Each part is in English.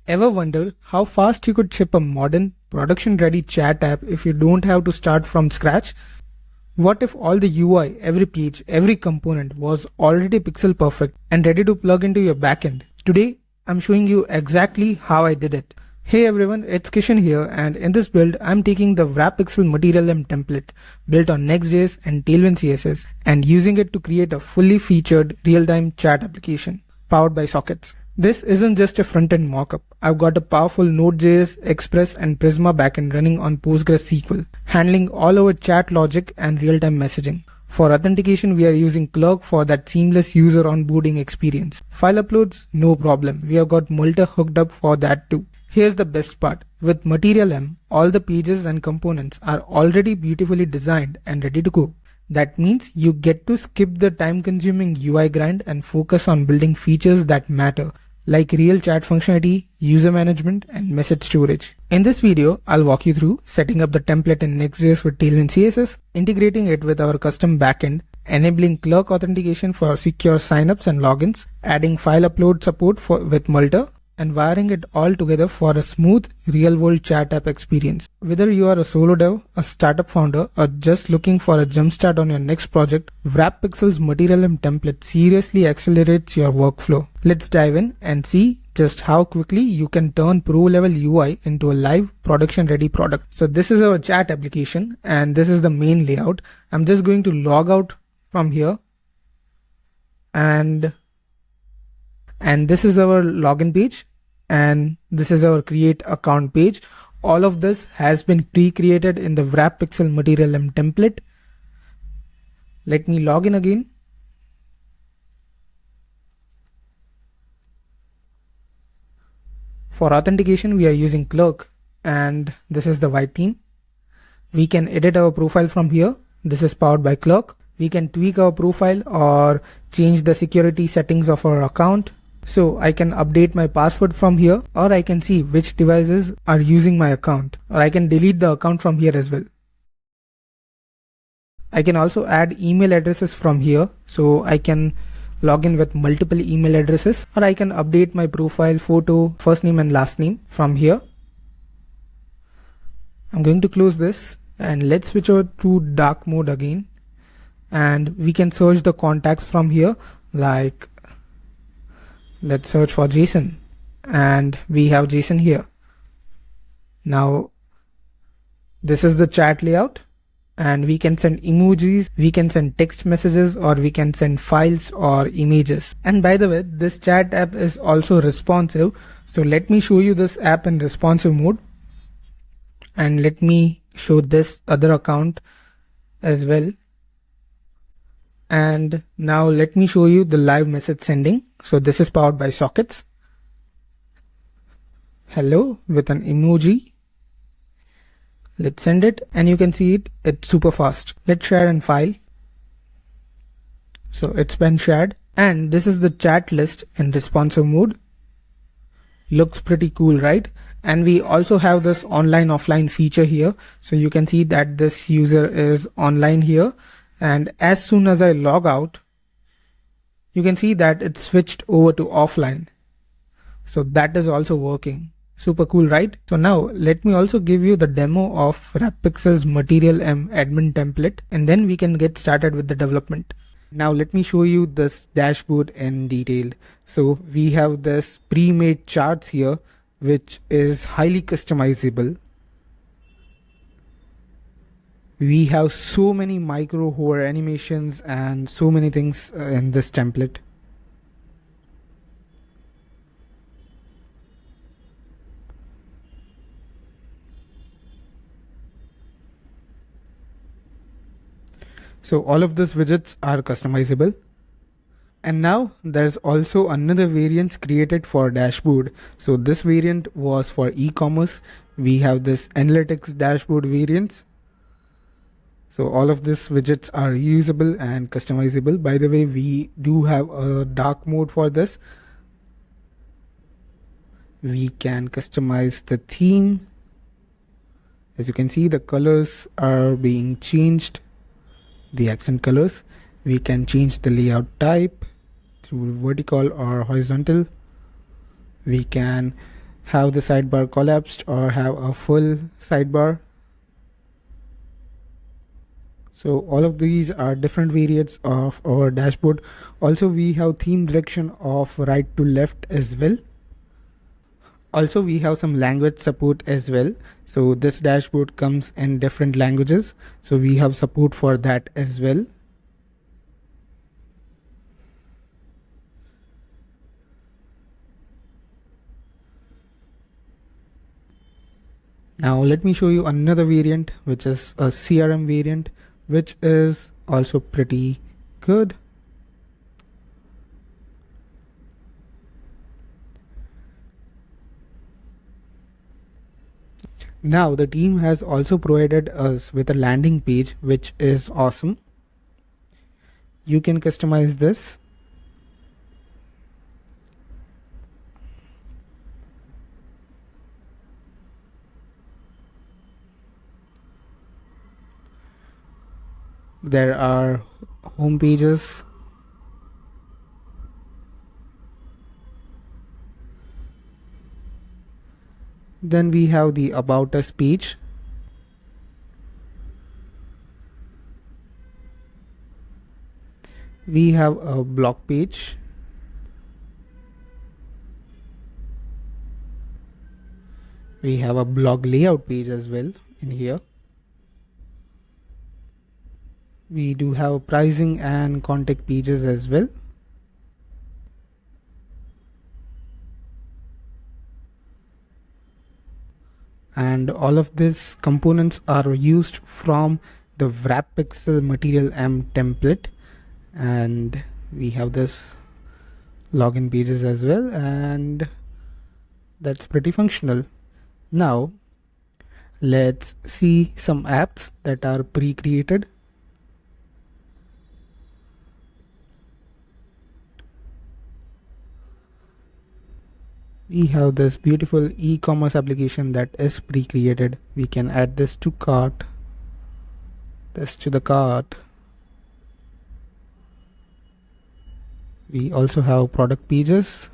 Ever wondered how fast you could ship a modern, production-ready chat app if you don't have to start from scratch? What if all the UI, every page, every component was already pixel perfect and ready to plug into your backend? Today, I'm showing you exactly how I did it. Hey everyone, it's Kishan here, and in this build, I'm taking the WrapPixel Material M template built on Next.js and Tailwind CSS and using it to create a fully featured real-time chat application powered by sockets. This isn't just a front-end mockup. I've got a powerful Node.js Express and Prisma backend running on PostgreSQL, handling all our chat logic and real-time messaging. For authentication, we are using Clerk for that seamless user onboarding experience. File uploads, no problem. We have got Multi hooked up for that too. Here's the best part. With Material M, all the pages and components are already beautifully designed and ready to go. That means you get to skip the time-consuming UI grind and focus on building features that matter, like real chat functionality, user management, and message storage. In this video, I'll walk you through setting up the template in Next.js with Tailwind CSS, integrating it with our custom backend, enabling Clerk Authentication for secure signups and logins, adding file upload support with Multi, and wiring it all together for a smooth real-world chat app experience. Whether you are a solo dev, a startup founder, or just looking for a jumpstart on your next project, WrapPixel's Material M template seriously accelerates your workflow. Let's dive in and see just how quickly you can turn pro-level UI into a live production-ready product. So this is our chat application and this is the main layout. I'm just going to log out from here and this is our login page and this is our create account page. All of this has been pre-created in the WrapPixel Material M template. Let me log in again. For authentication, we are using Clerk and this is the white theme. We can edit our profile from here. This is powered by Clerk. We can tweak our profile or change the security settings of our account. So I can update my password from here, or I can see which devices are using my account, or I can delete the account from here as well. I can also add email addresses from here, so I can log in with multiple email addresses, or I can update my profile photo, first name and last name from here. I'm going to close this and let's switch over to dark mode again, and we can search the contacts from here, like let's search for Jason and we have Jason here. Now this is the chat layout and we can send emojis, we can send text messages, or we can send files or images. And by the way, this chat app is also responsive. So let me show you this app in responsive mode and let me show this other account as well. And now let me show you the live message sending. So this is powered by sockets. Hello with an emoji. Let's send it and you can see it's super fast. Let's share and file. So it's been shared and this is the chat list in responsive mode. Looks pretty cool, right? And we also have this online offline feature here. So you can see that this user is online here. And as soon as I log out, you can see that it's switched over to offline. So that is also working. Super cool, right? So now let me also give you the demo of WrapPixel's Material M admin template, and then we can get started with the development. Now let me show you this dashboard in detail. So we have this pre-made charts here, which is highly customizable. We have so many micro hover animations and so many things in this template. So all of these widgets are customizable. And now there's also another variant created for dashboard. So this variant was for e-commerce. We have this analytics dashboard variants. So all of these widgets are reusable and customizable. By the way, we do have a dark mode for this. We can customize the theme. As you can see, the colors are being changed, the accent colors. We can change the layout type through vertical or horizontal. We can have the sidebar collapsed or have a full sidebar. So all of these are different variants of our dashboard. Also, we have theme direction of right to left as well. Also, we have some language support as well. So this dashboard comes in different languages. So we have support for that as well. Now let me show you another variant, which is a CRM variant, which is also pretty good. Now the team has also provided us with a landing page, which is awesome. You can customize this. There are home pages. Then we have the About Us page. We have a blog page. We have a blog layout page as well in here. We do have pricing and contact pages as well. And all of these components are used from the WrapPixel Material M template. And we have this login pages as well, and that's pretty functional. Now let's see some apps that are pre-created. We have this beautiful e-commerce application that is pre-created. We can add this to cart, this to the cart. We also have product pages,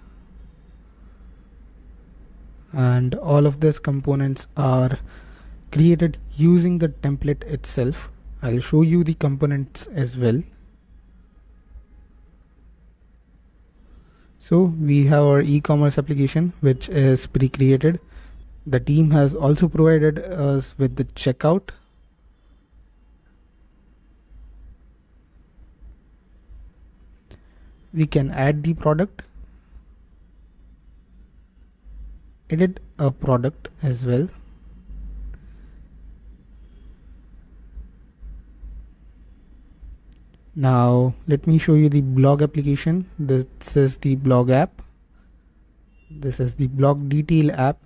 and all of these components are created using the template itself. I'll show you the components as well. So we have our e-commerce application, which is pre-created. The team has also provided us with the checkout. We can add the product, edit a product as well. Now let me show you the blog application. This is the blog app. This is the blog detail app.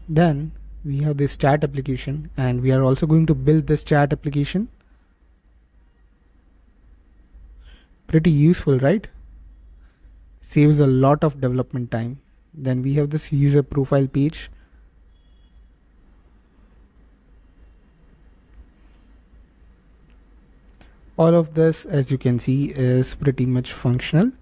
Then we have this chat application, and we are also going to build this chat application. Pretty useful, right? Saves a lot of development time. Then we have this user profile page. All of this, as you can see, is pretty much functional.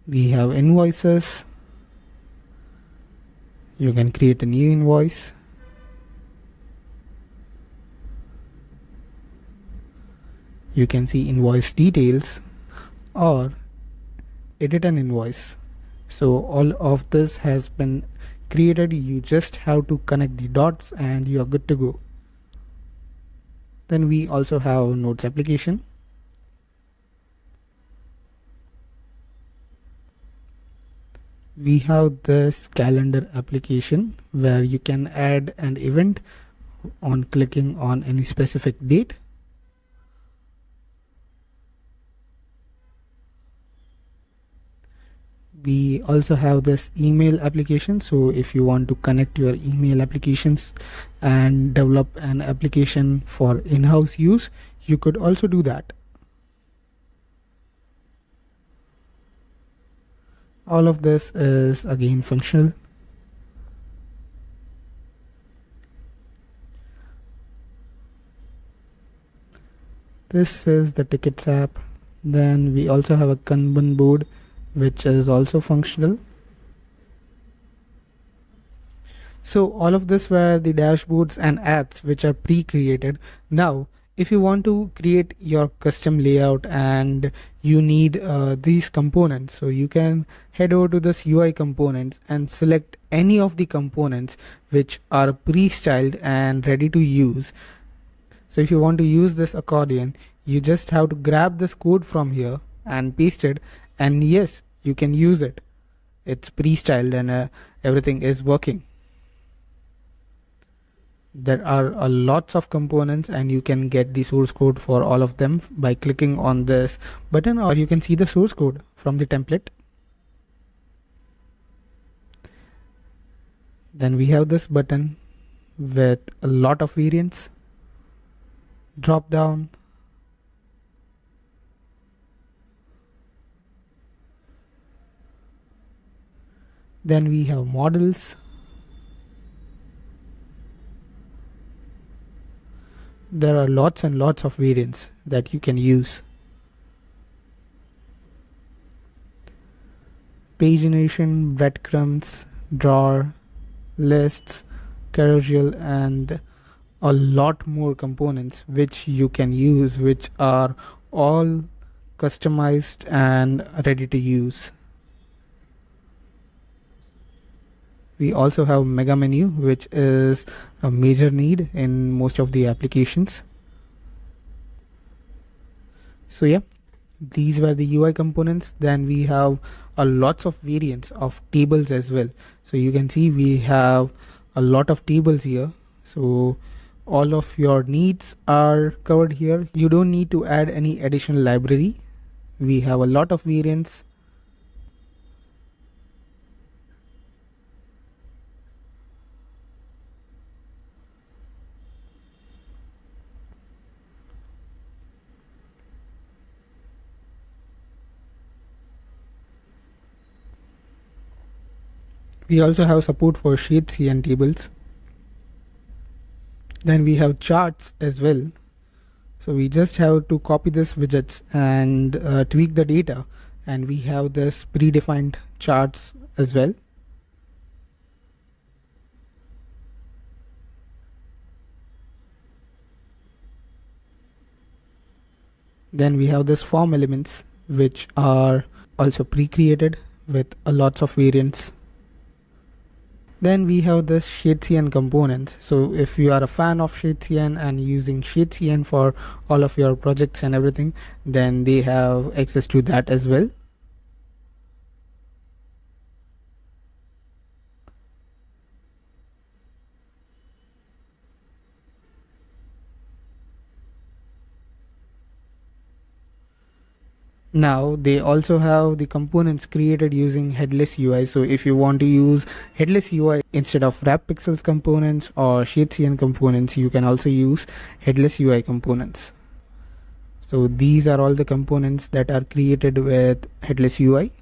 We have invoices. You can create a new invoice. You can see invoice details or edit an invoice. So all of this has been created. You just have to connect the dots and you are good to go. Then we also have notes application. We have this calendar application where you can add an event on clicking on any specific date. We also have this email application. So if you want to connect your email applications and develop an application for in-house use, you could also do that. All of this is again functional. This is the tickets app. Then we also have a Kanban board, which is also functional. So all of this were the dashboards and apps which are pre-created. Now, if you want to create your custom layout and you need these components, so you can head over to this UI components and select any of the components which are pre-styled and ready to use. So if you want to use this accordion, you just have to grab this code from here and paste it, and yes, you can use it. It's pre-styled and everything is working. There are lots of components and you can get the source code for all of them by clicking on this button, or you can see the source code from the template. Then we have this button with a lot of variants. Drop down. Then we have models. There are lots and lots of variants that you can use. Pagination, breadcrumbs, drawer, lists, carousel, and a lot more components which you can use, which are all customized and ready to use. We also have mega menu, which is a major need in most of the applications. So yeah, these were the UI components. Then we have lots of variants of tables as well. So you can see we have a lot of tables here. So all of your needs are covered here. You don't need to add any additional library. We have a lot of variants. We also have support for shadecn tables. Then we have charts as well. So we just have to copy this widgets and tweak the data, and we have this predefined charts as well. Then we have this form elements, which are also pre-created with lots of variants. Then we have this shadecn components. So if you are a fan of shadecn and using shadecn for all of your projects and everything, then they have access to that as well. Now they also have the components created using headless UI. So if you want to use headless UI instead of WrapPixel's components or shadecn components, you can also use headless UI components. So these are all the components that are created with headless UI.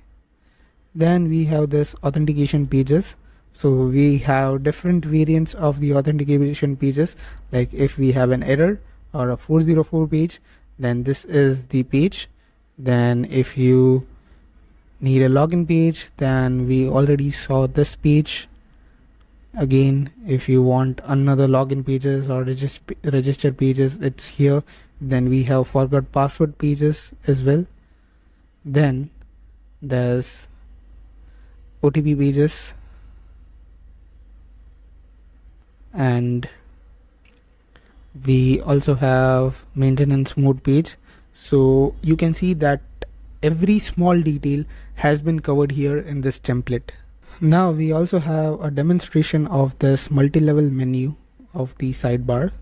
Then we have this authentication pages. So we have different variants of the authentication pages. Like if we have an error or a 404 page, then this is the page. Then if you need a login page, then we already saw this page. Again, if you want another login pages or register pages, it's here. Then we have forgot password pages as well. Then there's OTP pages, and we also have maintenance mode page. So you can see that every small detail has been covered here in this template. Now we also have a demonstration of this multi-level menu of the sidebar.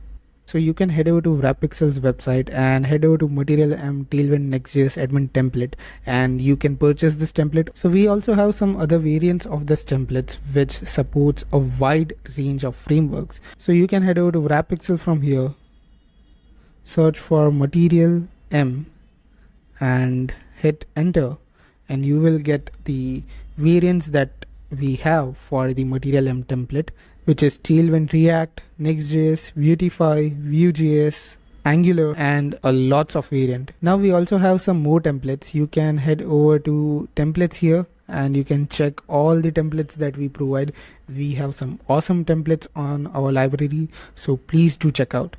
So you can head over to WrapPixel's website and head over to Material M Tailwind Next.js admin template, and you can purchase this template. So we also have some other variants of this templates which supports a wide range of frameworks. So you can head over to WrapPixel from here, search for Material M and hit enter, and you will get the variants that we have for the Material M template, which is Tailwind React, Next.js, Beautify, Vue.js, Angular, and a lots of variant. Now we also have some more templates. You can head over to templates here and you can check all the templates that we provide. We have some awesome templates on our library, so please do check out.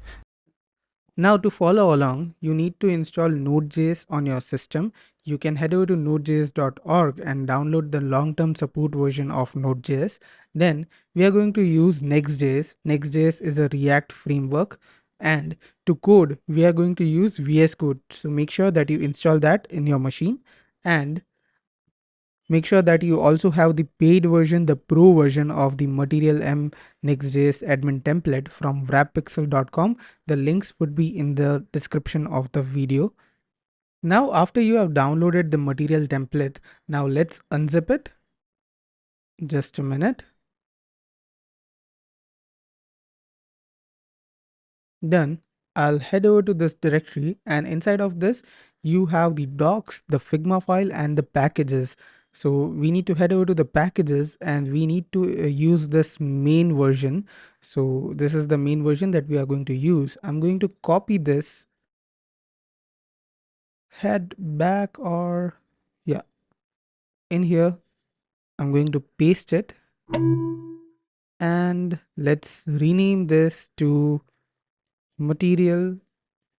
Now to follow along, you need to install Node.js on your system. You can head over to nodejs.org and download the long-term support version of Node.js. Then we are going to use Next.js. Next.js is a React framework, and to code, we are going to use VS Code. So make sure that you install that in your machine, and make sure that you also have the paid version, the pro version of the Material M Next.js admin template from wrappixel.com. The links would be in the description of the video. Now, after you have downloaded the material template, now let's unzip it. Just a minute. Done. I'll head over to this directory, and inside of this you have the docs, the Figma file, and the packages. So we need to head over to the packages and we need to use this main version. So this is the main version that we are going to use. I'm going to copy this, head back, or yeah, in here I'm going to paste it, and let's rename this to Material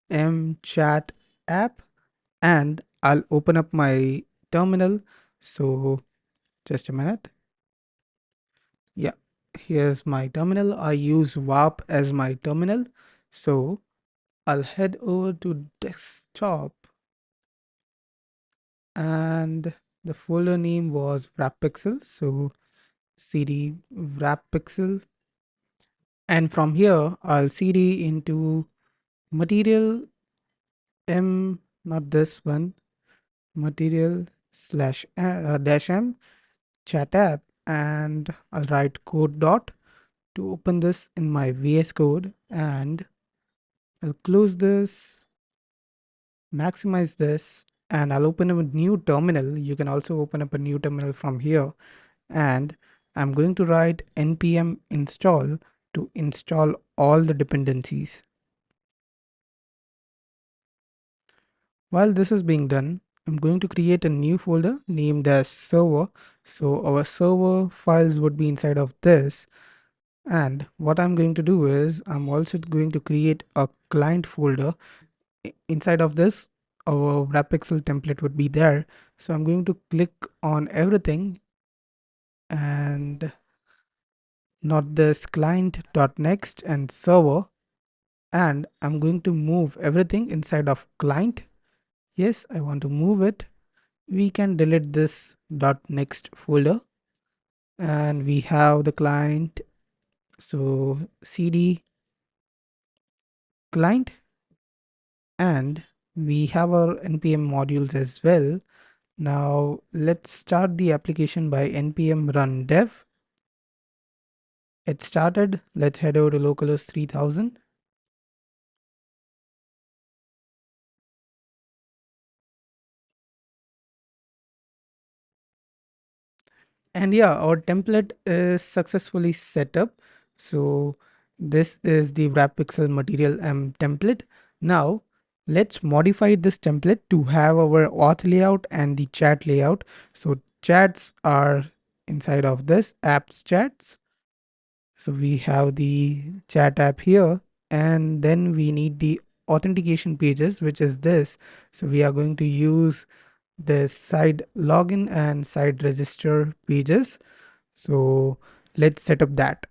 M Chat App, and I'll open up my terminal. So just a minute. Yeah, here's my terminal. I use warp as my terminal. So I'll head over to desktop, and the folder name was WrapPixel. So cd WrapPixel, and from here I'll cd into material m, not this one, material slash dash m chat app, and I'll write code dot to open this in my VS Code, and I'll close this, maximize this, and I'll open up a new terminal. You can also open up a new terminal from here, and I'm going to write npm install to install all the dependencies. While this is being done, I'm going to create a new folder named as server. So our server files would be inside of this. And what I'm going to do is I'm also going to create a client folder. Inside of this, our WrapPixel template would be there. So I'm going to click on everything, and not this client.next and server. And I'm going to move everything inside of client. Yes, I want to move it. We can delete this .next folder, and we have the client. So cd client, and we have our npm modules as well. Now let's start the application by npm run dev. It started. Let's head over to localhost 3000. And yeah, our template is successfully set up. So this is the WrapPixel material template. Now let's modify this template to have our auth layout and the chat layout. So chats are inside of this apps chats. So we have the chat app here, and then we need the authentication pages, which is this. So we are going to use the side login and side register pages. So let's set up that.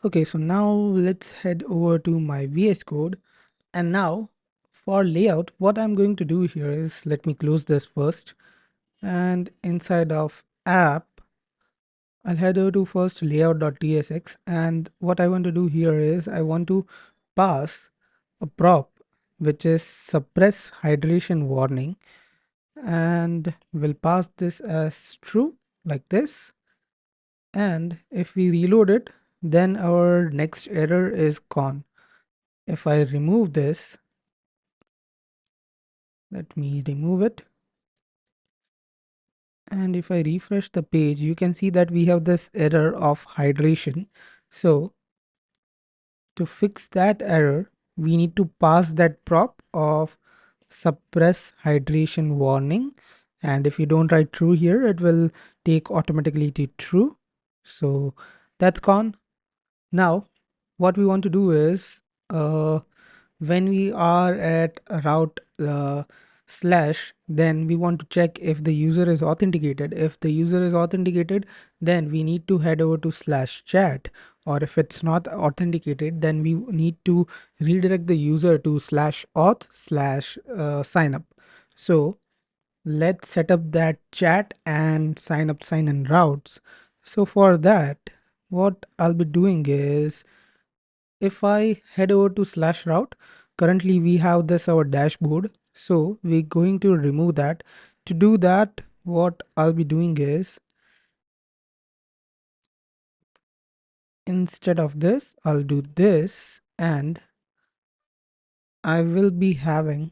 Okay, so now let's head over to my VS Code. And now for layout, what I'm going to do here is, let me close this first. And inside of app, I'll head over to first layout.tsx. And what I want to do here is I want to pass a prop, which is suppress hydration warning. And we'll pass this as true like this. And if we reload it, then our next error is gone. If I remove this, let me remove it. And if I refresh the page, you can see that we have this error of hydration. So To fix that error, we need to pass that prop of suppress hydration warning, and if you don't write true here, it will take automatically to true. So that's gone. Now what we want to do is, when we are at a route slash, then we want to check if the user is authenticated. If the user is authenticated, then we need to head over to slash chat, or if it's not authenticated, then we need to redirect the user to slash auth slash sign up. So let's set up that chat and sign up sign in routes. So for that, what I'll be doing is, if I head over to slash route, currently we have this our dashboard. So we're going to remove that. To do that, what I'll be doing is, instead of this, I'll do this, and I will be having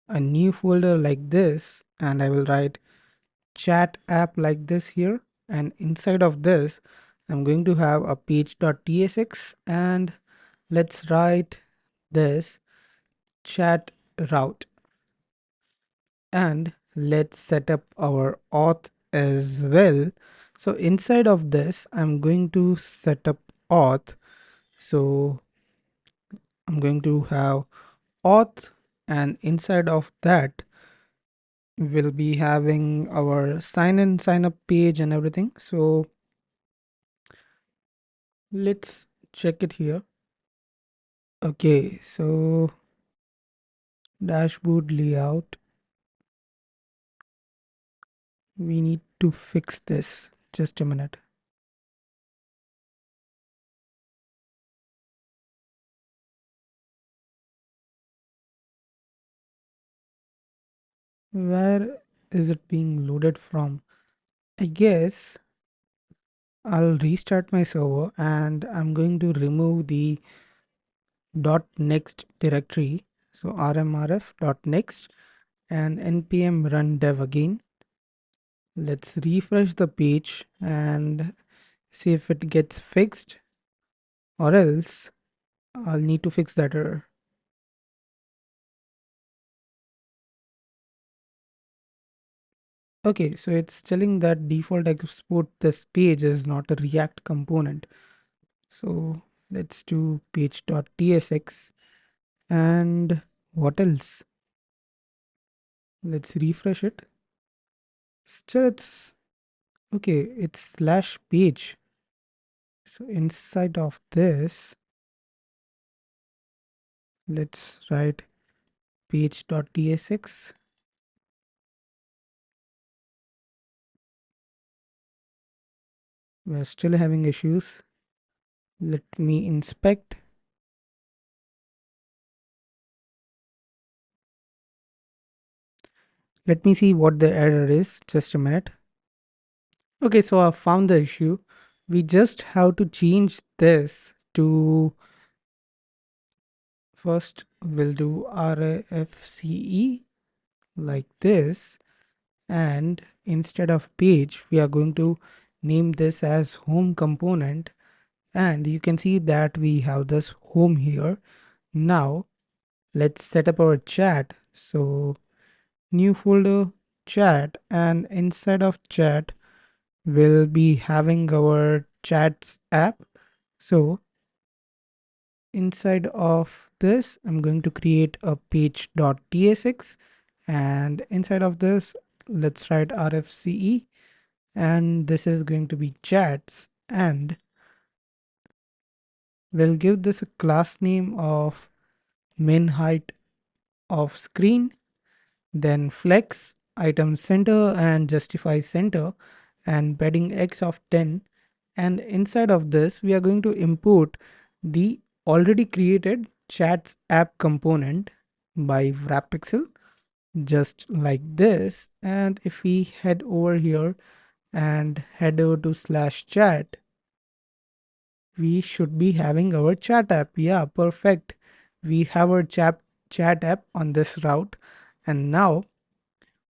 a new folder like this, and I will write chat app like this here. And inside of this, I'm going to have a page.tsx, and let's write this chat route. And let's set up our auth as well. So inside of this, I'm going to set up auth. So I'm going to have auth, and inside of that, we'll be having our sign in, sign up page and everything. So let's check it here. Okay, so dashboard layout, we need to fix this. Just a minute. Where is it being loaded from? I guess I'll restart my server, and I'm going to remove the .next directory. So rmrf.next and npm run dev again. Let's refresh the page and see if it gets fixed, or else I'll need to fix that error. Okay, so it's telling that default export this page is not a React component. So let's do page.tsx, and what else? Let's refresh it. Still it's okay, it's slash page. So inside of this, let's write page.tsx. We're still having issues. Let me inspect. Let me see what the error is. Just a minute. Okay, so I found the issue. We just have to change this to, first we'll do rafce like this, and instead of page, we are going to name this as home component, and you can see that we have this home here. Now let's set up our chat. So new folder, chat, and inside of chat we'll be having our chats app. So inside of this, I'm going to create a page.tsx, and inside of this, let's write rfce, and this is going to be chats, and we'll give this a class name of min height of screen, then flex item center and justify center, and padding x of 10. And inside of this, we are going to import the already created chats app component by WrapPixel, just like this. And if we head over here and head over to slash chat, we should be having our chat app. Yeah, perfect. We have our chat app on this route. And now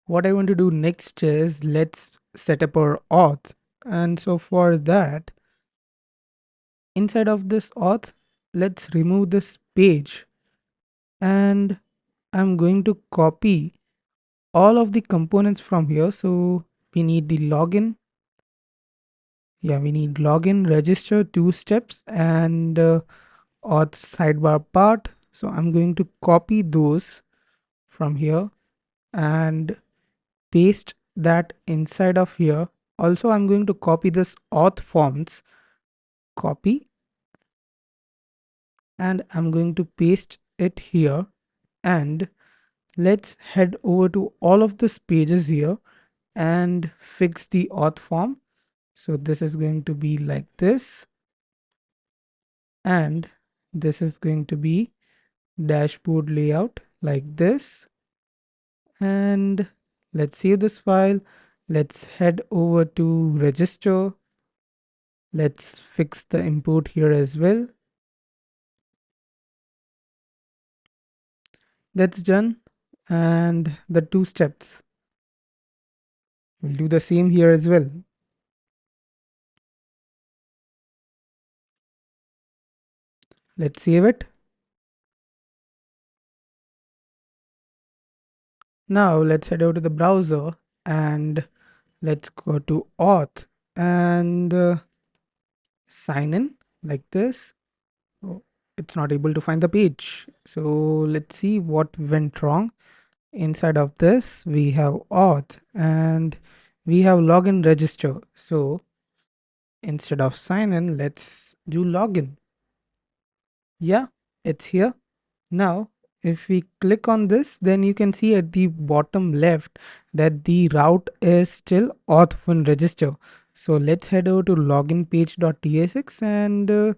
what I want to do next is, let's set up our auth. And so for that, inside of this auth, let's remove this page, and I'm going to copy all of the components from here. So we need the login. Yeah, we need login, register, 2 steps, and auth sidebar part. So I'm going to copy those from here and paste that inside of here. Also, I'm going to copy this auth forms, copy, and I'm going to paste it here. And let's head over to all of these pages here and fix the auth form. So this is going to be like this, and this is going to be dashboard layout like this. And let's save this file. Let's head over to register. Let's fix the import here as well. That's done. And the 2 steps, we'll do the same here as well. Let's save it. Now let's head over to the browser and let's go to auth and sign in like this. Oh, it's not able to find the page. So let's see what went wrong. Inside of this, we have auth and we have login register. So instead of sign in, let's do login. Yeah, it's here. Now, if we click on this, then you can see at the bottom left that the route is still auth1 register. So let's head over to login page.tsx, and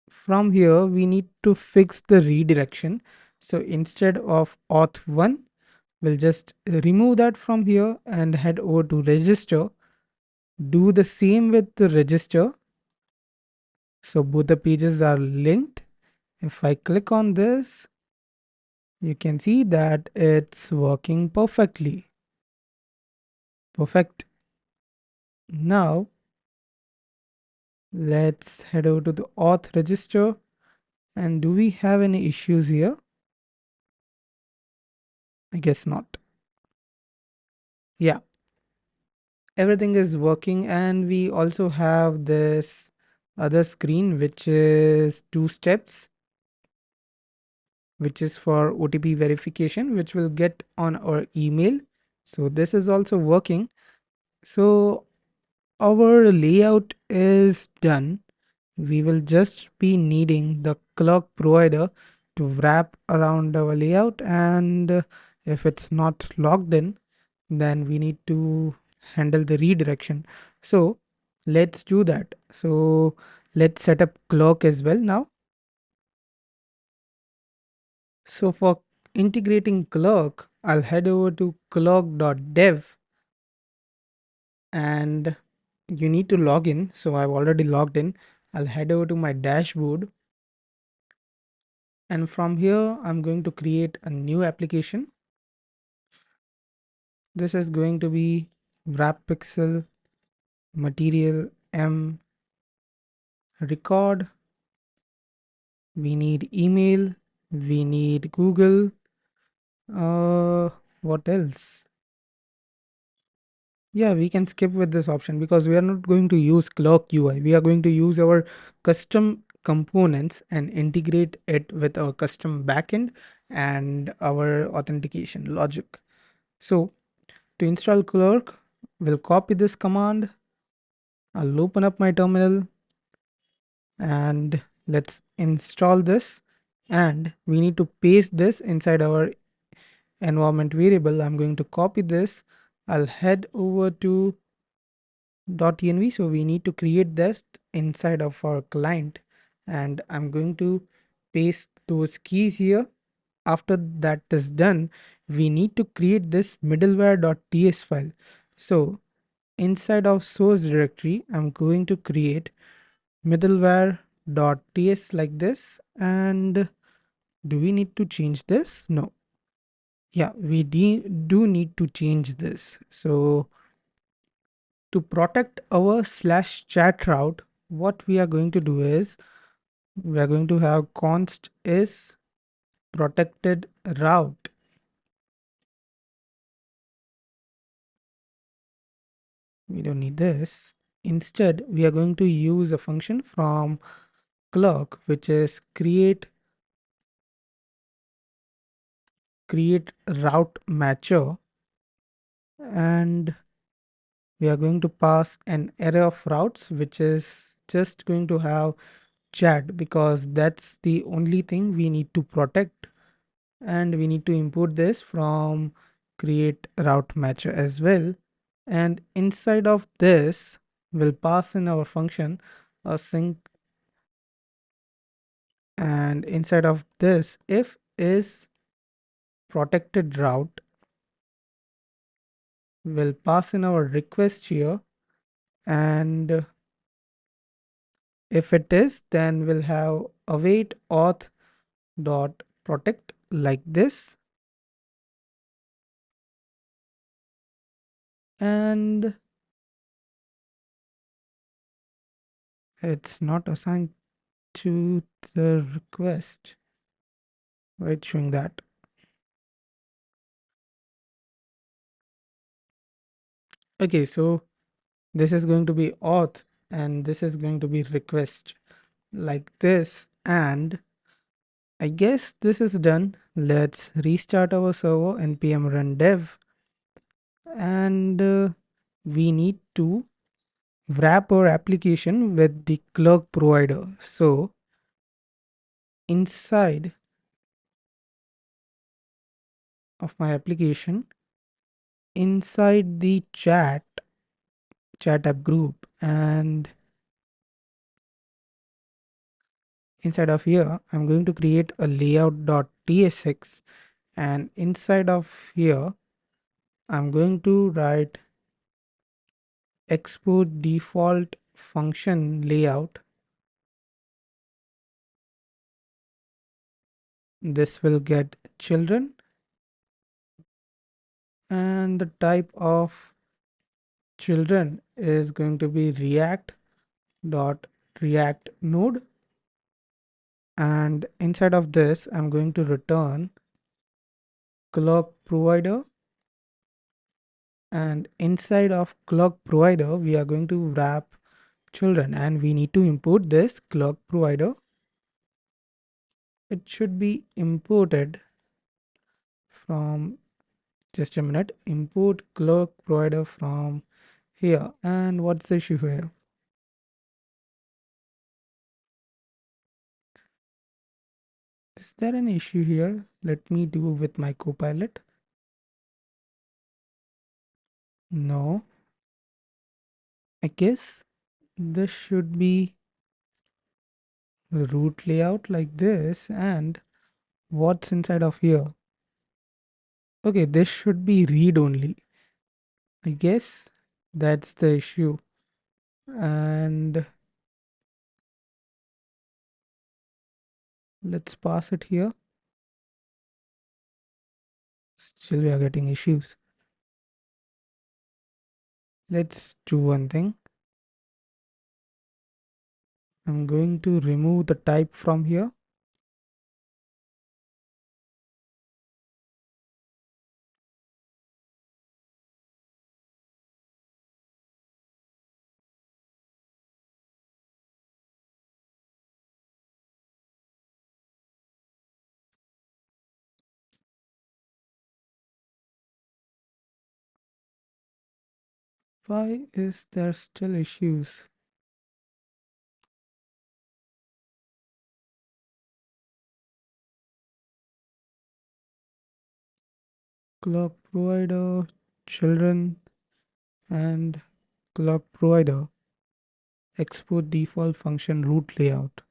from here we need to fix the redirection. So instead of auth1, we'll just remove that from here and head over to register. Do the same with the register. So both the pages are linked. If I click on this, you can see that it's working perfectly. Perfect. Now let's head over to the auth register. And do we have any issues here? I guess not. Yeah, everything is working, and we also have this other screen which is 2 steps, which is for OTP verification, which will get on our email. So this is also working. So our layout is done. We will just be needing the clock provider to wrap around our layout, and if it's not logged in, then we need to handle the redirection. So let's do that. So let's set up clock as well now. So for integrating clock, I'll head over to clock.dev, and you need to log in. So I've already logged in. I'll head over to my dashboard, and from here I'm going to create a new application. This is going to be WrapPixel material m record. We need email, we need Google. What else? Yeah, we can skip with this option because we are not going to use Clerk UI. We are going to use our custom components and integrate it with our custom backend and our authentication logic. So to install Clerk, we'll copy this command. I'll open up my terminal and let's install this. And we need to paste this inside our environment variable. I'm going to copy this. I'll head over to .env. So we need to create this inside of our client, and I'm going to paste those keys here. After that is done, we need to create this middleware.ts file. So inside of source directory, I'm going to create middleware.ts like this. And do we need to change this? No. Yeah, we do need to change this. So to protect our /chat route, what we are going to do is we are going to have const is protected route. We don't need this. Instead, we are going to use a function from Clerk, which is create route matcher, and we are going to pass an array of routes, which is just going to have chat, because that's the only thing we need to protect. And we need to import this from create route matcher as well. And inside of this, we'll pass in our function a sync, and inside of this, if is protected route, we'll pass in our request here, and if it is, then we'll have await auth dot protect like this, and it's not assigned to the request. Why it's showing that? Okay, so this is going to be auth and this is going to be request like this, and I guess this is done. Let's restart our server npm run dev, and we need to wrap our application with the clerk provider. So inside of my application, inside the chat app group, and inside of here, I'm going to create a layout.tsx, and inside of here, I'm going to write export default function layout. This will get children, and the type of children is going to be react node, and inside of this I'm going to return clerk provider, and inside of clerk provider we are going to wrap children, and we need to import this clerk provider. It should be imported from, just a minute, import clerk provider from here. And what's the issue here? Is there an issue here? Let me do with my copilot. No, I guess this should be root layout like this. And what's inside of here? Okay, this should be read only. I guess that's the issue. And let's pass it here. Still we are getting issues. Let's do one thing. I'm going to remove the type from here. Why is there still issues? Clock provider, children, and clock provider. Export default function root layout.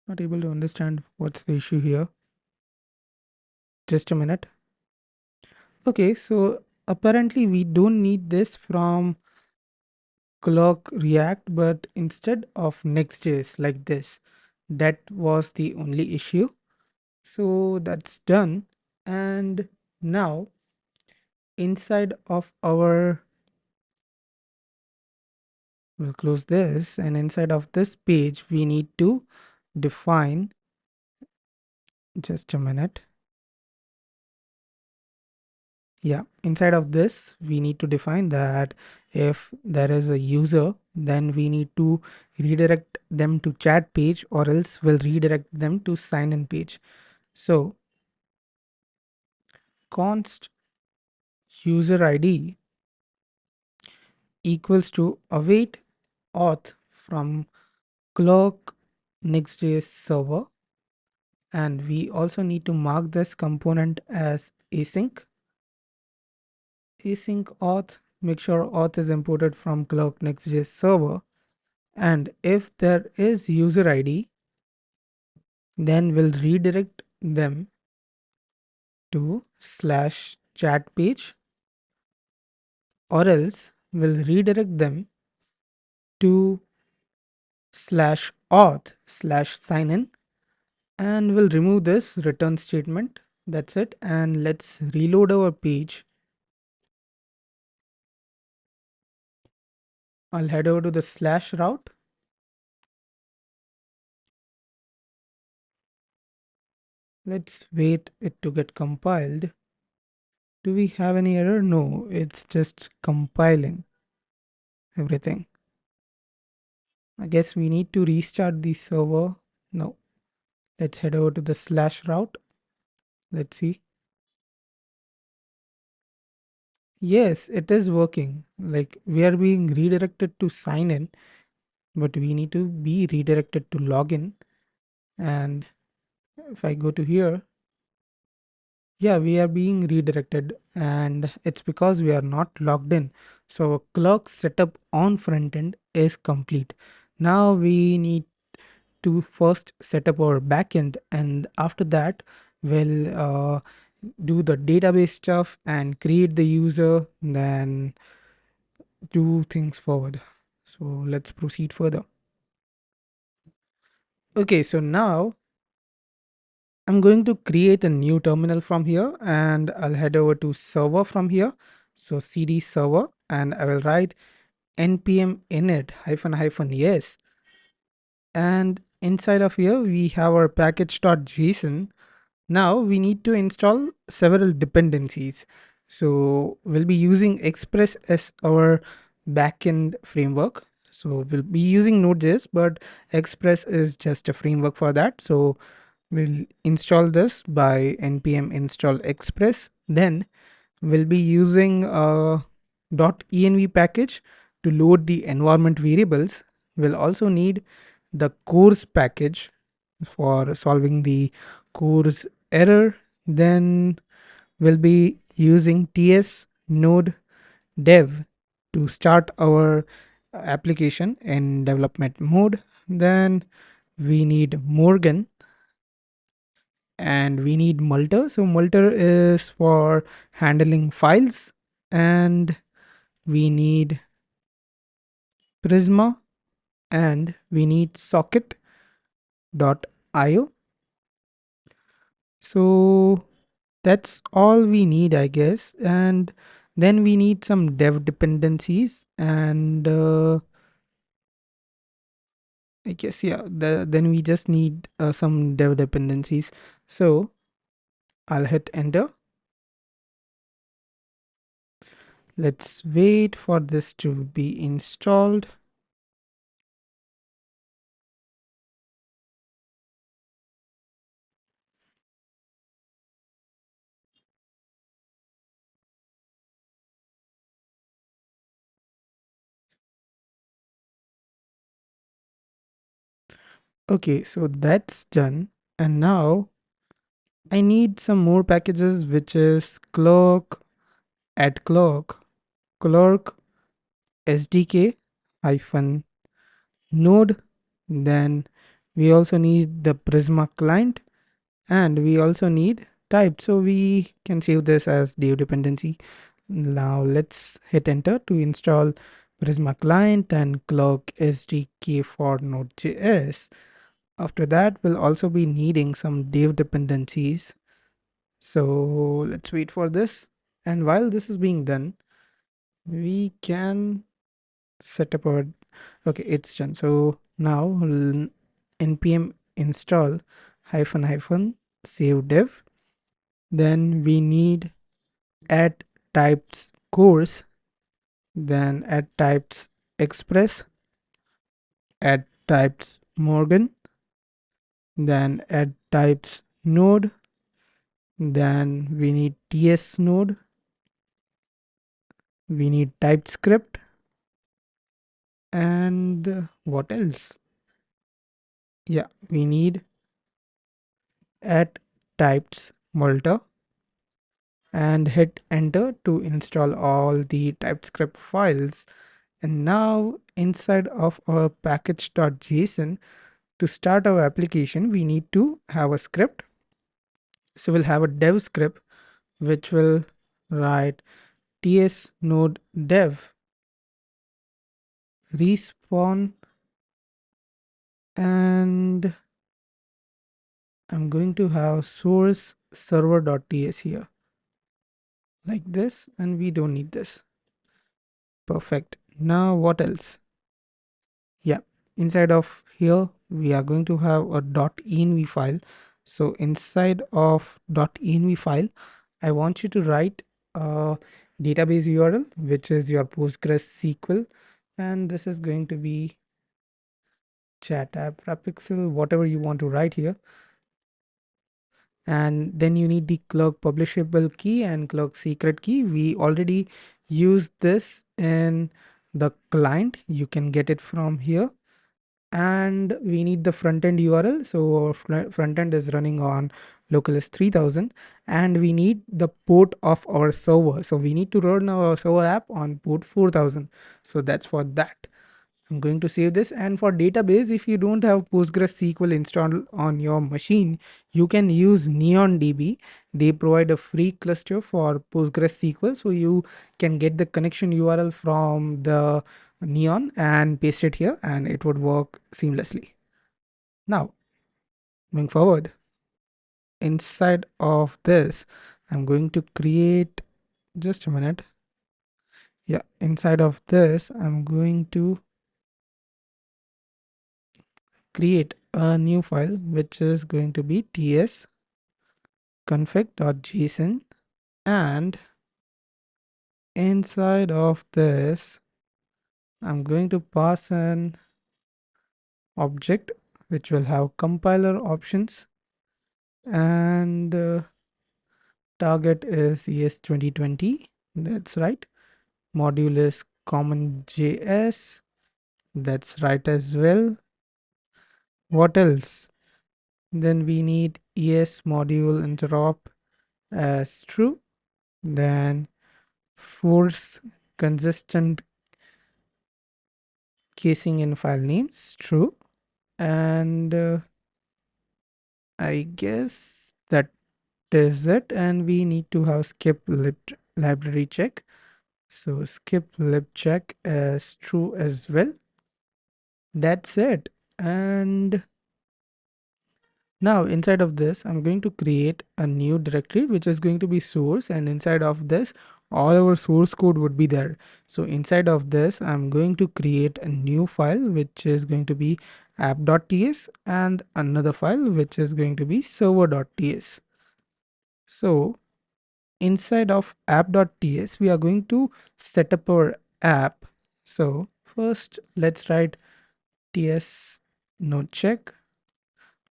Not able to understand what's the issue here. Just a minute. Okay, so apparently we don't need this from clock react, but instead of Next.js like this. That was the only issue. So that's done. And now inside of our We'll close this, and inside of this page, we need to define, just a minute. Yeah, inside of this, we need to define that if there is a user, then we need to redirect them to chat page, or else we'll redirect them to sign in page. So const user ID equals to await auth from Clerk Next.js server, and we also need to mark this component as async auth. Make sure auth is imported from Clerk Next.js server, and if there is user ID, then we'll redirect them to slash chat page, or else we'll redirect them to slash auth slash sign in, and we'll remove this return statement. That's it, and let's reload our page. I'll head over to the slash route. Let's wait it to get compiled. Do we have any error? No, it's just compiling everything. I guess we need to restart the server. No, let's head over to the slash route. Let's see. Yes, it is working. Like, we are being redirected to sign in, but we need to be redirected to login. And if I go to here, yeah, we are being redirected, and it's because we are not logged in. So clerk setup on frontend is complete. Now we need to first set up our backend, and after that we'll do the database stuff and create the user, then do things forward. So let's proceed further. Okay, so now I'm going to create a new terminal from here, and I'll head over to server from here. So cd server, and I will write npm init -- yes. And inside of here, we have our package.json. Now we need to install several dependencies. So we'll be using Express as our backend framework. So we'll be using Node.js, but Express is just a framework for that. So we'll install this by npm install express. Then we'll be using a .env package to load the environment variables. We'll also need the course package for solving the course error. Then we'll be using ts node dev to start our application in development mode. Then we need Morgan, and we need Multer. So Multer is for handling files, and we need Prisma, and we need socket.io. So that's all we need, I guess. And then we need some dev dependencies, and I guess, yeah, then we just need some dev dependencies. So I'll hit enter. Let's wait for this to be installed. Okay, so that's done. And now I need some more packages, which is Clerk, add Clerk, Clerk SDK hyphen node. Then we also need the Prisma client, and we also need type. So we can save this as dev dependency. Now let's hit enter to install Prisma client and Clerk SDK for Node.js. After that, we'll also be needing some dev dependencies. So let's wait for this. And while this is being done, we can set up our Okay, it's done. So now npm install -- save dev. Then we need add types course, then add types express, add types Morgan, then add types node, then we need ts node, we need TypeScript, and what else? Yeah, we need add types Malta, and hit enter to install all the TypeScript files. And now inside of our package.json, to start our application, we need to have a script. So we'll have a dev script which will write ts node dev respawn, and I'm going to have source server.ts here like this, and we don't need this. Perfect. Now what else? Yeah, inside of here we are going to have a .env file. So inside of .env file, I want you to write a database URL, which is your PostgreSQL, and this is going to be chat app WrapPixel, whatever you want to write here. And then you need the Clerk publishable key and Clerk secret key. We already used this in the client. You can get it from here. And we need the front end URL. So our front end is running on localhost 3000, and we need the port of our server. So we need to run our server app on port 4000. So that's for that. I'm going to save this. And for database, if you don't have PostgreSQL installed on your machine, you can use NeonDB. They provide a free cluster for PostgreSQL, so you can get the connection URL from the Neon and paste it here, and it would work seamlessly. Now, moving forward, inside of this, I'm going to create, just a minute. Yeah, inside of this, I'm going to create a new file which is going to be ts config.json, and inside of this I'm going to pass an object which will have compiler options, and target is ES 2020, that's right. Module is common.js, that's right as well. What else? Then we need ES module interop as true, then force consistent casing in file names true, and I guess that is it. And we need to have skip library check, so skip lib check as true as well. That's it. And now inside of this I'm going to create a new directory which is going to be source, and inside of this all our source code would be there. So inside of this I'm going to create a new file which is going to be app.ts, and another file which is going to be server.ts. So inside of app.ts we are going to set up our app. So first let's write ts node check.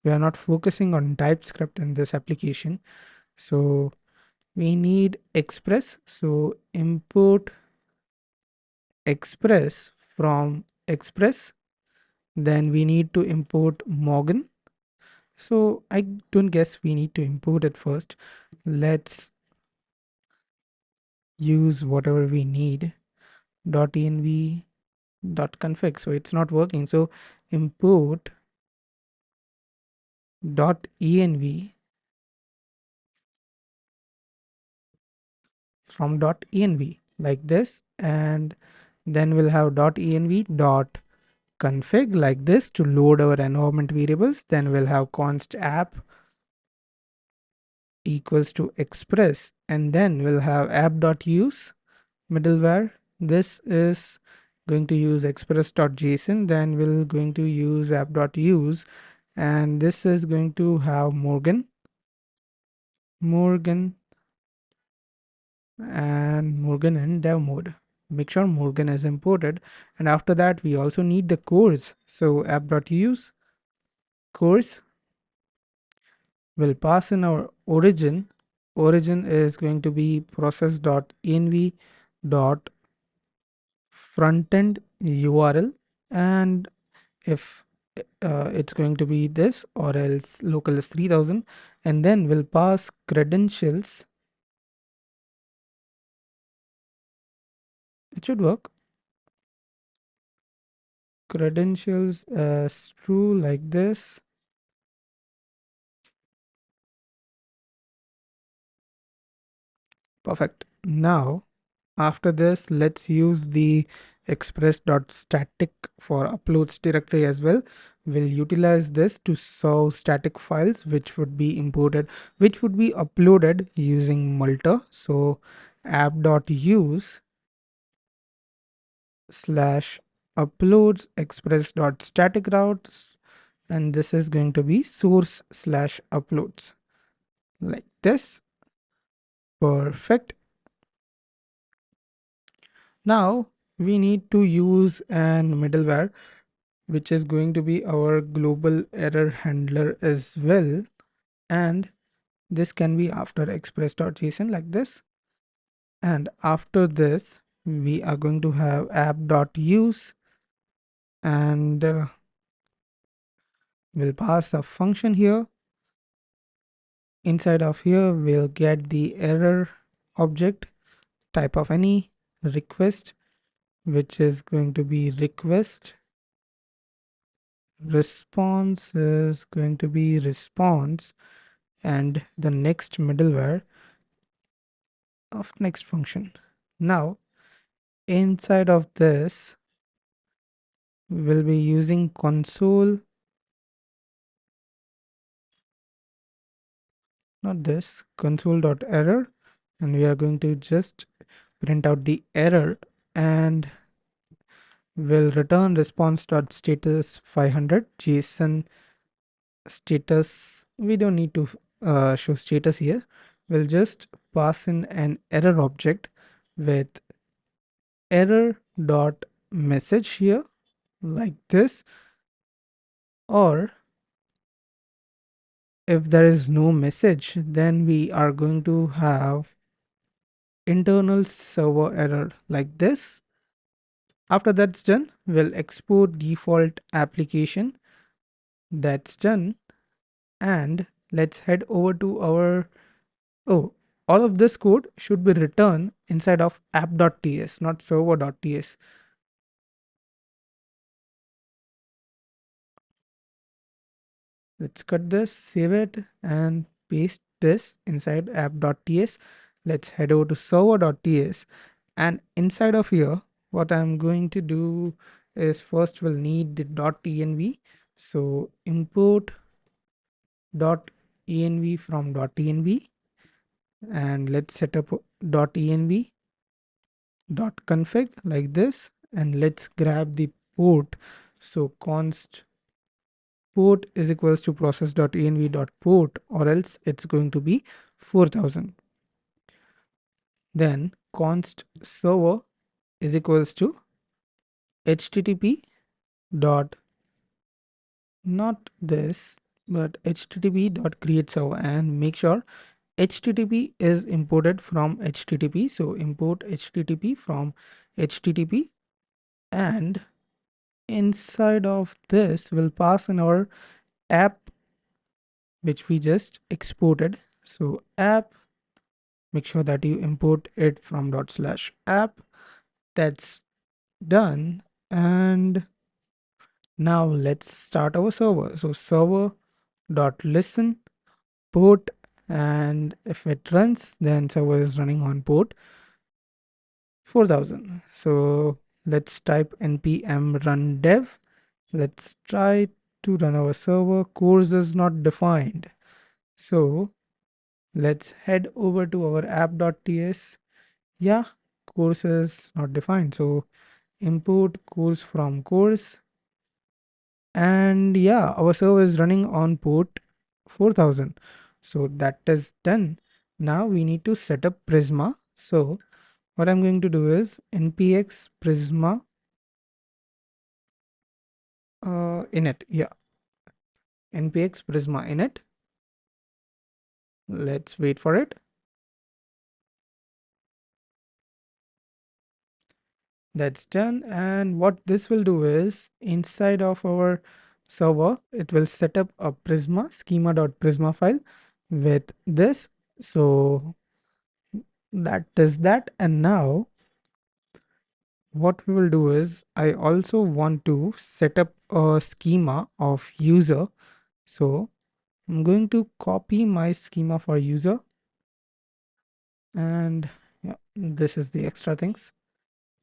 We are not focusing on TypeScript in this application, so we need express. So import express from express. Then we need to import Morgan. So I don't guess we need to import it first. Let's use whatever we need. .env .config. So it's not working. So import .env from .env like this, and then we'll have .env .config like this to load our environment variables. Then we'll have const app equals to express, and then we'll have app.use middleware. This is going to use express.json, then we're going to use app.use, and this is going to have Morgan and Morgan in dev mode. Make sure Morgan is imported, and after that we also need the course. So app.use course will pass in our origin. Origin is going to be process.env dot frontend URL, and if it's going to be this or else local is 3000, and then we'll pass credentials. It should work. Credentials as true like this. Perfect. Now after this, let's use the express.static for uploads directory as well. We'll utilize this to serve static files which would be imported, which would be uploaded using multer. So app.use slash uploads express.static routes, and this is going to be source slash uploads like this. Perfect. Now we need to use an middleware which is going to be our global error handler as well, and this can be after express.json like this. And after this we are going to have app.use, and we'll pass a function here. Inside of here we'll get the error object, type of any, request, which is going to be request, response is going to be response, and the next middleware of next function. Now inside of this we'll be using console, not this, console.error, and we are going to just print out the error, and we'll return response.status 500 JSON status. We don't need to show status here. We'll just pass in an error object with error dot message here like this, or if there is no message, then we are going to have internal server error like this. After that's done, we'll export default application. That's done, and let's head over to our, oh, all of this code should be returned inside of app.ts, not server.ts. Let's cut this, save it, and paste this inside app.ts. Let's head over to server.ts, and inside of here, what I'm going to do is first we'll need the .env. So import .env from .env, and let's set up .env .config like this, and let's grab the port. So const port is equals to process.env.port, or else it's going to be 4000. Then const server is equals to http dot, not this, but http dot create server, and make sure http is imported from http. So import http from http, and inside of this we'll pass in our app which we just exported. So app, make sure that you import it from ./app. That's done, and now let's start our server. So server.listen port, and if it runs, then server is running on port 4000. So let's type npm run dev. Let's try to run our server. Course is not defined, so let's head over to our app.ts. Yeah, course is not defined, so import course from course. And yeah, our server is running on port 4000. So that is done. Now we need to set up Prisma. So what I'm going to do is npx Prisma init. Yeah, npx Prisma init. Let's wait for it. That's done. And what this will do is inside of our server, it will set up a Prisma schema.prisma file with this. So that is that. And now what we will do is I also want to set up a schema of user. So I'm going to copy my schema for user, and yeah, this is the extra things.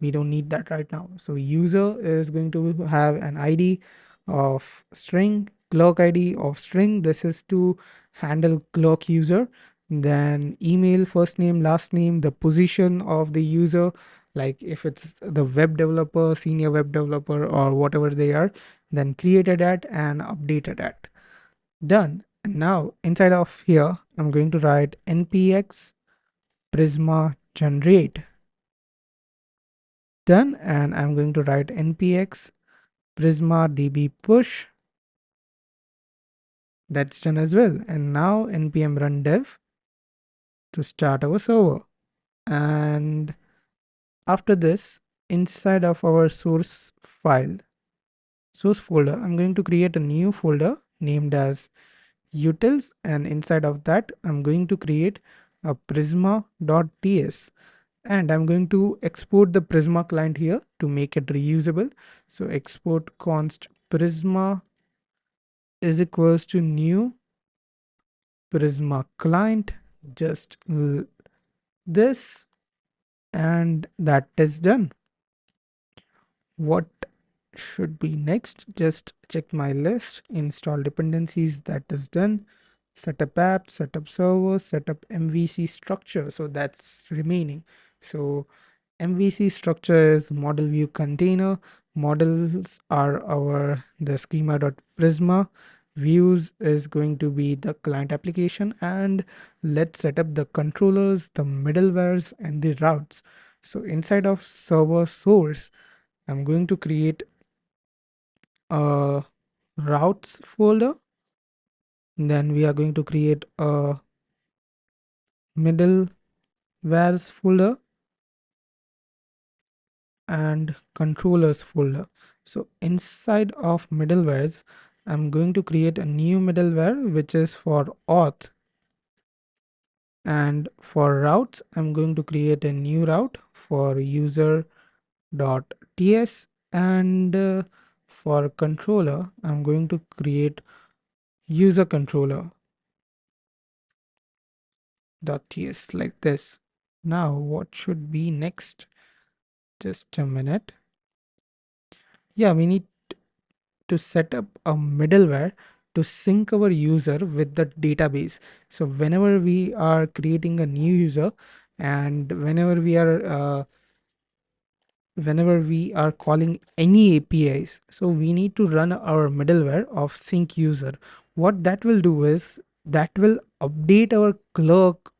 We don't need that right now. So user is going to have an ID of string, clerk ID of string. This is to handle clerk user. Then email, first name, last name, the position of the user, like if it's the web developer, senior web developer, or whatever they are, then created at and updated at. Done. And now inside of here, I'm going to write npx prisma generate. Done. And I'm going to write npx prisma db push. That's done as well. And now npm run dev to start our server. And after this, inside of our source file, source folder, I'm going to create a new folder named as utils, and inside of that I'm going to create a prisma.ts, and I'm going to export the Prisma client here to make it reusable. So export const prisma is equals to new Prisma client, just this, and that is done. What should be next? Just check my list, install dependencies, that is done. Setup app, setup server, setup MVC structure. So that's remaining. So MVC structure is model view container. Models are the schema.prisma. Views is going to be the client application, and let's set up the controllers, the middlewares, and the routes. So inside of server source, I'm going to create a routes folder. Then we are going to create a middlewares folder and controllers folder. So inside of middlewares, I'm going to create a new middleware which is for auth, and for routes I'm going to create a new route for user.ts, and for controller I'm going to create user controller.ts like this. Now what should be next? Just a minute. Yeah, we need to set up a middleware to sync our user with the database. So whenever we are creating a new user, and whenever we are calling any APIs, so we need to run our middleware of sync user. What that will do is that will update our clerk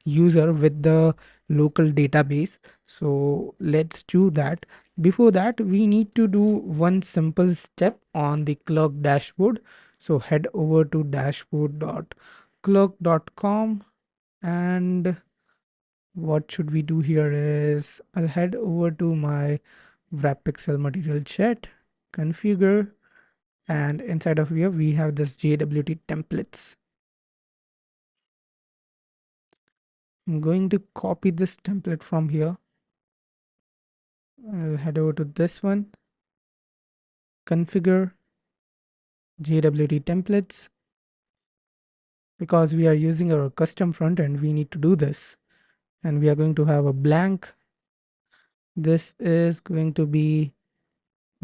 user with the local database. So let's do that. Before that, we need to do one simple step on the clerk dashboard. So head over to dashboard.clerk.com, and what should we do here is I'll head over to my WrapPixel material chat, configure, and inside of here we have this JWT templates. I'm going to copy this template from here. I'll head over to this one, configure JWT templates. Because we are using our custom front end, we need to do this. And we are going to have a blank. This is going to be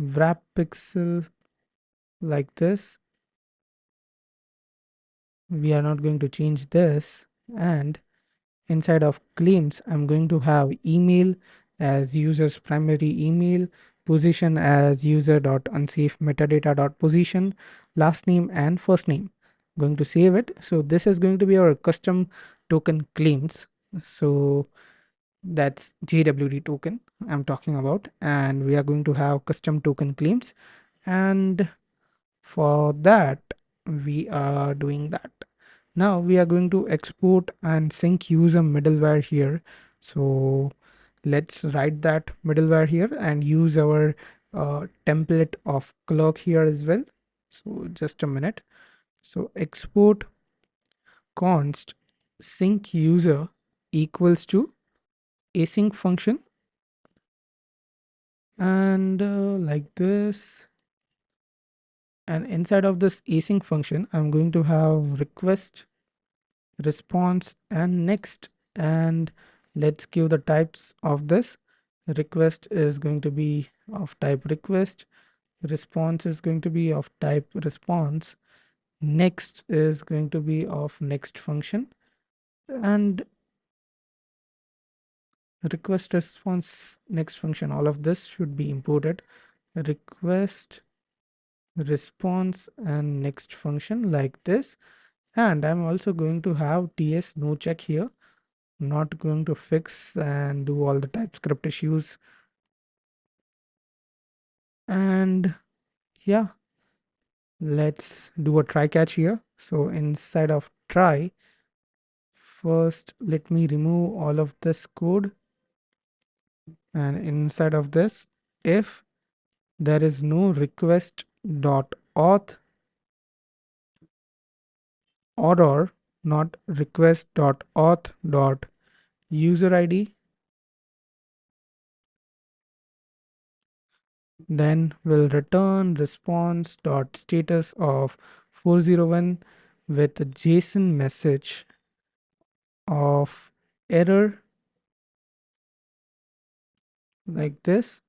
WrapPixel like this. We are not going to change this. And inside of claims, I'm going to have email as user's primary email, position as user.unsafe metadata.position, last name and first name. Going to save it. So this is going to be our custom token claims. So that's JWT token I'm talking about, and we are going to have custom token claims, and for that we are doing that. Now we are going to export and sync user middleware here. So let's write that middleware here and use our template of clerk here as well. So just a minute. So export const sync user equals to async function, and like this. And inside of this async function, I'm going to have request, response, and next. And let's give the types of this. Request is going to be of type request. Response is going to be of type response. Next is going to be of next function. And request, response, next function, all of this should be imported. Request, response, and next function like this. And I'm also going to have ts no check here. Not going to fix and do all the TypeScript issues. And yeah, let's do a try catch here. So inside of try, first let me remove all of this code, and inside of this, if there is no request dot auth or not request dot auth dot user id, then we'll return response dot status of 401 with a JSON message of error like this,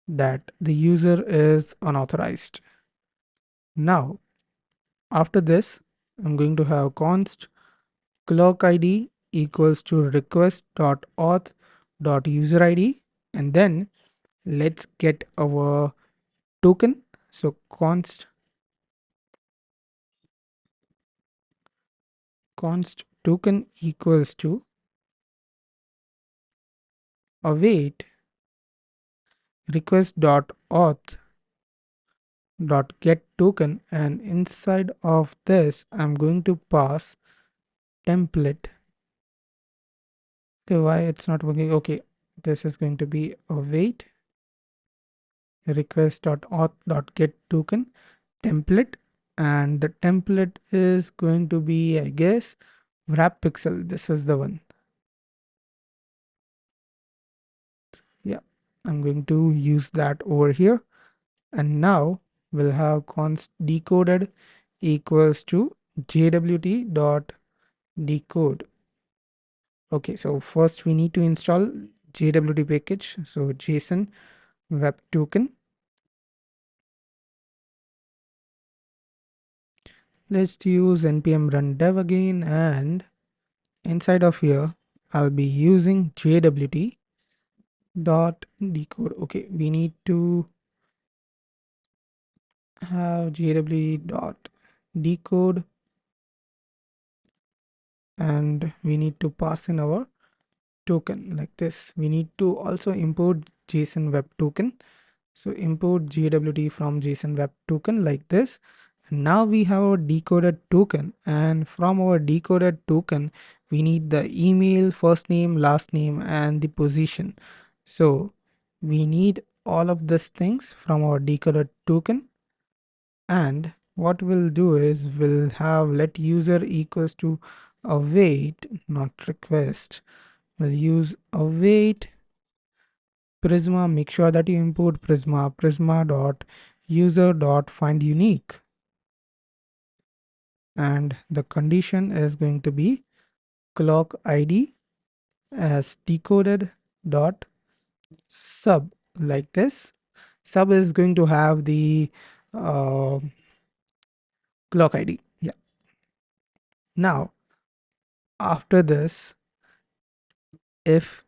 that the user is unauthorized. Now, after this, I'm going to have const clerk ID equals to request dot auth dot user ID, and then let's get our token. So const token equals to await request dot auth dot get token, and inside of this I'm going to pass template. Okay, why it's not working? Okay, this is going to be await request dot auth dot get token template, and the template is going to be, I guess, WrapPixel. This is the one. Yeah, I'm going to use that over here. And now we'll have const decoded equals to jwt dot decode. Okay, so first we need to install jwt package. So JSON web token. Let's use npm run dev again, and inside of here I'll be using jwt dot decode. Okay, we need to have jwt dot decode, and we need to pass in our token like this. We need to also import JSON web token. So import JWT from JSON web token like this. And now we have our decoded token, and from our decoded token we need the email, first name, last name, and the position. So we need all of these things from our decoded token. And what we'll do is we'll have let user equals to await, not request. We'll use await Prisma. Make sure that you import Prisma dot user dot find unique, and the condition is going to be clock ID as decoded dot sub like this. Sub is going to have the uh, clock ID. Yeah. Now after this, if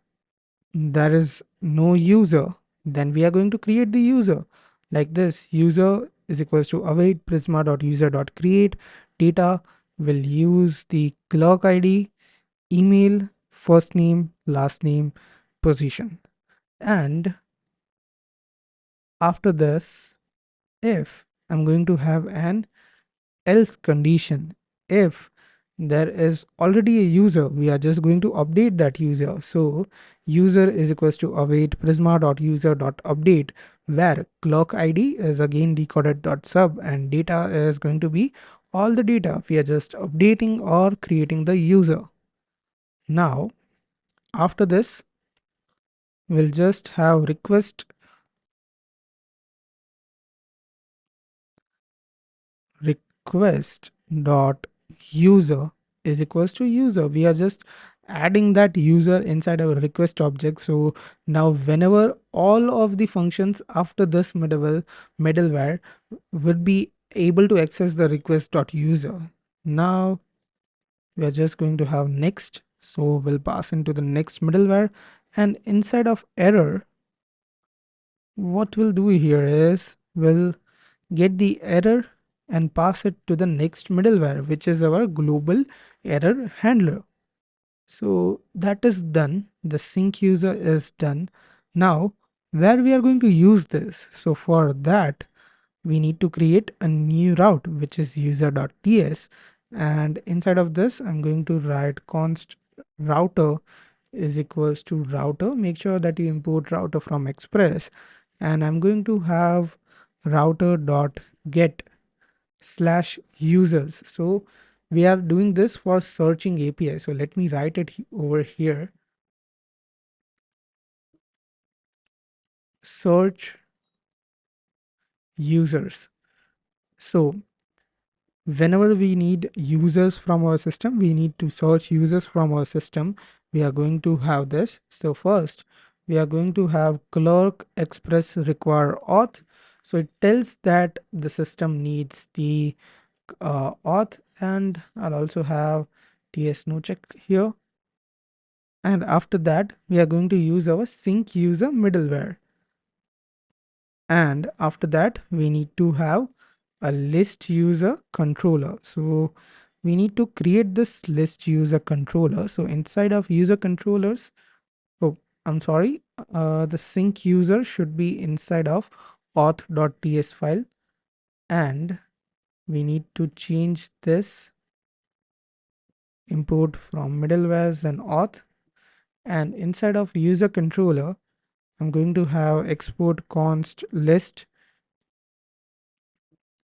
there is no user, then we are going to create the user like this. User is equals to await prisma.user.create. Data will use the clerk ID, email, first name, last name, position. And after this, if I'm going to have an else condition, if there is already a user, we are just going to update that user. So user is equals to await prisma.user.update, where clock id is again decoded dot sub and data is going to be all the data. We are just updating or creating the user. Now after this, we'll just have request dot user is equals to user. We are just adding that user inside our request object. So now whenever all of the functions after this middleware would be able to access the request dot user. Now we are just going to have next, so we'll pass into the next middleware, and inside of error, what we'll do here is we'll get the error and pass it to the next middleware, which is our global error handler. So that is done. The sync user is done. Now, where we are going to use this? So for that, we need to create a new route, which is user.ts. And inside of this, I'm going to write const router is equals to router. Make sure that you import router from Express. And I'm going to have router.get slash users. So we are doing this for searching API. So let me write it over here. Search users. So whenever we need users from our system, we need to search users from our system. We are going to have this. So first, we are going to have Clerk Express require auth. So it tells that the system needs the auth, and I'll also have ts no check here. And after that, we are going to use our sync user middleware. And after that, we need to have a list user controller. So we need to create this list user controller. So inside of user controllers, oh, I'm sorry, the sync user should be inside of auth.ts file. And we need to change this import from middlewares and auth. And inside of user controller, I'm going to have export const list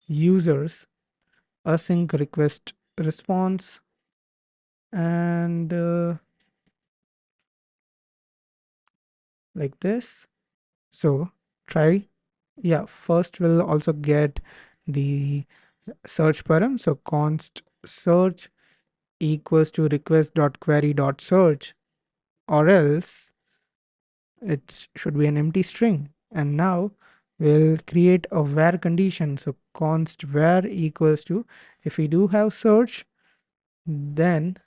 users async request response, and like this. So try, yeah, first we'll also get the search param. So const search equals to request dot query dot search, or else it should be an empty string. And now we'll create a where condition. So const where equals to, if we do have search, then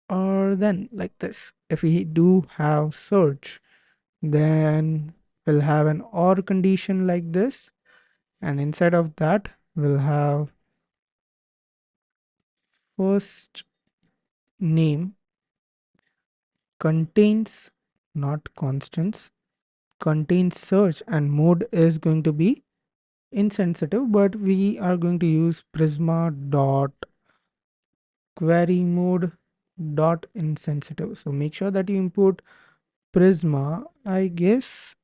like this. If we do have search, then we'll have an or condition like this. And inside of that, we'll have first name contains, not constants, contains search, and mode is going to be insensitive, but we are going to use prisma dot query mode dot insensitive. So make sure that you import prisma. I guess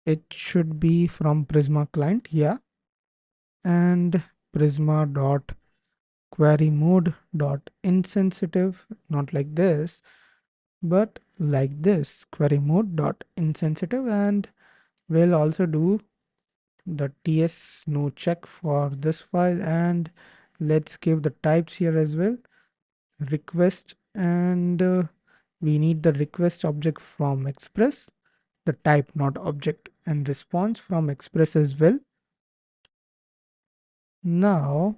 it should be from prisma client, yeah. And prisma dot query mode dot insensitive, not like this, but like this, query mode dot insensitive. And we'll also do the ts no check for this file, and let's give the types here as well. Request, and we need the request object from Express, the type not object, and response from Express as well. Now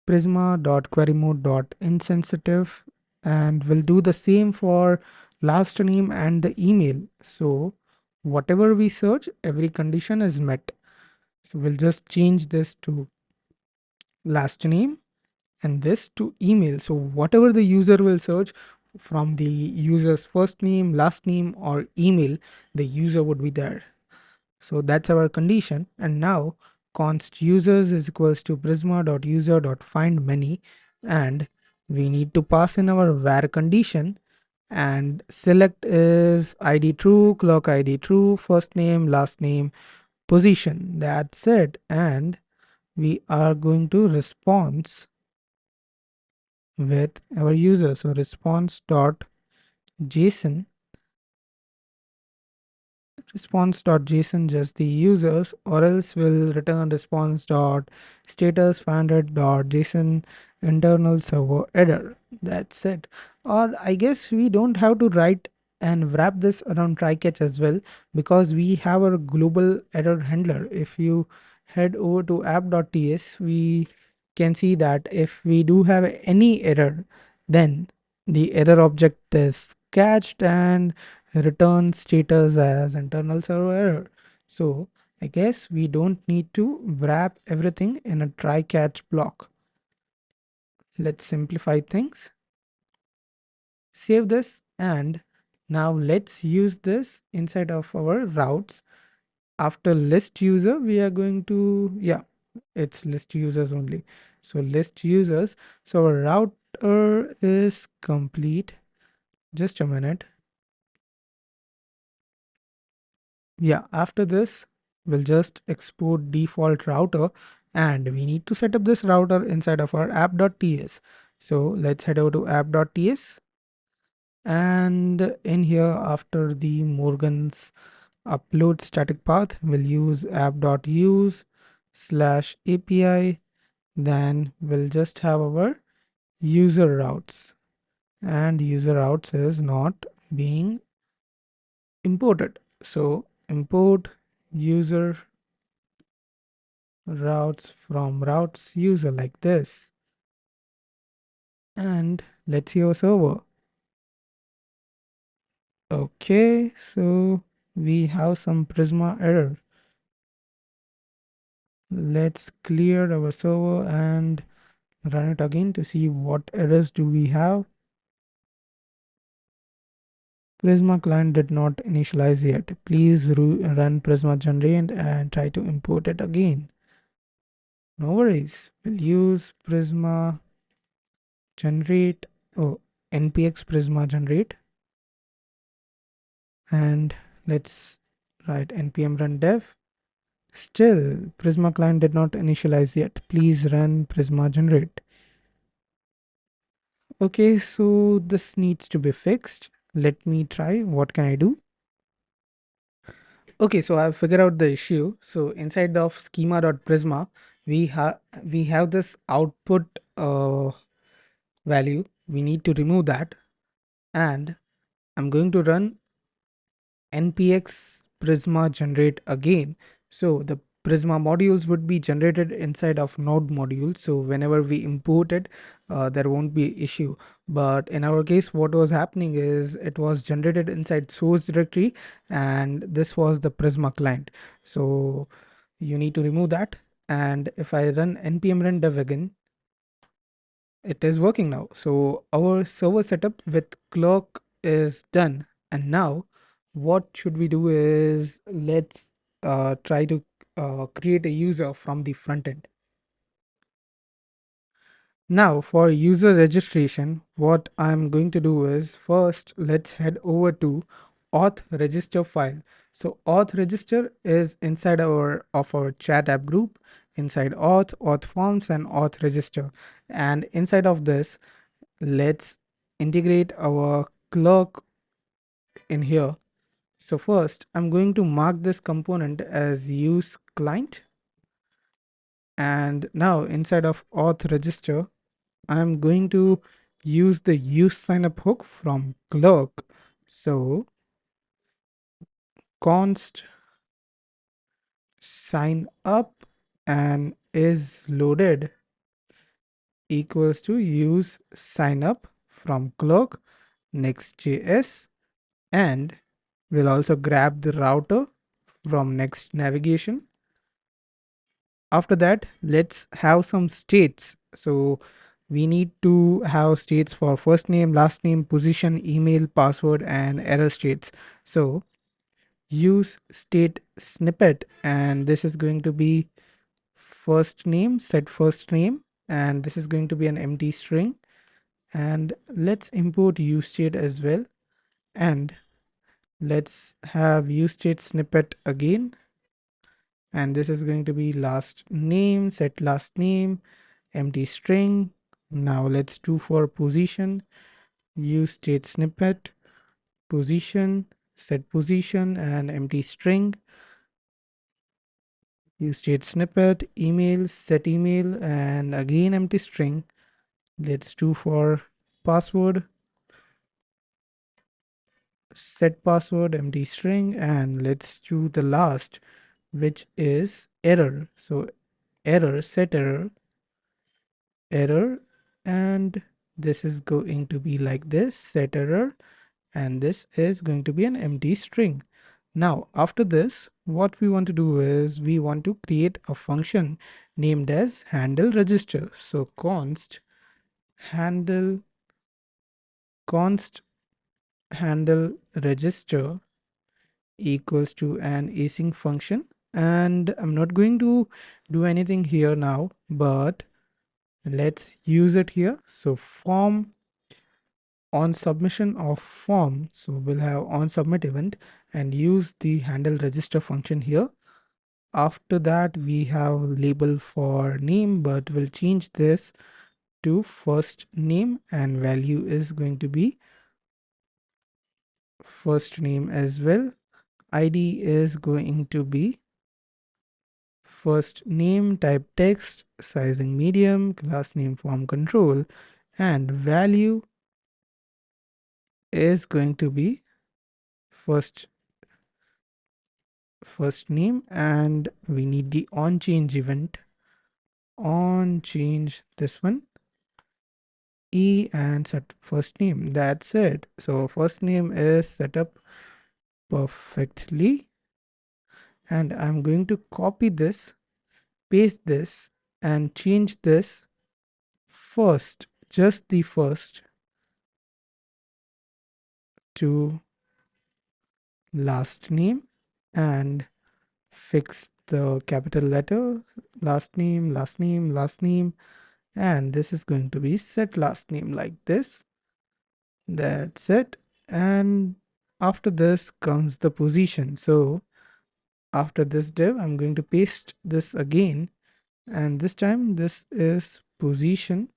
prisma.queryMode.insensitive, and we'll do the same for last name and the email. So whatever we search, every condition is met. So we'll just change this to last name and this to email. So whatever the user will search from the user's first name, last name, or email, the user would be there. So that's our condition. And now const users is equals to prisma.user.find many, and we need to pass in our var condition, and select is id true, clock id true, first name, last name, position. That's it. And we are going to response with our user. So response.json just the users, or else we'll return response.status finder.json internal server error. That's it. Or I guess we don't have to write and wrap this around try catch as well, because we have our global error handler. If you head over to app.ts, we can see that if we do have any error, then the error object is catched and return status as internal server error. So I guess we don't need to wrap everything in a try catch block. Let's simplify things. Save this, and now let's use this inside of our routes. After list user, we are going to, yeah, it's list users only. So list users. So our router is complete. Just a minute. Yeah, after this, we'll just export default router, and we need to set up this router inside of our app.ts. So let's head over to app.ts, and in here after the Morgan's upload static path, we'll use app.use slash API. Then we'll just have our user routes, and user routes is not being imported. So import user routes from routes user like this, and let's see our server. Okay, so we have some Prisma error. Let's clear our server and run it again to see what errors do we have. Prisma client did not initialize yet. Please run Prisma generate and try to import it again. No worries. We'll use Prisma generate, oh, npx Prisma generate, and let's write npm run dev. Still, Prisma client did not initialize yet. Please run Prisma generate. Okay, so this needs to be fixed. Let me try. What can I do? Okay, so I've figured out the issue. So inside the schema.prisma, we have this output value. We need to remove that, and I'm going to run npx prisma generate again. So the Prisma modules would be generated inside of Node module. So whenever we import it, there won't be issue. But in our case, what was happening is it was generated inside source directory, and this was the Prisma client. So you need to remove that. And if I run npm run dev again, it is working now. So our server setup with Clerk is done. And now what should we do is let's try to create a user from the front end. Now for user registration, what I'm going to do is first let's head over to auth register file. So auth register is inside our chat app group, inside auth forms, and auth register. And inside of this, let's integrate our clerk in here. So first I'm going to mark this component as use client, and now inside of auth register I'm going to use the use signup hook from clerk. So const sign up and is loaded equals to use sign up from Clerk, Next.js, and we'll also grab the router from Next Navigation. After that, let's have some states. So we need to have states for first name, last name, position, email, password, and error states. So use state snippet, and this is going to be first name, set first name, and this is going to be an empty string. And let's import useState as well, and let's have useState snippet again, and this is going to be last name, set last name, empty string. Now let's do for position, useState snippet, position, set position, and empty string. UseState snippet, email, set email, and again empty string. Let's do for password, set password, empty string, and let's do the last, which is error. So error, set error, error, and this is going to be like this, set error, and this is going to be an empty string. Now after this, what we want to do is we want to create a function named as handle register. So const handle register equals to an async function, and I'm not going to do anything here now, but let's use it here. So form on submission of form, so we'll have on submit event and use the handle register function here. After that, we have label for name, but we'll change this to first name, and value is going to be first name as well. ID is going to be first name, type text, sizing medium, class name form control, and value is going to be first name, and we need the on change event, on change this one, e, and set first name. That's it. So first name is set up perfectly, and I'm going to copy this, paste this, and change this first, just the first, to last name, and fix the capital letter, last name, last name, last name, and this is going to be set last name like this. That's it. And after this comes the position. So after this div, I'm going to paste this again, and this time this is position,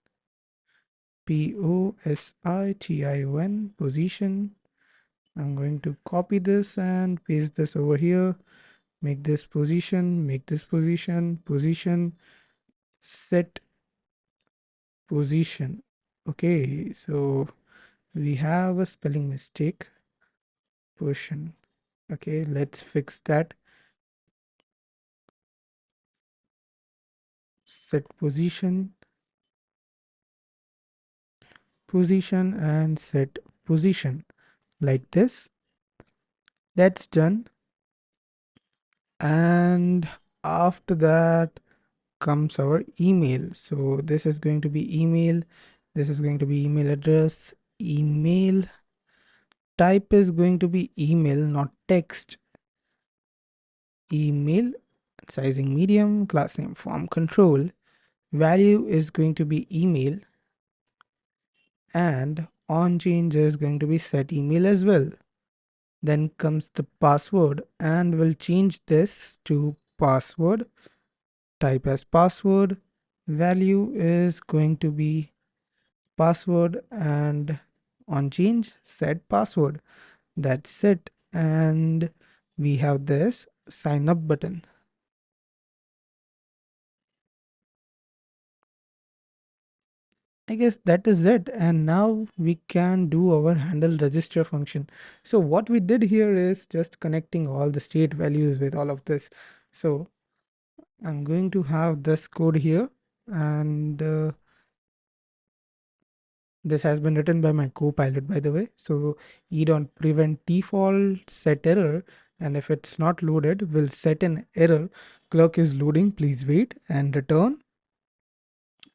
position, position. I'm going to copy this and paste this over here, make this position, make this position, position, set position. Okay, so we have a spelling mistake, position. Okay, let's fix that. Set position, position, and set position like this. That's done. And after that comes our email. So this is going to be email, this is going to be email address, email type is going to be email, not text, email, sizing medium, class name form control, value is going to be email, and on change is going to be set email as well. Then comes the password, and we'll change this to password, type as password, value is going to be password, and on change set password. That's it. And we have this sign up button. I guess that is it, and now we can do our handle register function. So what we did here is just connecting all the state values with all of this. So I'm going to have this code here, and This has been written by my co-pilot, by the way. So e.prevent default set error, and if it's not loaded, we'll set an error. Clerk is loading, please wait, and return.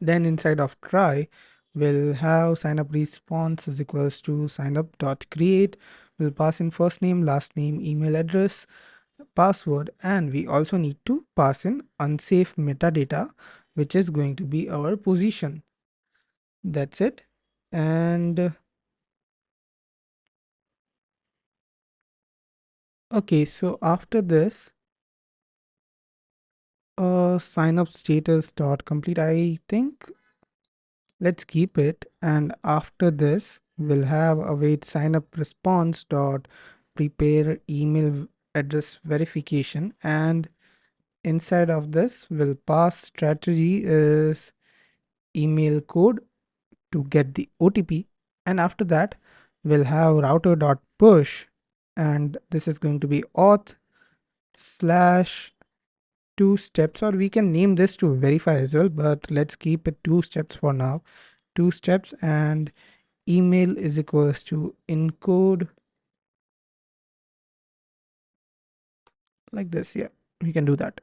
Then inside of try, we'll have sign up response is equals to sign up dot create. We'll pass in first name, last name, email address, password, and we also need to pass in unsafe metadata, which is going to be our position. That's it. And okay, so after this, sign up status dot complete, I think let's keep it. And after this, we'll have await sign up response dot prepare email address verification. And inside of this, we'll pass strategy is email code to get the OTP. And after that, we'll have router dot push, and this is going to be auth slash two steps, or we can name this to verify as well, but let's keep it two steps for now. Two steps, and email is equals to encode like this. Yeah, we can do that.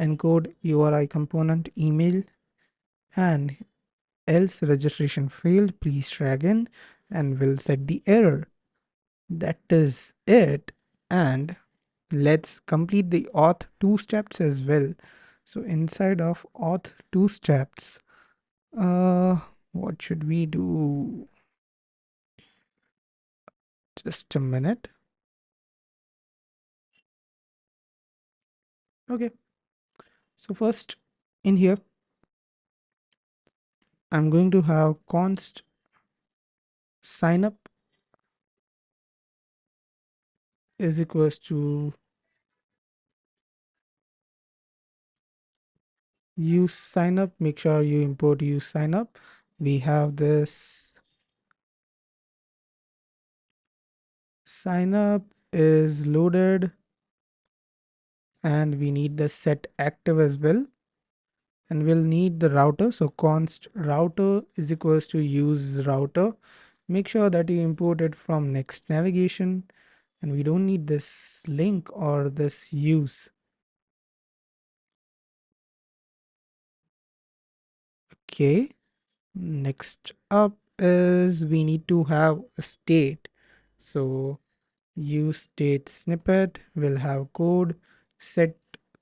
Encode URI component email, and else registration failed, please try again, and we'll set the error. That is it. And let's complete the auth two steps as well. So inside of auth two steps, what should we do? Just a minute. Okay, so first in here, I'm going to have const sign up is equals to use sign up. Make sure you import use sign up. We have this sign up is loaded, and we need the set active as well, and we'll need the router. So const router is equals to use router. Make sure that you import it from next navigation, and we don't need this link or this use. Okay, next up is we need to have a state. So use state snippet will have code set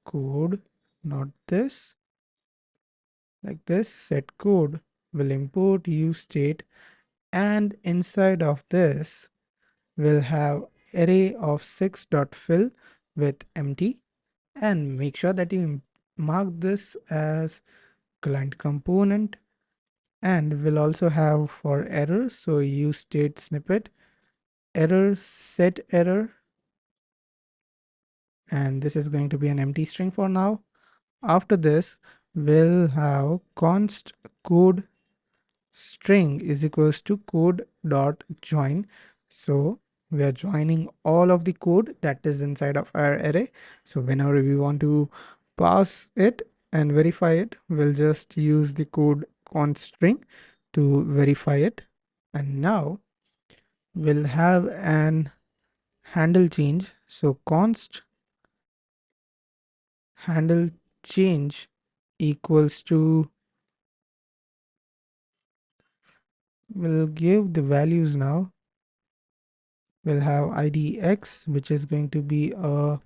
code, not this, like this. Set code will import use state, and inside of this we'll have array of 6.fill with empty, and make sure that you mark this as client component. And we'll also have for errors, so use state snippet error set error, and this is going to be an empty string for now. After this, we'll have const code string is equals to code dot join. So we are joining all of the code that is inside of our array. So whenever we want to pass it and verify it, we'll just use the code const string to verify it. And now we'll have an handle change. So const handle change equals to, we'll give the values now. We'll have id x, which is going to be a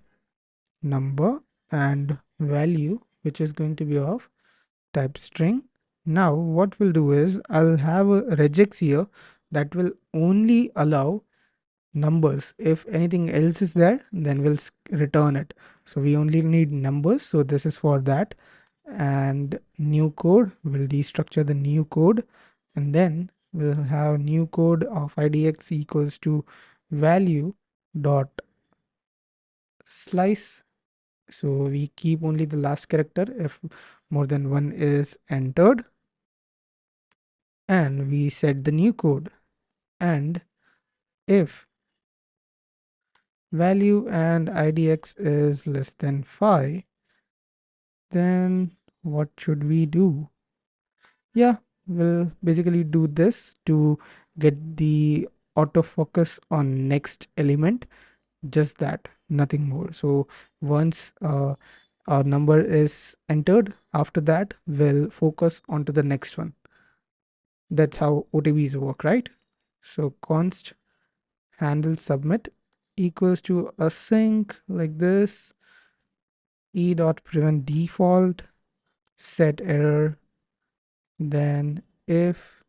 number, and value, which is going to be of type string. Now what we'll do is I'll have a regex here that will only allow numbers. If anything else is there, then we'll return it. So we only need numbers, so this is for that. And new code will destructure the new code, and then we'll have new code of idx equals to value dot slice. So we keep only the last character if more than one is entered, and we set the new code. And if value and idx is less than 5, then what should we do? Yeah, we'll basically do this to get the autofocus on next element, just that, nothing more. So once our number is entered, after that we'll focus onto the next one. That's how OTBs work, right? So const handle submit equals to async like this, e dot prevent default, set error, then if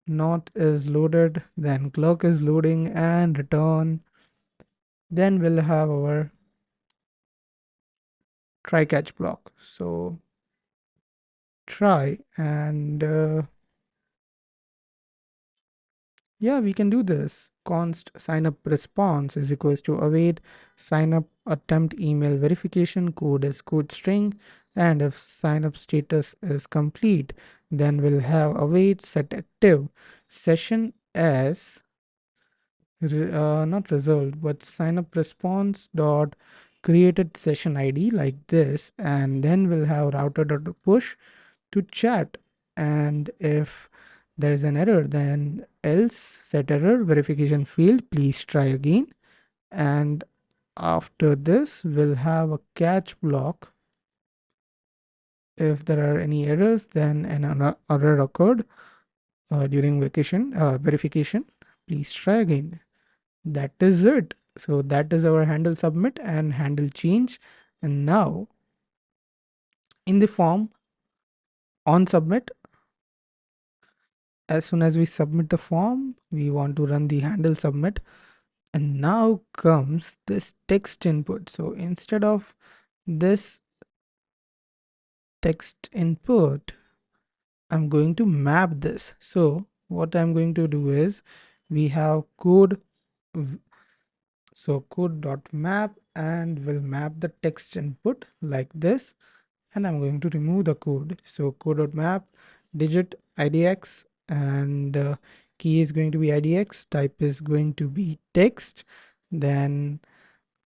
not is loaded, then clerk is loading, and return. Then we'll have our try catch block. So try, and yeah, we can do this. Const sign up response is equals to await sign up attempt email verification, code is code string, and if sign up status is complete, then we'll have await set active session as not result but sign up response dot created session ID like this, and then we'll have router dot push to chat, and if there is an error, then else set error verification failed, please try again. And after this we'll have a catch block. If there are any errors, then an error occurred during verification, please try again. That is it. So that is our handle submit and handle change. And now in the form on submit, as soon as we submit the form, we want to run the handle submit. And now comes this text input. So instead of this text input, I'm going to map this. So what I'm going to do is we have code. So code.map, and we'll map the text input like this. And I'm going to remove the code. So code.map digit idx, and key is going to be idx, type is going to be text, then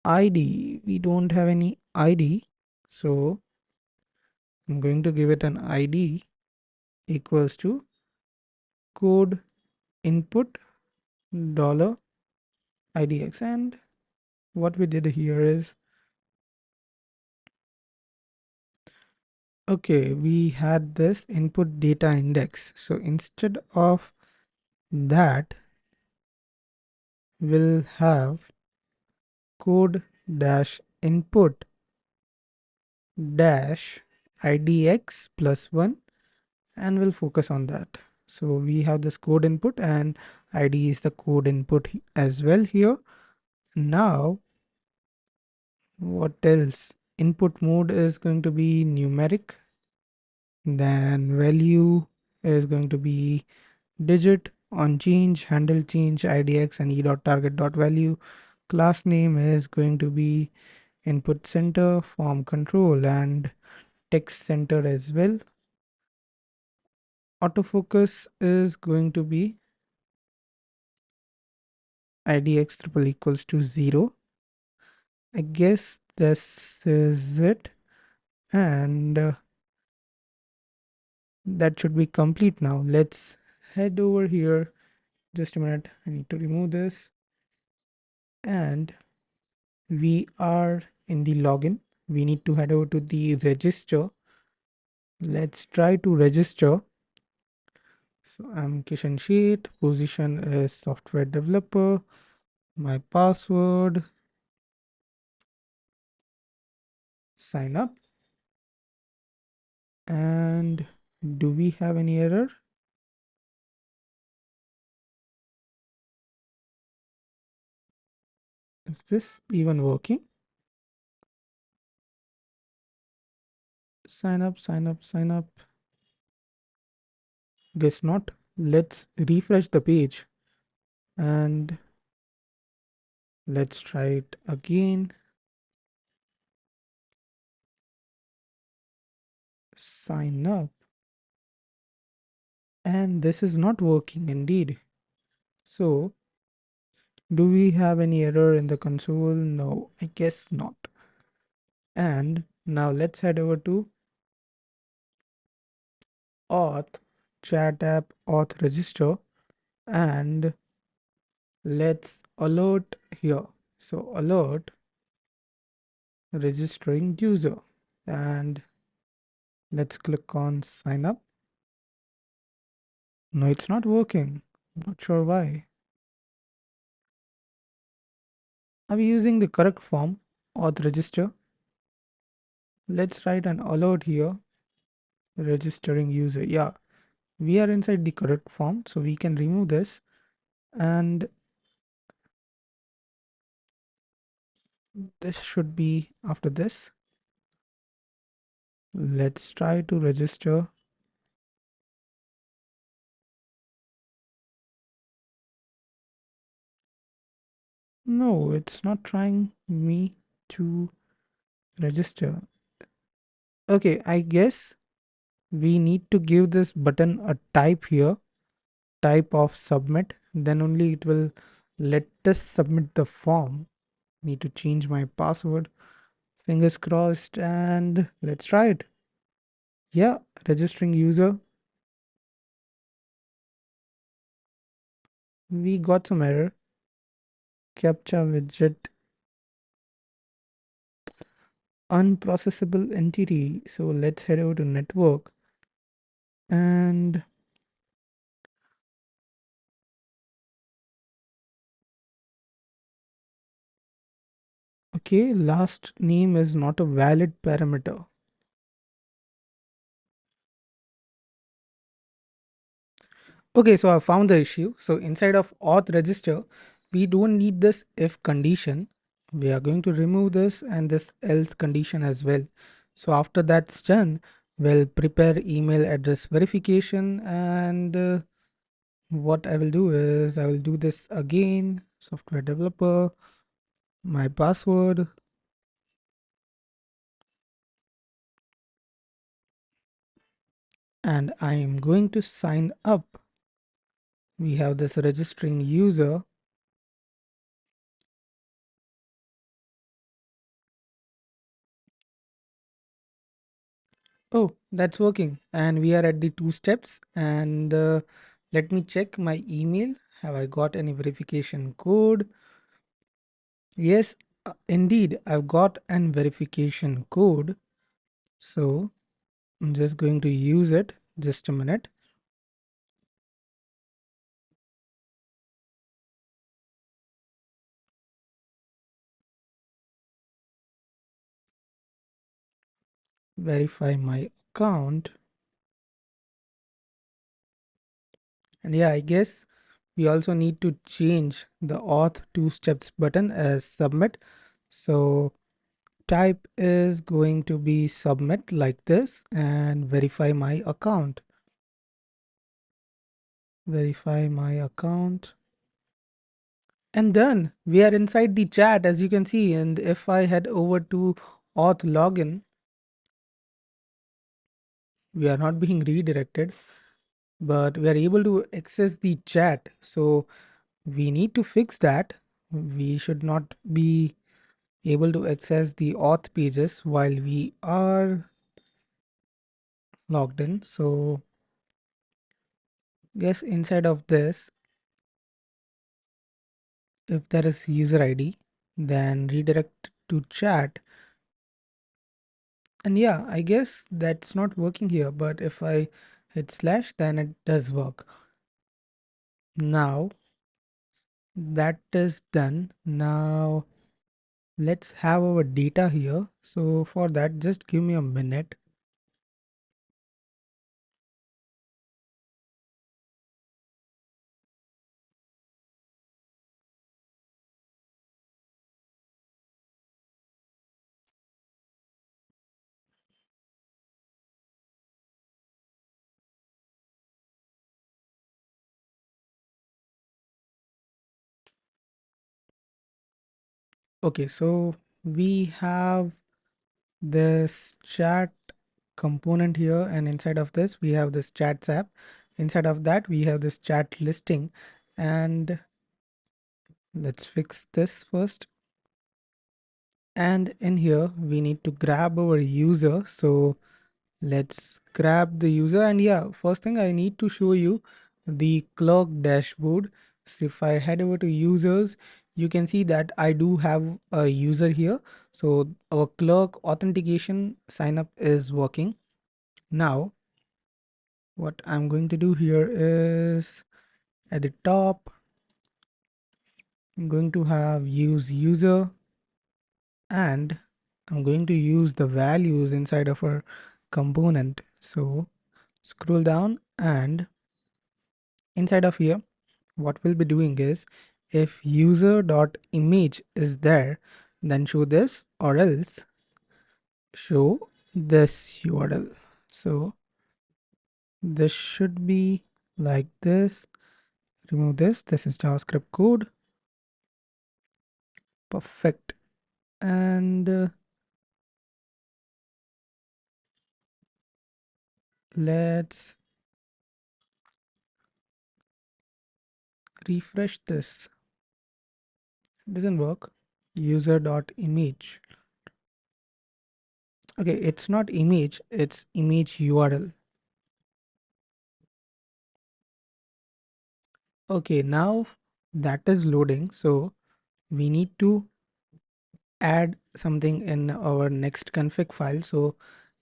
ID, we don't have any ID, so I'm going to give it an ID equals to code input dollar idx. And what we did here is, okay, we had this input data index, so instead of that we'll have code dash input dash idx plus 1, and we'll focus on that. So we have this code input, and id is the code input as well here. Now what else? Input mode is going to be numeric, then value is going to be digit, on change handle change idx, and e dot target dot value. Class name is going to be input center, form control, and text center as well. Autofocus is going to be idx triple equals to 0. I guess this is it, and that should be complete now. Let's head over here. Just a minute, I need to remove this. And we are in the login. We need to head over to the register. Let's try to register. So I'm Kishan Sheet, position is software developer, my password, sign up. And do we have any error? Is this even working? Sign up, sign up, sign up. Guess not. Let's refresh the page and let's try it again. Sign up. And this is not working indeed. So, do we have any error in the console? No, I guess not. And now let's head over to auth chat app auth register, and let's alert here. So alert registering user, and let's click on sign up. No, it's not working. Not sure why. Are we using the correct form? Auth register. Let's write an alert here. Registering user. Yeah, we are inside the correct form, so we can remove this, and this should be after this. Let's try to register. No, it's not trying me to register. Okay, I guess we need to give this button a type here, type of submit, then only it will let us submit the form. Need to change my password. Fingers crossed, and let's try it. Yeah, registering user. We got some error. Captcha widget unprocessable entity. So let's head over to network, and okay, last name is not a valid parameter. Okay, so I found the issue. So inside of auth register, we don't need this if condition. We are going to remove this and this else condition as well. So after that's done, we'll prepare email address verification, and what I will do is I will do this again. Software developer, my password, and I am going to sign up. We have this registering user. Oh, that's working. And we are at the 2 steps. And let me check my email. Have I got any verification code? Yes, indeed, I've got an verification code. So I'm just going to use it. Just a minute. Verify my account. And yeah, I guess we also need to change the auth 2 steps button as submit. So type is going to be submit like this, and verify my account. Verify my account. And done. We are inside the chat, as you can see. And if I head over to auth login, we are not being redirected, but we are able to access the chat. So we need to fix that. We should not be able to access the auth pages while we are logged in. So guess inside of this, if there is user ID, then redirect to chat. And yeah, I guess that's not working here, but if I hit slash, then it does work. Now that is done. Now let's have our data here. So for that, just give me a minute. Okay, so we have this chat component here, and inside of this we have this chats app. Inside of that we have this chat listing, and let's fix this first. And in here we need to grab our user. So Let's grab the user, and yeah, first thing I need to show you the Clerk dashboard. So if I head over to users, you can see that I do have a user here. So our Clerk authentication sign up is working. Now what I'm going to do here is at the top, I'm going to have use user, and I'm going to use the values inside of our component. So scroll down, and inside of here, what we'll be doing is if user.image is there, then show this, or else show this URL. So this should be like this. Remove this. This is JavaScript code. Perfect. And let's refresh this. It doesn't work. User.image. Okay, it's not image, it's image URL. Okay, now that is loading. So we need to add something in our next config file. So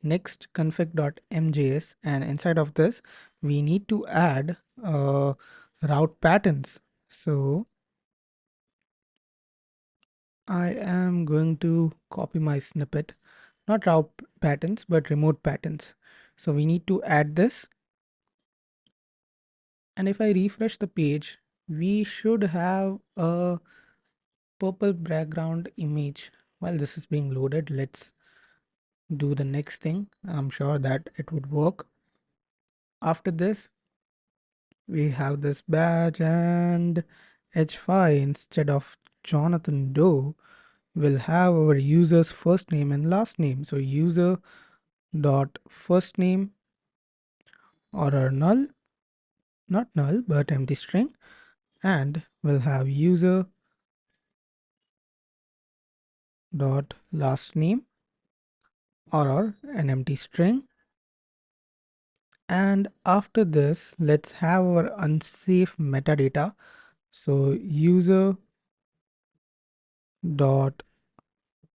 next config.mjs, and inside of this we need to add route patterns. So I am going to copy my snippet, not route patterns but remote patterns. So we need to add this, and if I refresh the page, we should have a purple background image. While this is being loaded, let's do the next thing. I'm sure that it would work. After this, we have this badge, and h5 instead of Jonathan Doe will have our user's first name and last name. So user dot first name, or our null, not null but empty string, and we'll have user dot last name, or an empty string. And after this, let's have our unsafe metadata. So user dot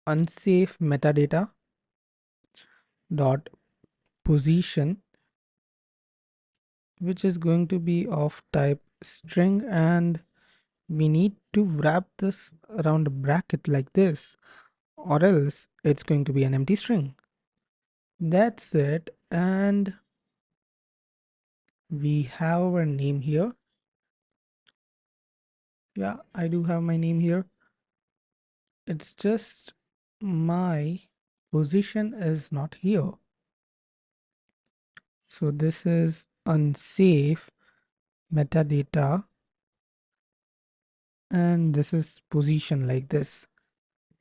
unsafe metadata dot position, which is going to be of type string, and we need to wrap this around a bracket like this, or else it's going to be an empty string. That's it. And we have our name here. Yeah, I do have my name here. It's just my position is not here. So this is unsafe metadata, and this is position like this.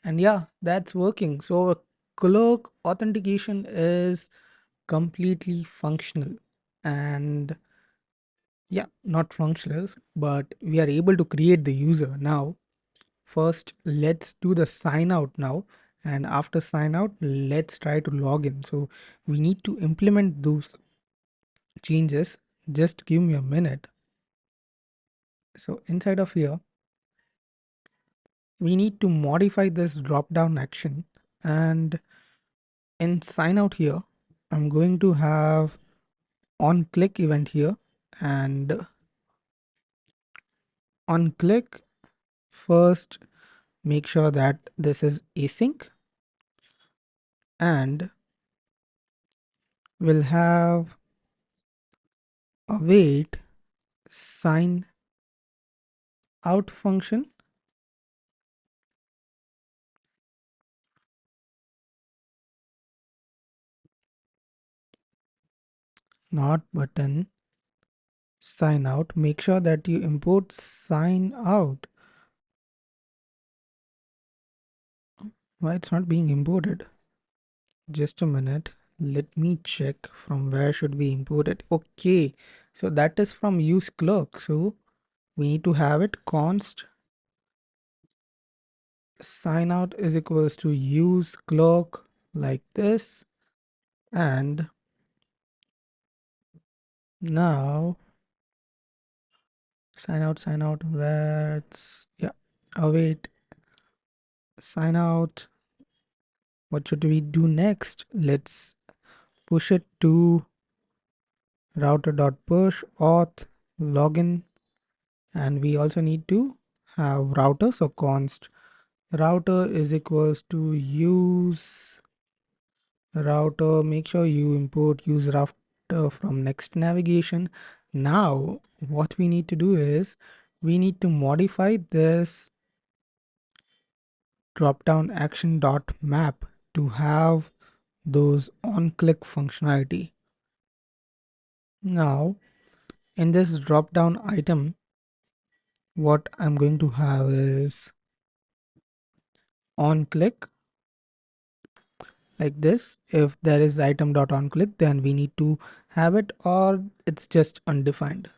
And yeah, that's working. So a Clerk authentication is completely functional, and yeah, not functional, but we are able to create the user. Now first let's do the sign out now, and after sign out let's try to log in. So we need to implement those changes. Just give me a minute. So inside of here, we need to modify this drop down action, and in sign out here, I'm going to have on click event here, and on click, first make sure that this is async, and we'll have await sign out function, not button, sign out. Make sure that you import sign out. Why it's not being imported? Just a minute. Let me check from where should we import it. Okay, so that is from use clerk. So we need to have it const sign out is equals to use clerk like this, and Now sign out where it's, yeah, await, sign out. What should we do next? Let's push it to router.push auth login, and we also need to have router. So const router is equals to use router. Make sure you import use router from next navigation. Now what we need to do is we need to modify this drop down action dot map to have those on click functionality. Now in this drop down item, what I'm going to have is on click like this. If there is item dot on click, then we need to have it, or it's just undefined.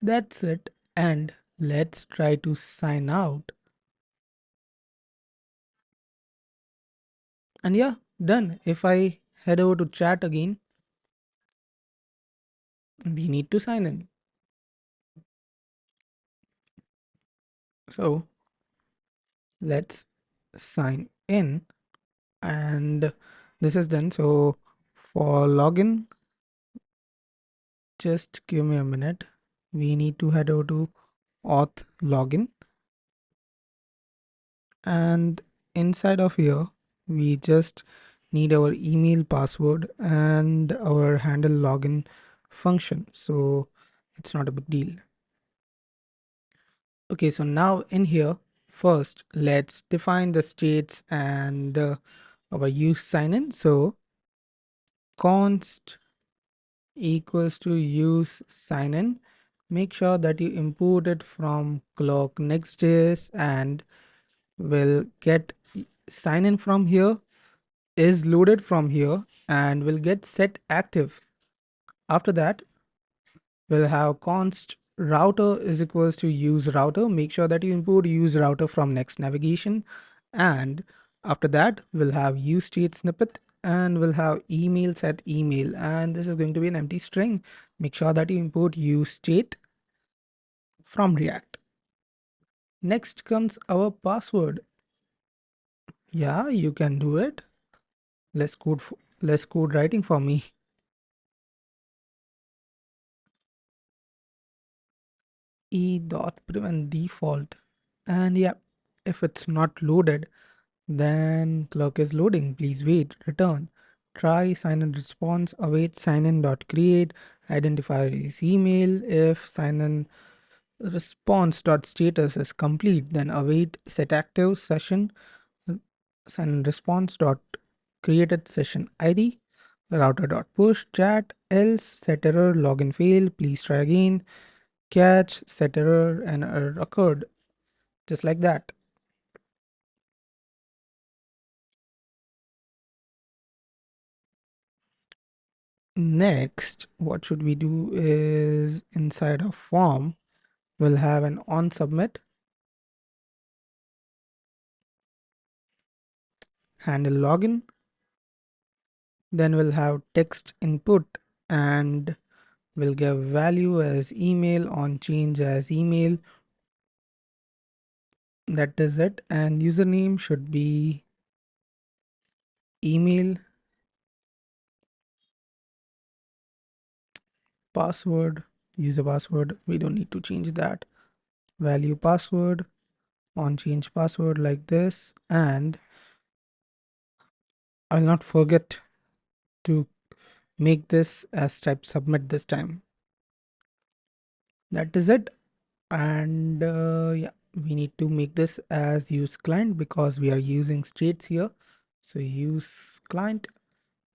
That's it. And let's try to sign out. And yeah, done. If I head over to chat again, we need to sign in. So let's sign in, and this is done. So for login, just give me a minute. We need to head over to auth login, and inside of here we just need our email password and our handle login function, so it's not a big deal. Okay, so now in here, first let's define the states and our use sign in. So const equals to use sign in. Make sure that you import it from Clerk Next.js, and will get sign in from here, is loaded from here, and will get set active. After that, we'll have const router is equals to use router. Make sure that you import use router from next navigation. And after that, we'll have use state snippet, and we'll have email set email. And this is going to be an empty string. Make sure that you import use state from React. Next comes our password. Yeah, you can do it. Less code writing for me. e.prevent default, and yeah, if it's not loaded, then clerk is loading, please wait, return, try sign in response, await sign in dot create, identify is email. If sign in response dot status is complete, then await set active session, sign in response dot created session id, router dot push chat, else set error login fail, please try again, catch set error, and error occurred, just like that. Next, what should we do is inside a form, we'll have an on submit, handle login, then we'll have text input, and we'll give value as email, on change as email. That is it. And username should be email, password, user password, we don't need to change that, value password, on change password like this. And I'll not forget to make this as type submit this time. That is it. And yeah, we need to make this as use client because we are using states here. So use client,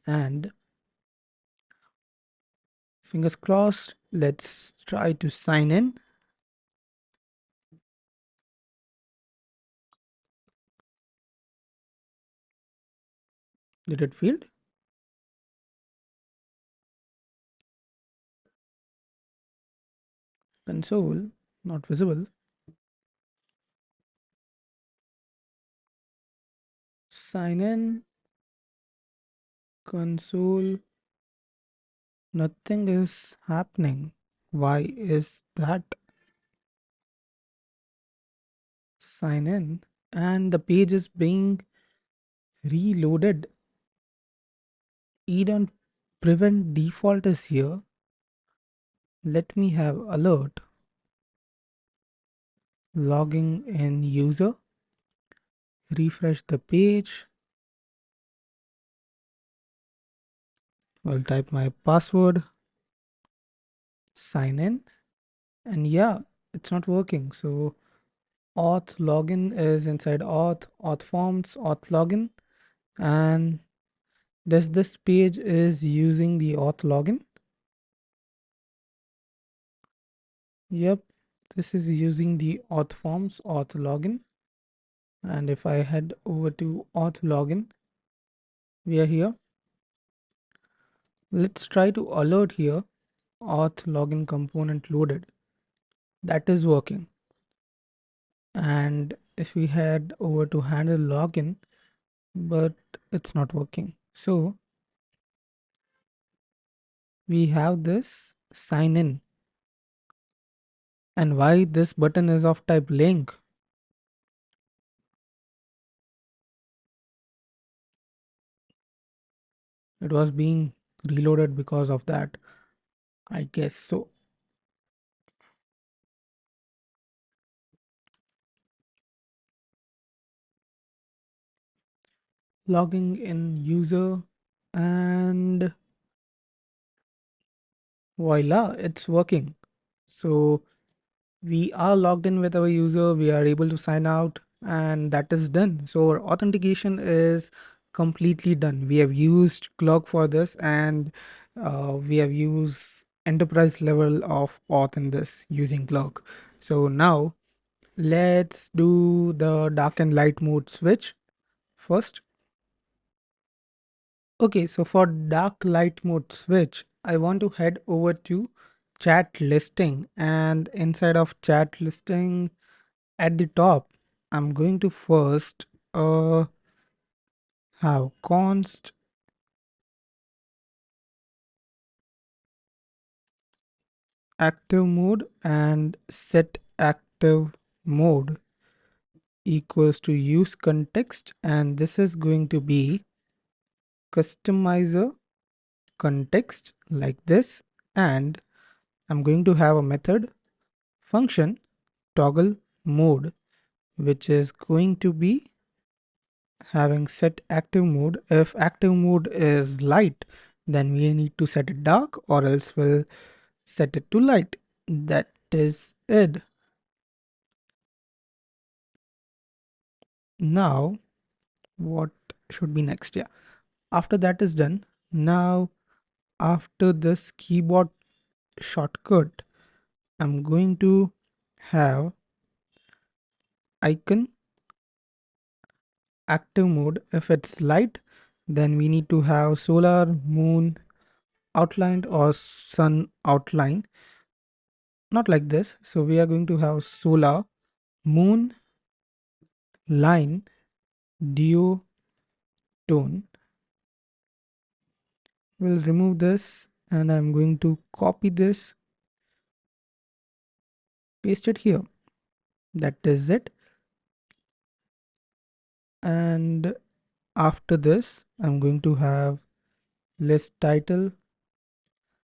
and fingers crossed, let's try to sign in. Did it failed? Console not visible. Sign in, console Nothing is happening. Why is that? Sign in and the page is being reloaded. Don't prevent default is here. Let me have alert. Logging in user. Refresh the page. I'll type my password. Sign in. And yeah, it's not working. So auth login is inside auth forms, auth login. And this page is using the auth login. Yep, this is using the auth forms, auth login. And if I head over to auth login, we are here. Let's try to alert here. Auth login component loaded. That is working. And if we head over to handle login, but it's not working. So we have this sign in. And why this button is of type link? It was being reloaded because of that, I guess so. Logging in user and voila, it's working. So we are logged in with our user, we are able to sign out, and that is done. So our authentication is completely done. We have used Clerk for this, and we have used enterprise level of auth in this using Clerk. So now let's do the dark and light mode switch first. Okay, so for dark light mode switch, I want to head over to chat listing, and inside of chat listing at the top, I'm going to first have const active mode and set active mode equals to use context, and this is going to be customizer context like this, and I'm going to have a method function toggle mode, which is going to be having set active mode. If active mode is light, then we need to set it dark, or else we'll set it to light. That is it. Now what should be next? Yeah, after that is done, now after this keyboard shortcut, I'm going to have icon active mode. If it's light, then we need to have solar, moon outlined, or sun outline, not like this. So we are going to have solar, moon, line, duotone. We'll remove this, and I'm going to copy this, paste it here. That is it. And after this, I'm going to have list title.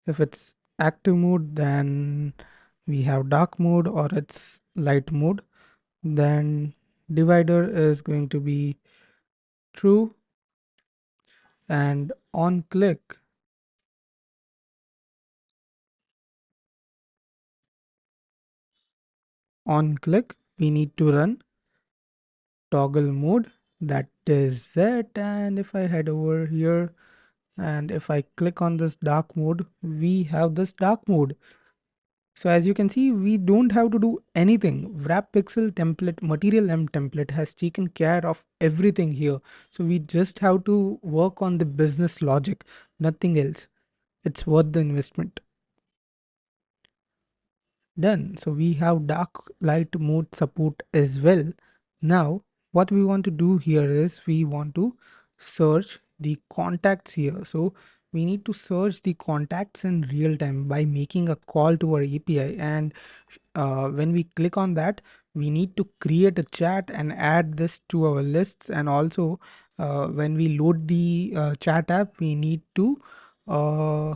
If it's active mode, then we have dark mode, or it's light mode. Then divider is going to be true, and on click we need to run toggle mode. That is it. And if I head over here and if I click on this dark mode, we have this dark mode. So as you can see, we don't have to do anything. WrapPixel template, Material M template has taken care of everything here. So we just have to work on the business logic, nothing else. It's worth the investment. Done. So we have dark light mode support as well. Now what we want to do here is we want to search the contacts here. So we need to search the contacts in real time by making a call to our API. And when we click on that, we need to create a chat and add this to our lists. And also when we load the chat app, we need to uh,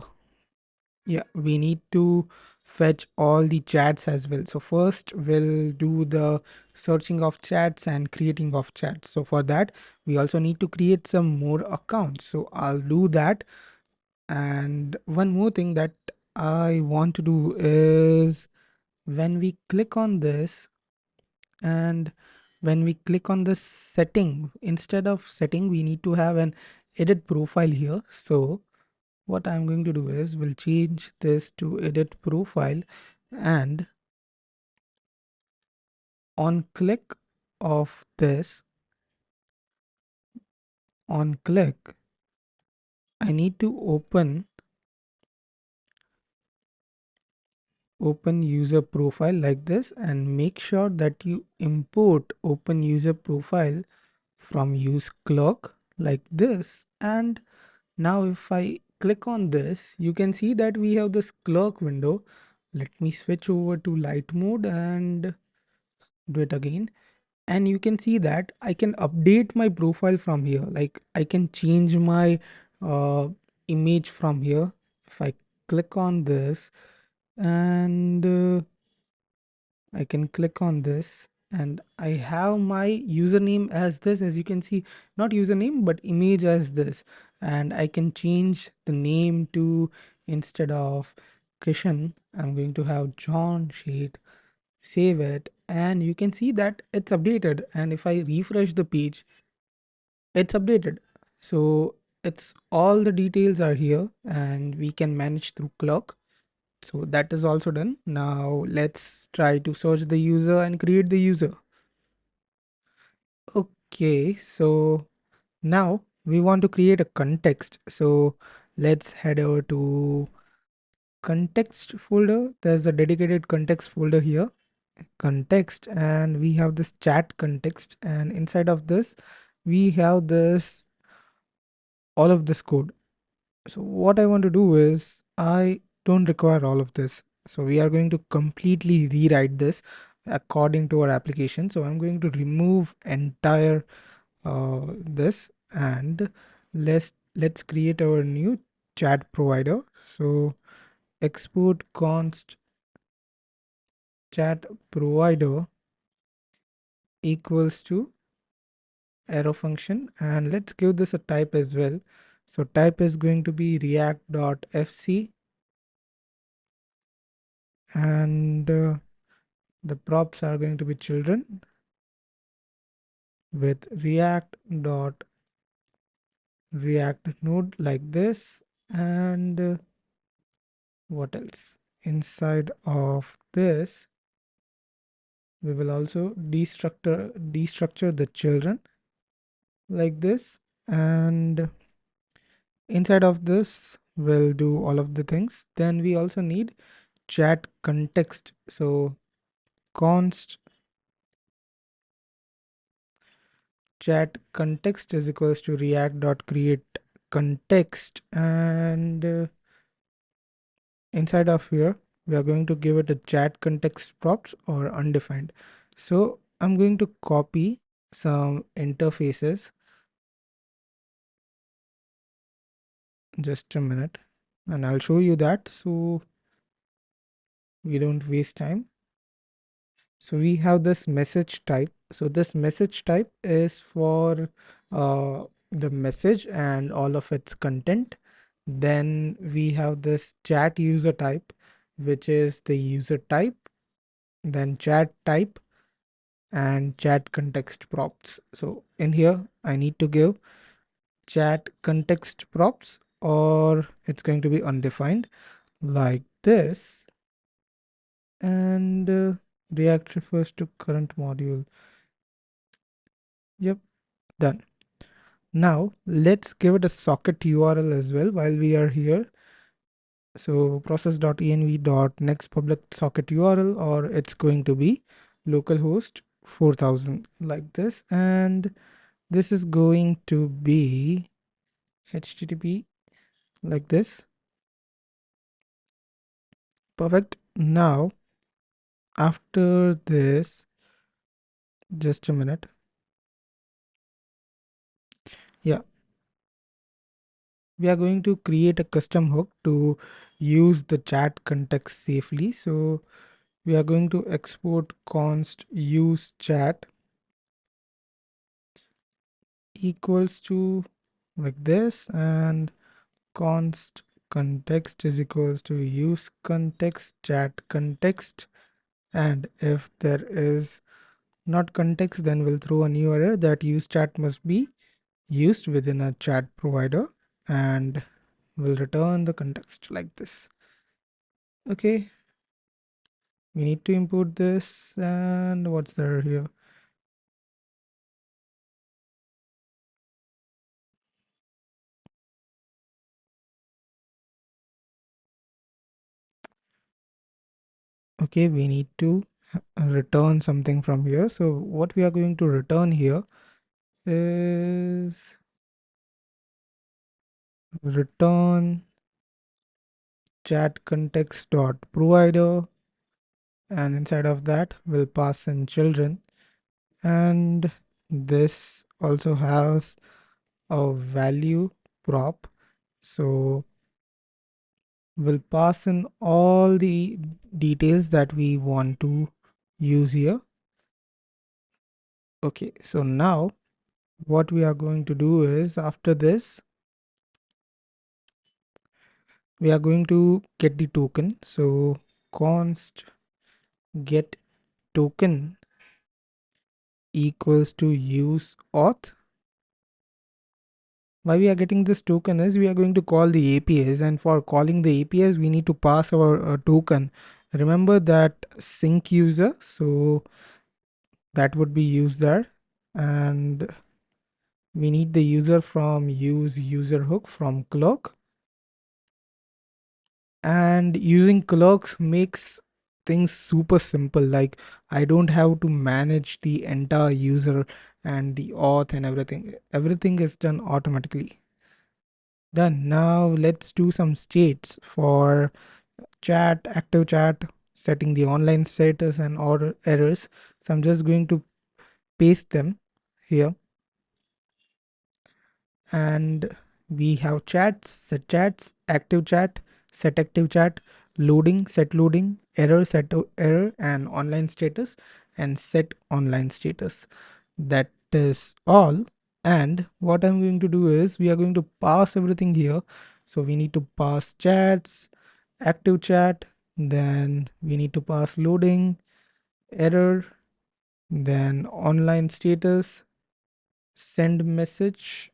yeah, we need to fetch all the chats as well. So first we'll do the searching of chats and creating of chats. So for that, we also need to create some more accounts. So I'll do that. And one more thing that I want to do is when we click on this, and when we click on this setting, instead of setting, we need to have an edit profile here. So what I'm going to do is we'll change this to edit profile, and on click of this, on click, I need to open user profile like this, and make sure that you import open user profile from use clerk like this. And now if I click on this, you can see that we have this clerk window. Let me switch over to light mode and do it again. And you can see that I can update my profile from here. Like I can change my uh, image from here. If I click on this, and I can click on this, and I have my username as this, as you can see, not username but image as this. And I can change the name to, instead of Kishan, I'm going to have John Shade. Save it, and you can see that it's updated. And if I refresh the page, it's updated. So it's all the details are here, and we can manage through clock. So that is also done. Now let's try to search the user and create the user. Okay, so now we want to create a context. So let's head over to context folder. There's a dedicated context folder here, context, and we have this chat context, and inside of this we have this, all of this code. So what I want to do is I don't require all of this, so we are going to completely rewrite this according to our application. So I'm going to remove entire this, and let's create our new chat provider. So export const chat provider equals to arrow function, and let's give this a type as well. So type is going to be react.fc, and the props are going to be children with react node like this. And what else, inside of this we will also destructure the children like this. And inside of this we'll do all of the things. Then we also need chat context. So const chat context is equals to react.create context, and inside of here we are going to give it a chat context props or undefined. So I'm going to copy some interfaces, just a minute, and I'll show you that so we don't waste time. So we have this message type. So this message type is for the message and all of its content. Then we have this chat user type, which is the user type, then chat type, and chat context props. So in here, I need to give chat context props, or it's going to be undefined like this. And React refers to current module. Yep, done. Now let's give it a socket URL as well while we are here. So process.env.next public socket URL, or it's going to be localhost 4000 like this. And this is going to be HTTP like this. Perfect. Now, after this, just a minute. Yeah, we are going to create a custom hook to use the chat context safely. So we are going to export const use chat equals to like this, and const context is equals to use context chat context, and if there is not context, then we'll throw a new error that use chat must be used within a chat provider, and we'll return the context like this. Okay, we need to import this, and what's there here? Okay, we need to return something from here. So what we are going to return here is return chat context dot provider, and inside of that we'll pass in children, and this also has a value prop. So we'll pass in all the details that we want to use here. Okay, so now what we are going to do is, after this we are going to get the token. So const get token equals to use auth. Why we are getting this token is we are going to call the APIs, and for calling the APIs we need to pass our token. Remember that sync user, so that would be used there, and we need the user from use user hook from clerk, and using clerks makes things super simple. Like, I don't have to manage the entire user and the auth and everything is done automatically. Done. Now let's do some states for chat, active chat, setting the online status and order errors. So I'm just going to paste them here, and we have chats, active chat, set active chat, loading, set loading, error, set error, and online status, and set online status. That is all. And what I'm going to do is we are going to pass everything here. So we need to pass chats, active chat, then we need to pass loading, error, then online status, send message.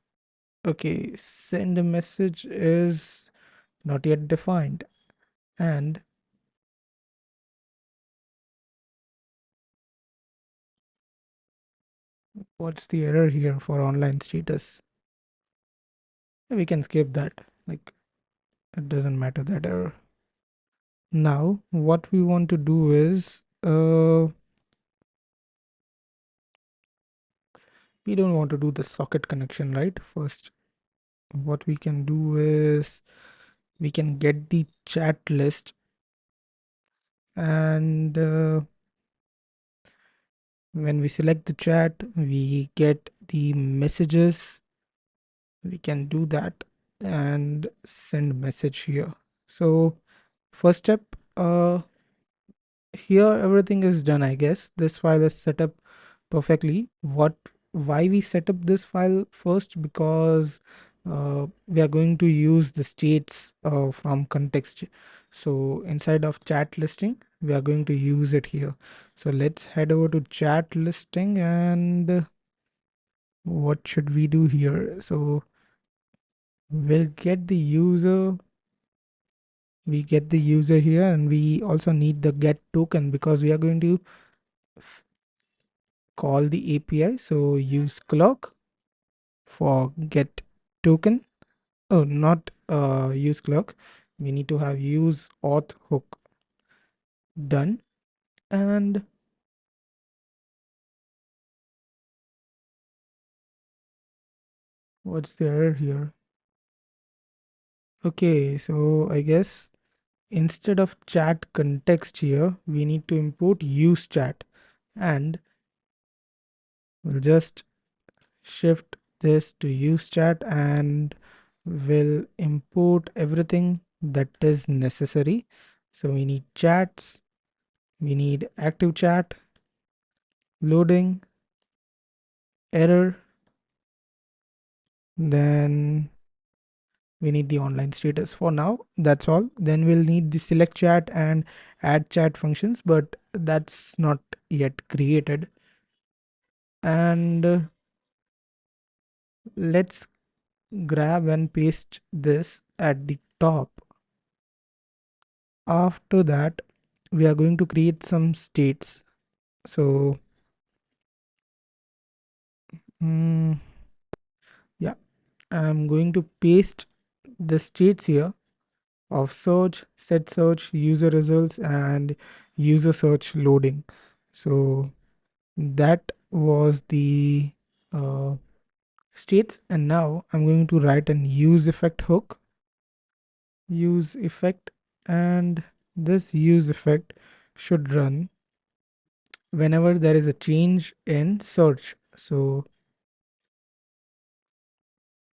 Okay, send a message is not yet defined. And what's the error here for online status? We can skip that. Like, it doesn't matter that error. Now, what we want to do is, we don't want to do the socket connection, right? First, what we can do is we can get the chat list, and when we select the chat, we get the messages. We can do that and send message here. So first step, here everything is done. I guess this file is set up perfectly. Why we set up this file first? Because we are going to use the states from context. So inside of chat listing we are going to use it here. So let's head over to chat listing, and what should we do here? So we'll get the user, we get the user here, and we also need the get token because we are going to call the API. So use clerk for get token. Oh, not use clerk. We need to have use auth hook. Done. And what's the error here? Okay, so I guess instead of chat context here, we need to import use chat, and we'll just shift this to use chat and we'll import everything that is necessary. So we need chats, we need active chat, loading, error, then we need the online status. For now, that's all. Then we'll need the select chat and add chat functions, but that's not yet created. And let's grab and paste this at the top. After that, we are going to create some states. So yeah, I'm going to paste the states here of search, set search, user results, and user search loading. So that was the uh, states, and now I'm going to write an use effect hook, use effect, and this use effect should run whenever there is a change in search. So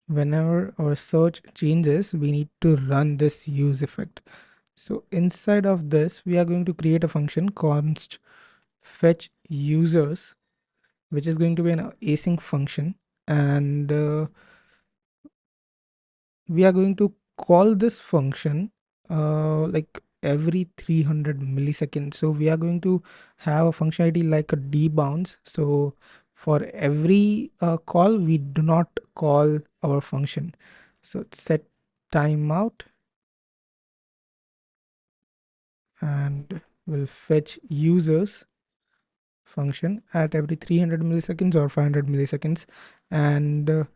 whenever our search changes, we need to run this use effect. So inside of this, we are going to create a function const fetch users, which is going to be an async function, and we are going to call this function like every 300 milliseconds. So we are going to have a functionality like a debounce. So for every call, we do not call our function. So set timeout, and we'll fetch users function at every 300 milliseconds or 500 milliseconds. And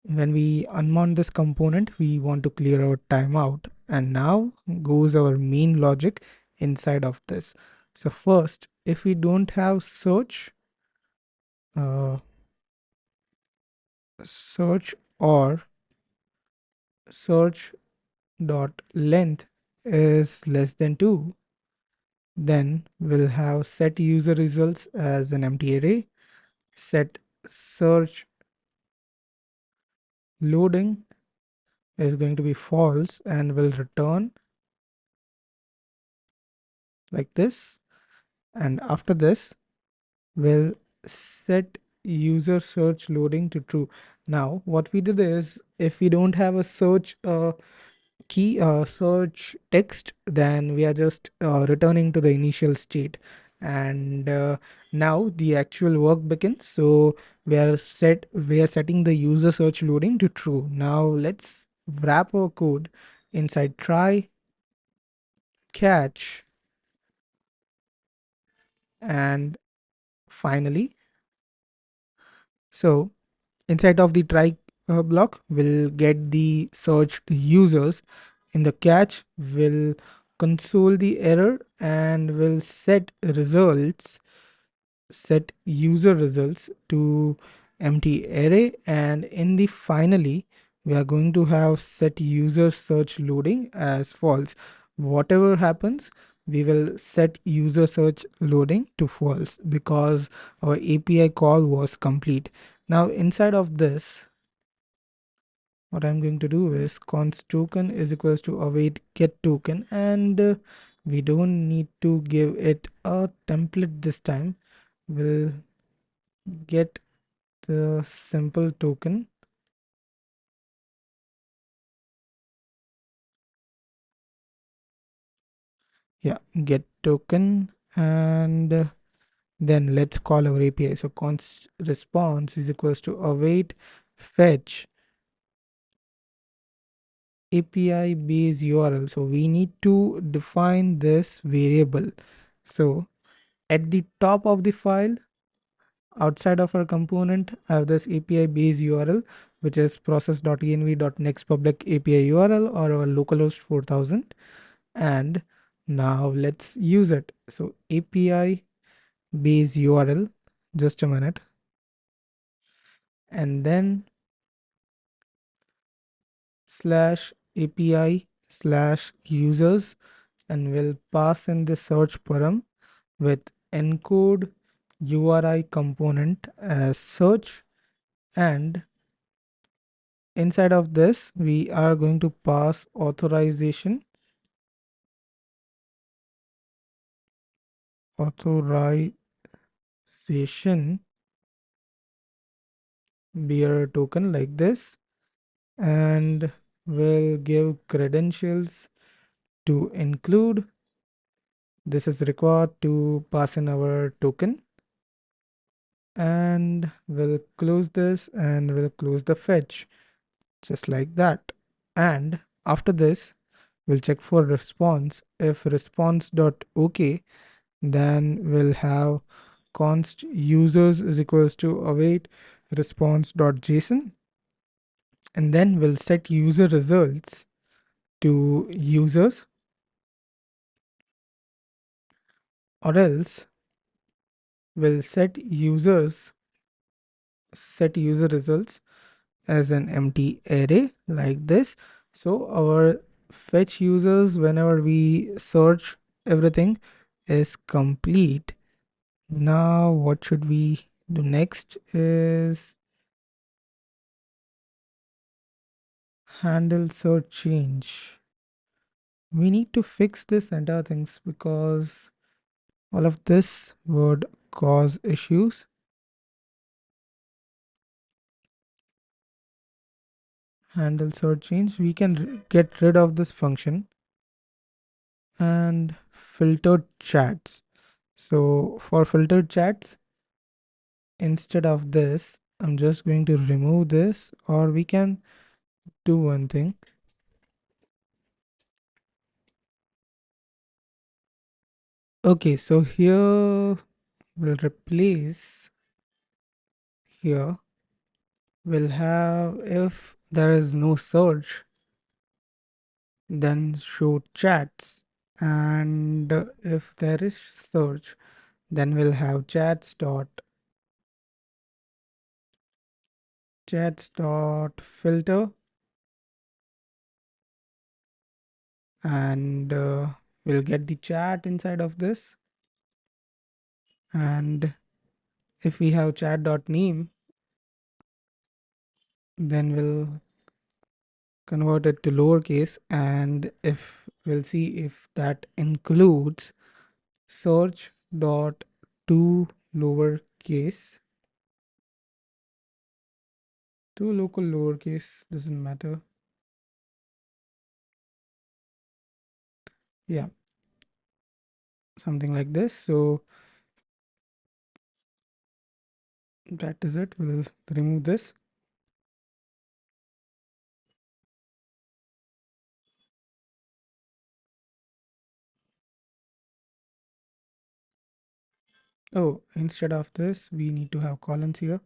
when we unmount this component, we want to clear our timeout, and now goes our main logic inside of this. So first, if we don't have search, uh, search or search dot length is less than 2, then we'll have set user results as an empty array, set search loading is going to be false, and will return like this. And after this, we'll set user search loading to true. Now what we did is, if we don't have a search key search text, then we are just returning to the initial state. And now the actual work begins. So we are setting the user search loading to true. Now let's wrap our code inside try, catch, and finally. So inside of the try block, we'll get the searched users. In the catch, we'll console the error, and we'll set results, set user results to empty array. And in the finally, we are going to have set user search loading as false. Whatever happens, we will set user search loading to false because our API call was complete. Now inside of this, what I'm going to do is const token is equals to await get token, and we don't need to give it a template this time. We'll get the simple token. Yeah, get token, and then let's call our API. So const response is equals to await fetch API base URL. So we need to define this variable. So at the top of the file, outside of our component, I have this API base URL, which is process.env.nextPublic API URL, or our localhost 4000. And now let's use it. So API base URL, just a minute. And then slash API slash users, and we'll pass in the search param with encode URI component as search, and inside of this we are going to pass authorization bearer token like this, and we'll give credentials to include. This is required to pass in our token, and we'll close this and we'll close the fetch just like that. And after this we'll check for response. If response.ok, then we'll have const users is equals to await response.json, and then we'll set user results to users, or else we'll set user results as an empty array like this. So our fetch users whenever we search everything is complete. Now what should we do next is handle search change. We need to fix this entire things because all of this would cause issues. Handle search change, we can get rid of this function, and filtered chats. So for filtered chats, instead of this I'm just going to remove this, or we can do one thing. Okay, so here we'll replace, here we'll have, if there is no search then show chats, and if there is search then we'll have chats dot filter, and we'll get the chat inside of this. And if we have chat.name, then we'll convert it to lowercase, and if we'll see if that includes search dot to lowercase, to local lowercase, doesn't matter. Yeah, something like this. So that is it. We'll remove this. Oh, instead of this we need to have columns here.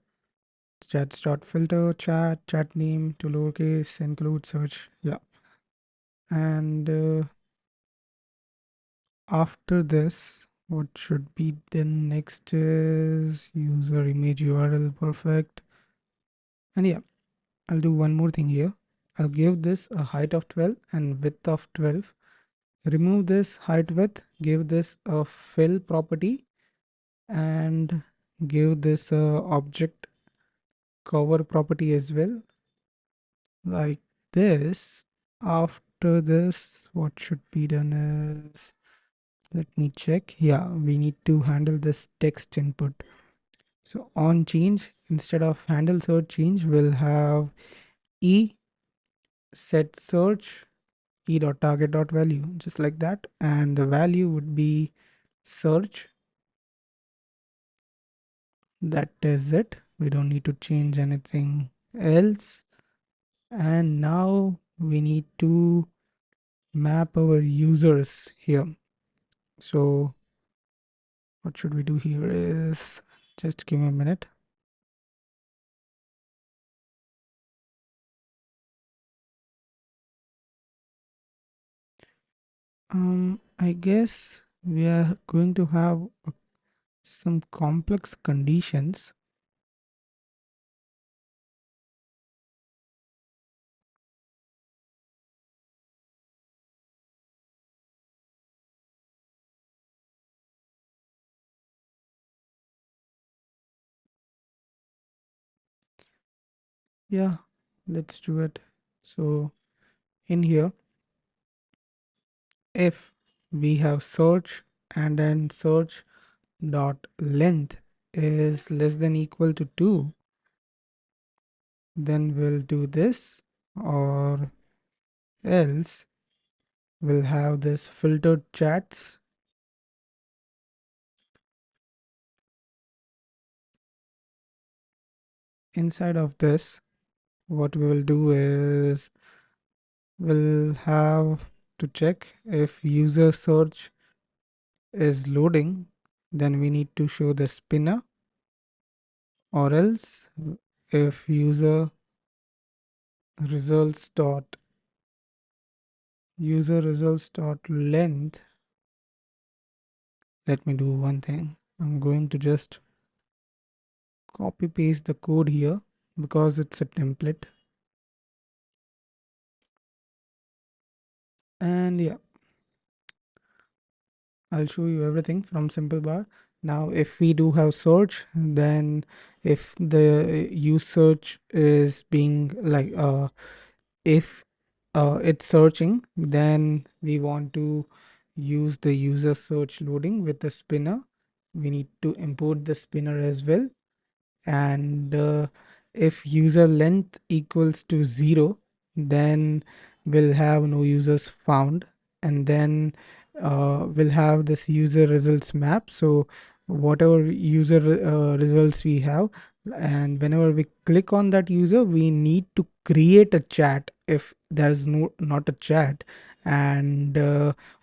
Chats.filter, chat name to lowercase, include search. Yeah. And after this, what should be done next is user image URL. Perfect. And yeah, I'll do one more thing here. I'll give this a height of 12 and width of 12. Remove this height width, give this a fill property, and give this a object cover property as well, like this. After this, what should be done is, let me check. Yeah, we need to handle this text input. So on change, instead of handle search change, we'll have e set search e dot target dot value, just like that, and the value would be search. That is it. We don't need to change anything else. And now we need to map our users here. So what should we do here is, just give me a minute. I guess we are going to have some complex conditions. Yeah, let's do it. So in here, if we have search and then search dot length is less than equal to 2, then we'll do this, or else we'll have this filtered chats. Inside of this, what we will do is we'll have to check if user search is loading, then we need to show the spinner, or else if results dot length. Let me do one thing. I'm going to just copy paste the code here because it's a template. And yeah, I'll show you everything from simple bar. Now, if we do have search, then if the use search is being like, if it's searching, then we want to use the user search loading with the spinner. We need to import the spinner as well. And if user length equals to 0, then we'll have no users found, and then we'll have this user results map. So whatever user results we have, and whenever we click on that user, we need to create a chat if there's not a chat, and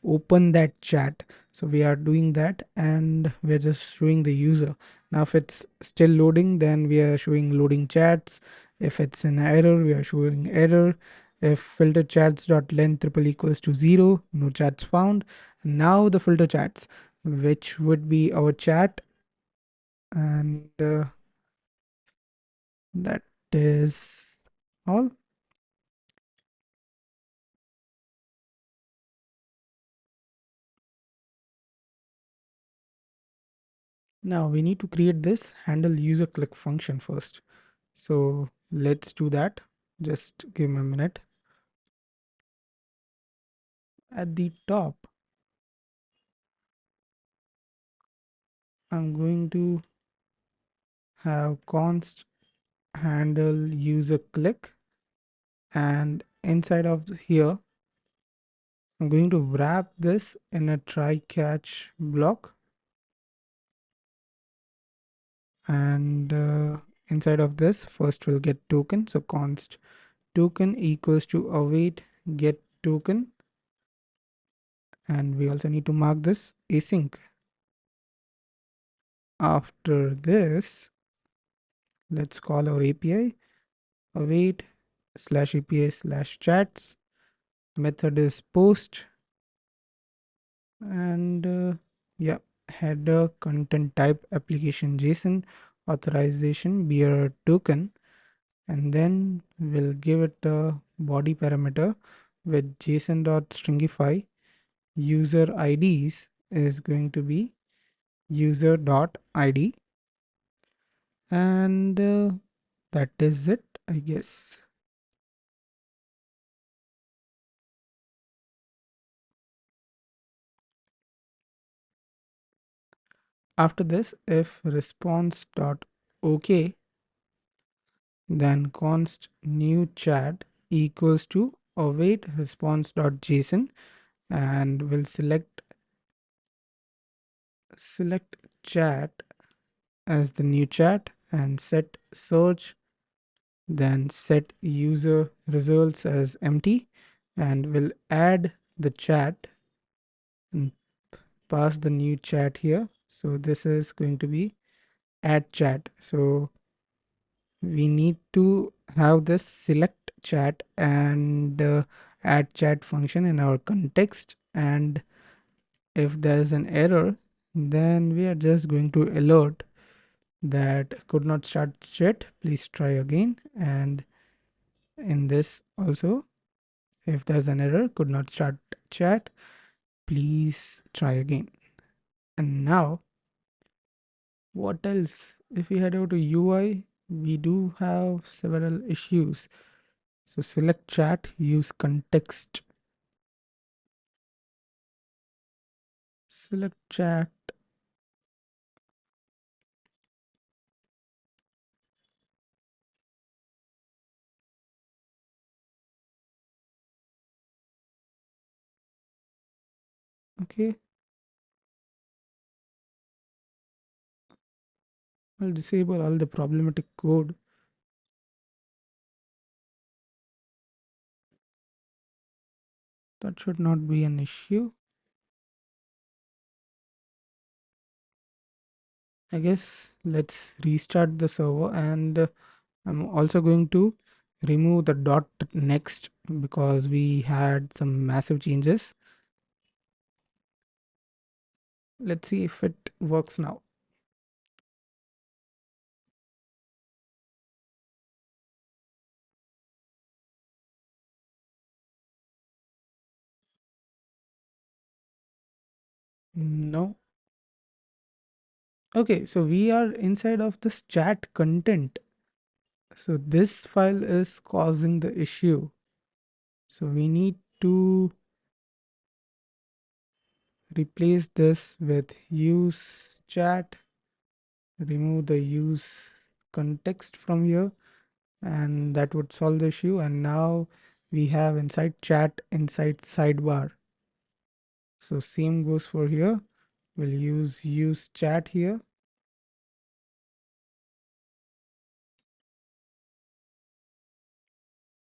open that chat. So we are doing that, and we're just showing the user. Now if it's still loading, then we are showing loading chats. If it's an error, we are showing error. If filter chats dot length triple equals to 0, no chats found. Now the filter chats, which would be our chat, and that is all. Now we need to create this handle user click function first. So let's do that. Just give me a minute. At the top, I'm going to have const handle user click, and inside of here I'm going to wrap this in a try catch block, and inside of this first we'll get token. So const token equals to await get token, and we also need to mark this async. After this, let's call our API await slash API slash chats. Method is post, and yeah, header content type application JSON authorization bearer token, and then we'll give it a body parameter with json.stringify. User IDs is going to be user.id, and that is it, I guess. After this, if response.ok, then const new chat equals to await response.json, and we'll select chat as the new chat and set search, then set user results as empty, and we'll add the chat and pass the new chat here. So this is going to be add chat. So we need to have this select chat and add chat function in our context, and if there's an error, then we are just going to alert that could not start chat, please try again. And in this also, if there's an error, could not start chat, please try again. And now what else? If we head over to UI, we do have several issues. So select chat, use context. Select chat. Okay, I'll disable all the problematic code. That should not be an issue. I guess let's restart the server, and I'm also going to remove the dot next because we had some massive changes. Let's see if it works now. No. Okay, so we are inside of this chat content. So this file is causing the issue. So we need to replace this with use chat, remove the use context from here, and that would solve the issue. And now we have inside chat inside sidebar. So same goes for here. We'll use chat here.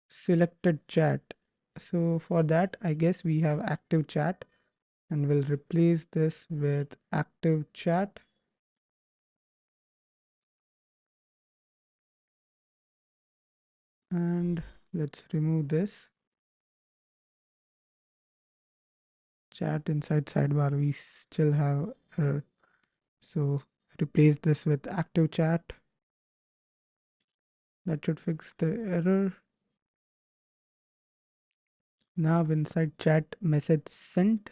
Selected chat. So for that, I guess we have active chat, and we'll replace this with active chat. And let's remove this chat inside sidebar. We still have error. So replace this with active chat. That should fix the error. Now inside chat message sent.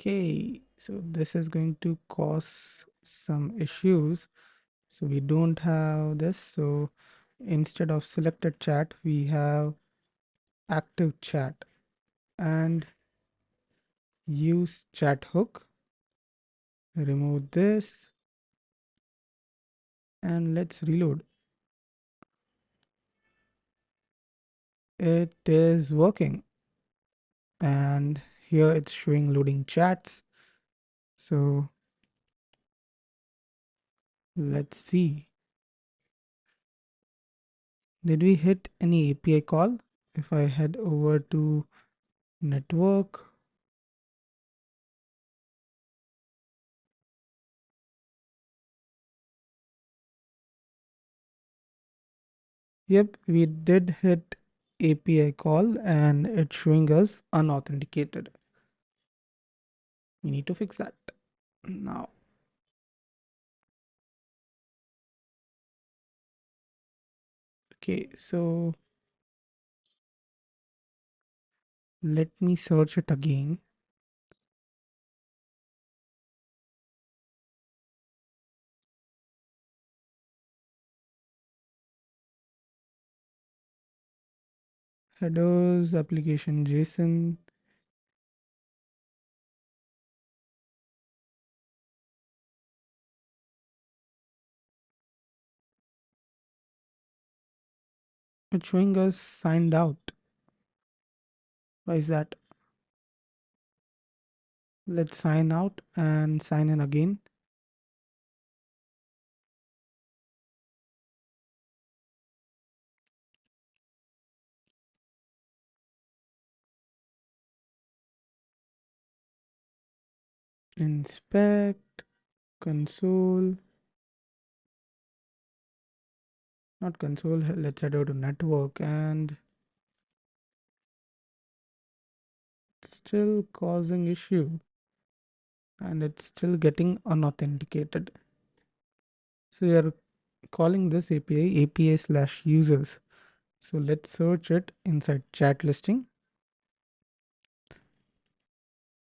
Okay, so this is going to cause some issues. So we don't have this. So instead of selected chat, we have active chat, and use chat hook. Remove this, and let's reload. It is working, and here it's showing loading chats. So let's see. Did we hit any API call? If I head over to network, yep, we did hit API call, and it's showing us unauthenticated. We need to fix that now. Okay, so let me search it again. Headers, application JSON. It's showing us signed out. Why is that? Let's sign out and sign in again. Inspect, console, not console, let's head over to network, and it's still causing issue, and it's still getting unauthenticated. So we are calling this API slash users. So let's search it inside chat listing.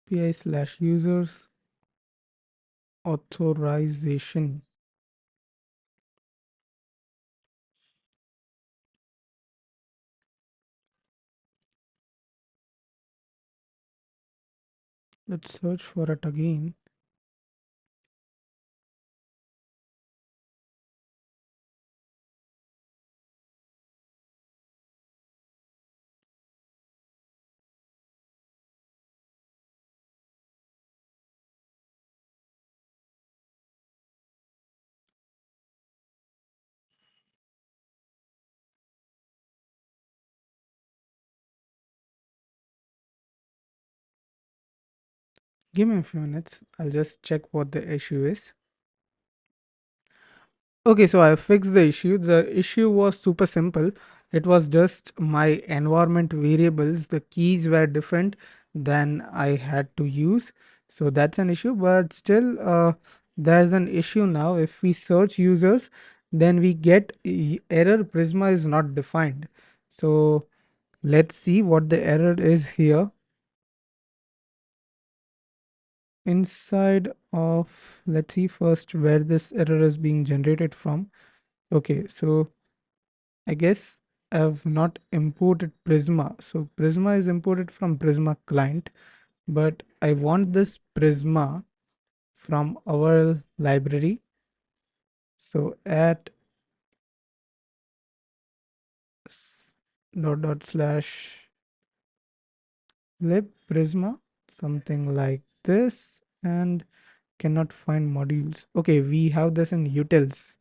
API slash users authorization. Let's search for it again. Give me a few minutes. I'll just check what the issue is. Okay, so I fixed the issue. The issue was super simple. It was just my environment variables, the keys were different than I had to use. So that's an issue, but still, there's an issue now. If we search users, then we get error Prisma is not defined. So let's see what the error is here. Inside of, let's see first where this error is being generated from. Okay, so I guess I've not imported Prisma. So Prisma is imported from Prisma client, but I want this Prisma from our library. So at dot slash lib Prisma, something like this, and cannot find modules. Okay, we have this in utils.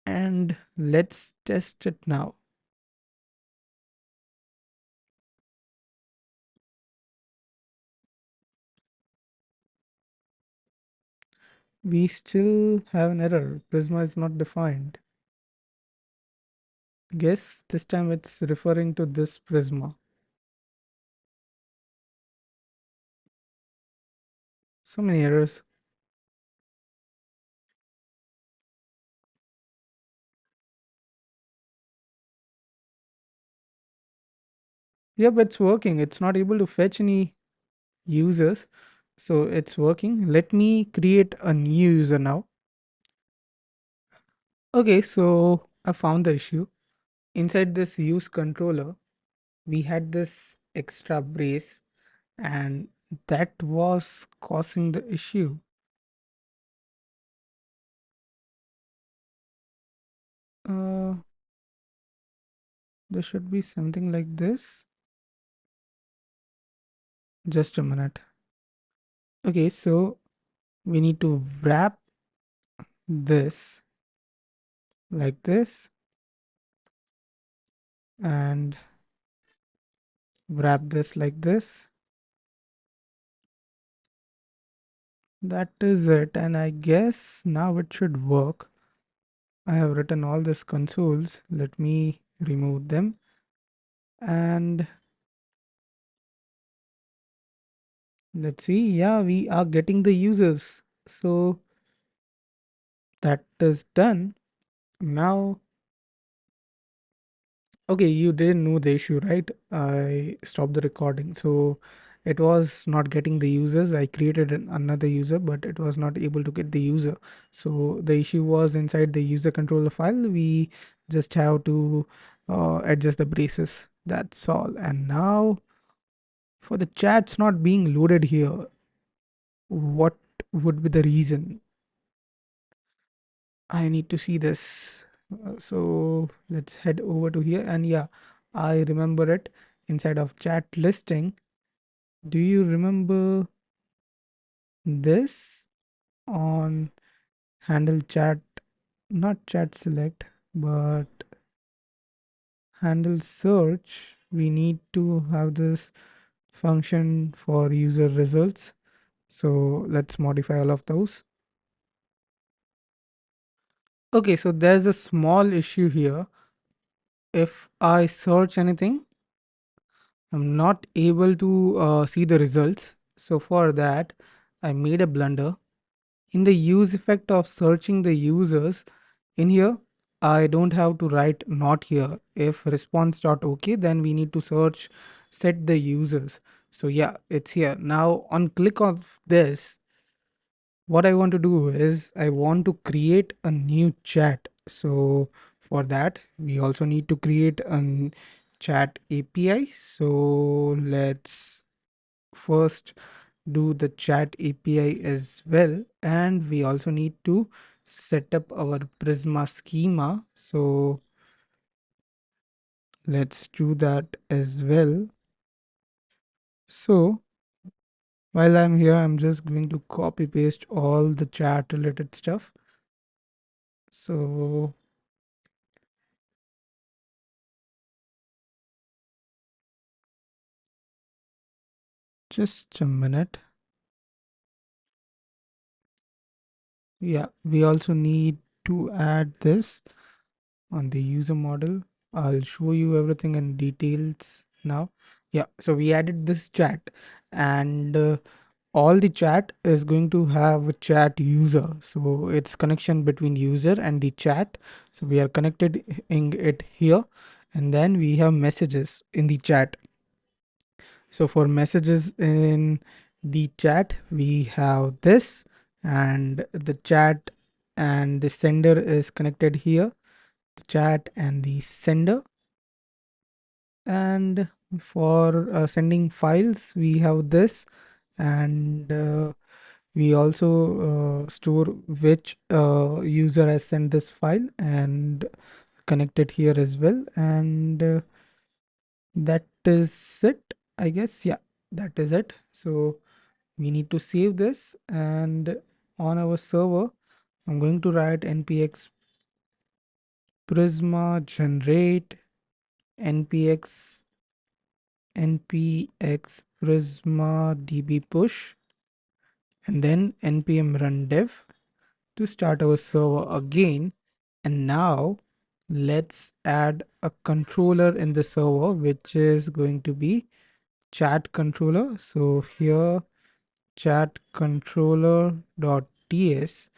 And let's test it now. We still have an error. Prisma is not defined. Guess this time it's referring to this Prisma. So many errors. Yep, it's working. It's not able to fetch any users. So it's working. Let me create a new user now. Okay, so I found the issue. Inside this use controller, we had this extra brace, and that was causing the issue. Uh, there should be something like this. Just a minute. Okay, so we need to wrap this like this and wrap this like this. That is it, and I guess now it should work. I have written all these consoles. Let me remove them, and let's see. Yeah, we are getting the users. So that is done. Now, okay, you didn't know the issue, right? I stopped the recording. So it was not getting the users. I created another user, but it was not able to get the user. So the issue was inside the user controller file. We just have to adjust the braces. That's all. And now for the chats not being loaded here, what would be the reason? I need to see this. So let's head over to here. And yeah, I remember it inside of chat listing. Do you remember this on handle chat, not chat select, but handle search? We need to have this function for user results. So let's modify all of those. Okay, so there's a small issue here. If I search anything, I'm not able to see the results. So for that, I made a blunder. In the use effect of searching the users, in here, I don't have to write not here. If response.ok, then we need to search set the users. So yeah, it's here. Now on click of this, what I want to do is I want to create a new chat. So for that, we also need to create a chat API. So let's first do the chat API as well, and we also need to set up our Prisma schema. So let's do that as well. So while I'm here, I'm just going to copy paste all the chat related stuff. So just a minute. Yeah, we also need to add this on the user model. I'll show you everything in details now. Yeah, so we added this chat, and all the chat is going to have a chat user. So it's connection between user and the chat. So we are connected in it here, and then we have messages in the chat. So for messages in the chat, we have this, and the chat and the sender is connected here, the chat and the sender. And for sending files, we have this, and we also store which user has sent this file and connect it here as well. And that is it, I guess. Yeah, that is it. So we need to save this, and on our server I'm going to write npx prisma generate npx prisma db push, and then npm run dev to start our server again. And now let's add a controller in the server, which is going to be chat controller. So here chat controller.ts,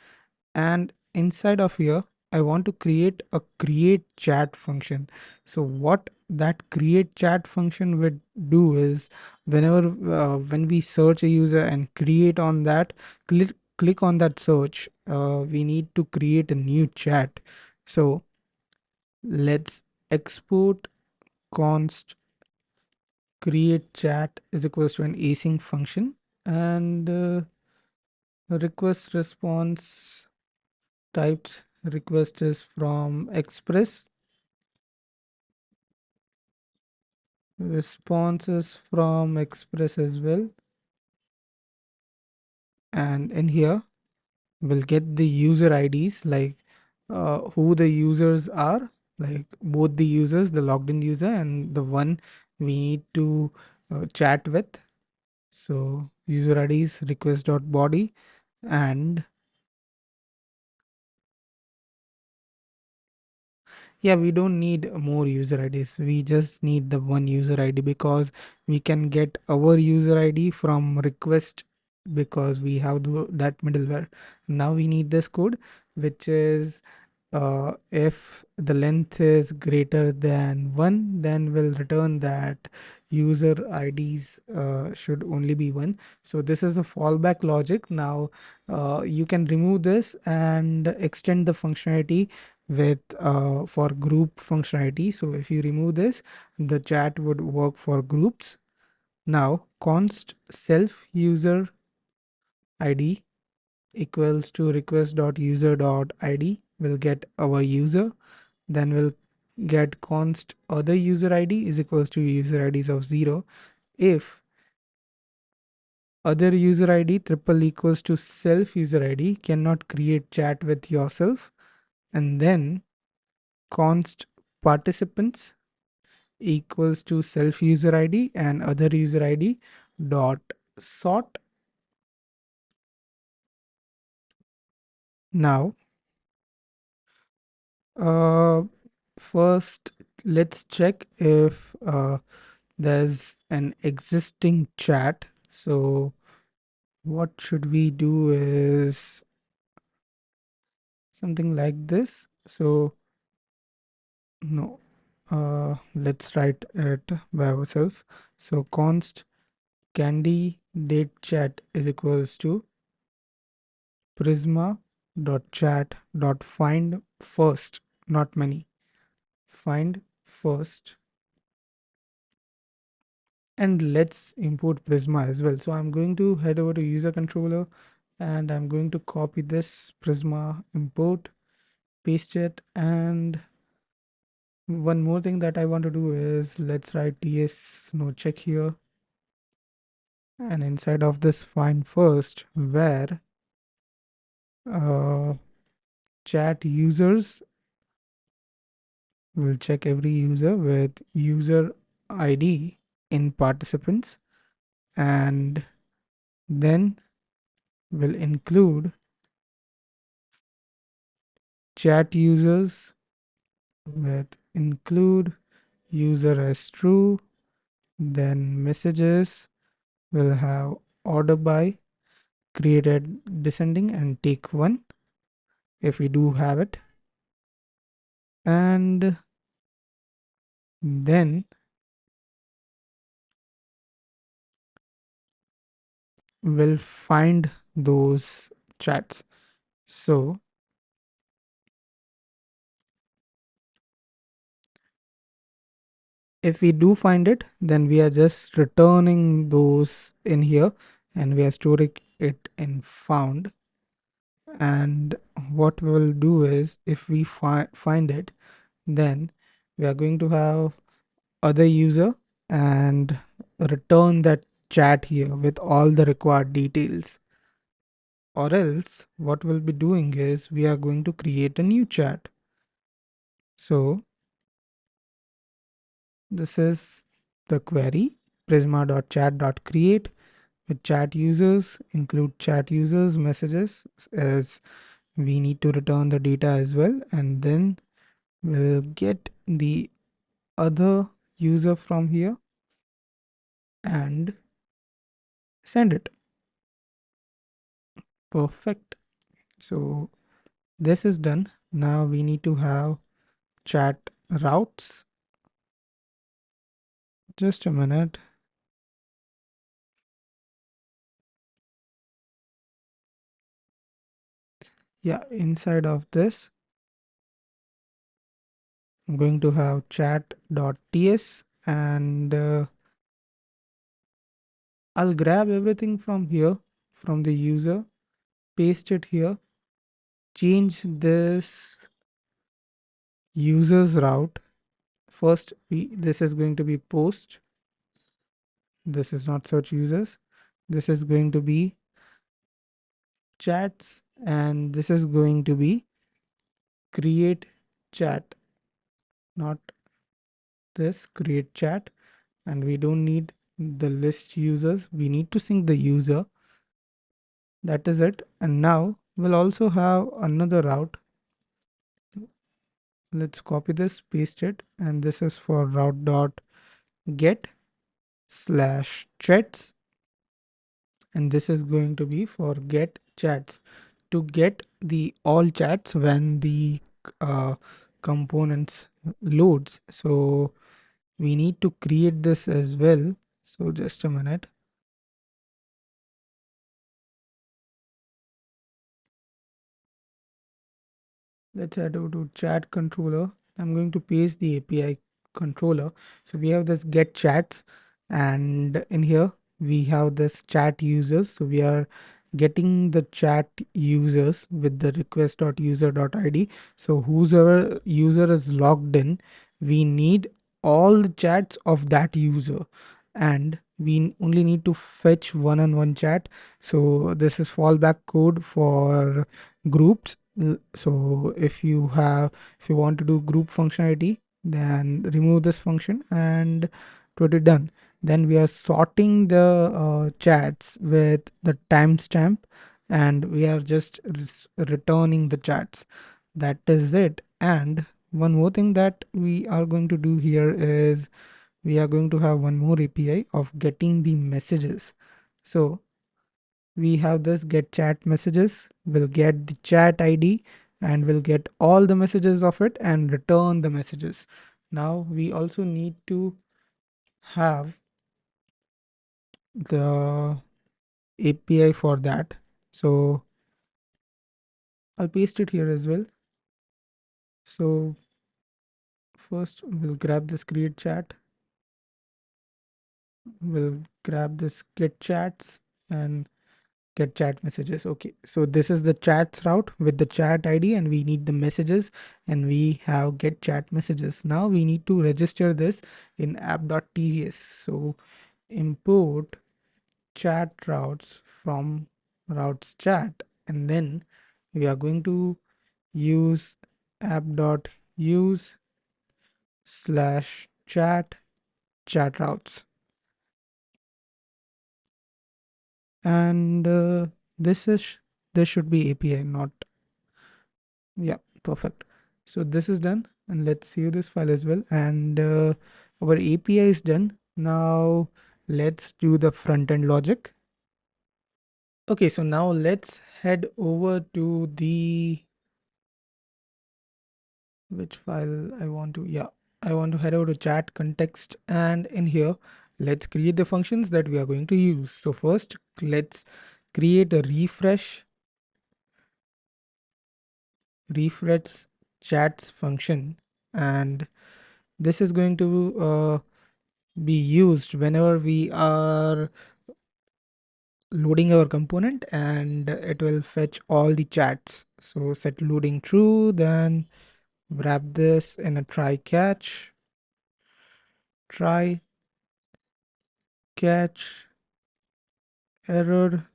and inside of here I want to create a create chat function. So what that create chat function would do is, whenever when we search a user and create on that, click on that search, we need to create a new chat. So let's export const create chat is equals to an async function, and request response types request is from express, response is from express as well, and in here we'll get the user IDs, like who the users are, like both the users, the logged in user and the one we need to chat with. So user IDs request.body, and yeah, we don't need more user IDs. We just need the one user ID, because we can get our user ID from request, because we have that middleware. Now we need this code, which is if the length is greater than 1, then we'll return that user IDs should only be 1. So this is a fallback logic. Now you can remove this and extend the functionality with for group functionality. So if you remove this, the chat would work for groups. Now const self user ID equals to request.user.id will get our user. Then we'll get const other user ID is equals to user IDs of 0 if other user ID triple equals to self user ID cannot create chat with yourself. And then const participants equals to self user ID and other user ID dot sort. Now uh first let's check if there's an existing chat. So what should we do is something like this. So no, let's write it by ourselves. So const candy date chat is equals to prisma dot chat dot find first, not many, find first. And let's import Prisma as well. So I'm going to head over to user controller and I'm going to copy this Prisma import, paste it, and one more thing that I want to do is let's write ts no check here, and inside of this find first where uh, chat users will check every user with user ID in participants, and then will include chat users with include user as true, then messages will have order by created descending and take one if we do have it, and then we'll find those chats. So if we do find it, then we are just returning those in here and we are storing it in found. And what we'll do is if we find it, then we are going to have other user and return that chat here with all the required details. Or else what we'll be doing is we are going to create a new chat. So this is the query prisma.chat.create with chat users, include chat users messages as we need to return the data as well, and then we'll get the other user from here and send it. Perfect. So this is done. Now we need to have chat routes. Just a minute. Yeah, inside of this, I'm going to have chat.ts and I'll grab everything from here, from the user, paste it here, change this user's route. First, this is going to be post. This is not search users. This is going to be chats, and this is going to be create chat, not this create chat. And we don't need the list users. We need to sync the user. That is it. And now we'll also have another route. Let's copy this, paste it, and this is for route dot get slash chats, and this is going to be for get chats to get the all chats when the uh, components loads. So we need to create this as well. So just a minute. Let's head over to chat controller. I'm going to paste the API controller. So we have this get chats, and in here we have this chat users. So we are getting the chat users with the request.user.id. So whosoever user is logged in, we need all the chats of that user, and we only need to fetch one-on-one chat. So this is fallback code for groups. So if you want to do group functionality, then remove this function and put it done. Then we are sorting the chats with the timestamp, and we are just returning the chats. That is it. And one more thing that we are going to do here is we are going to have one more API of getting the messages. So we have this get chat messages, we'll get the chat ID, and we'll get all the messages of it and return the messages. Now we also need to have the API for that. So I'll paste it here as well. So first we'll grab this create chat. We'll grab this get chats and get chat messages. Okay, so this is the chats route with the chat ID, and we need the messages, and we have get chat messages. Now we need to register this in app.ts. So import chat routes from routes chat, and then we are going to use app.use slash chat routes, and this should be API, not, yeah, perfect. So this is done, and let's save this file as well, and our API is done. Now let's do the front end logic. Okay, so now let's head over to the, which file I want to, yeah, I want to head over to chat context, and in here let's create the functions that we are going to use. So first let's create a refresh chats function, and this is going to be used whenever we are loading our component, and it will fetch all the chats. So set loading true, then wrap this in a try catch error.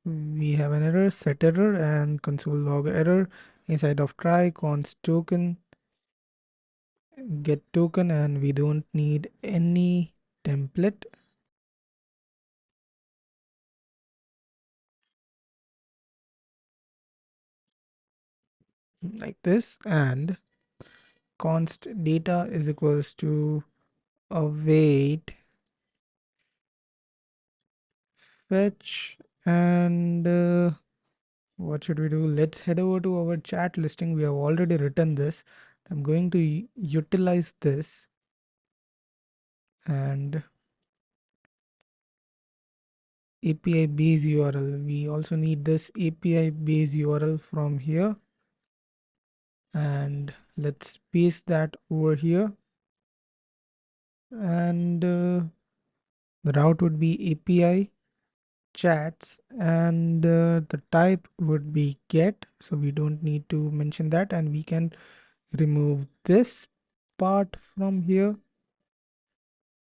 We have an error, set error, and console log error. Inside of try const token get token, and we don't need any template, like this, and const data is equals to await fetch, and what should we do? Let's head over to our chat listing. We have already written this. I'm going to utilize this, and API base URL. We also need this API base URL from here, and let's paste that over here, and the route would be API chats, and the type would be get, so we don't need to mention that, and we can remove this part from here.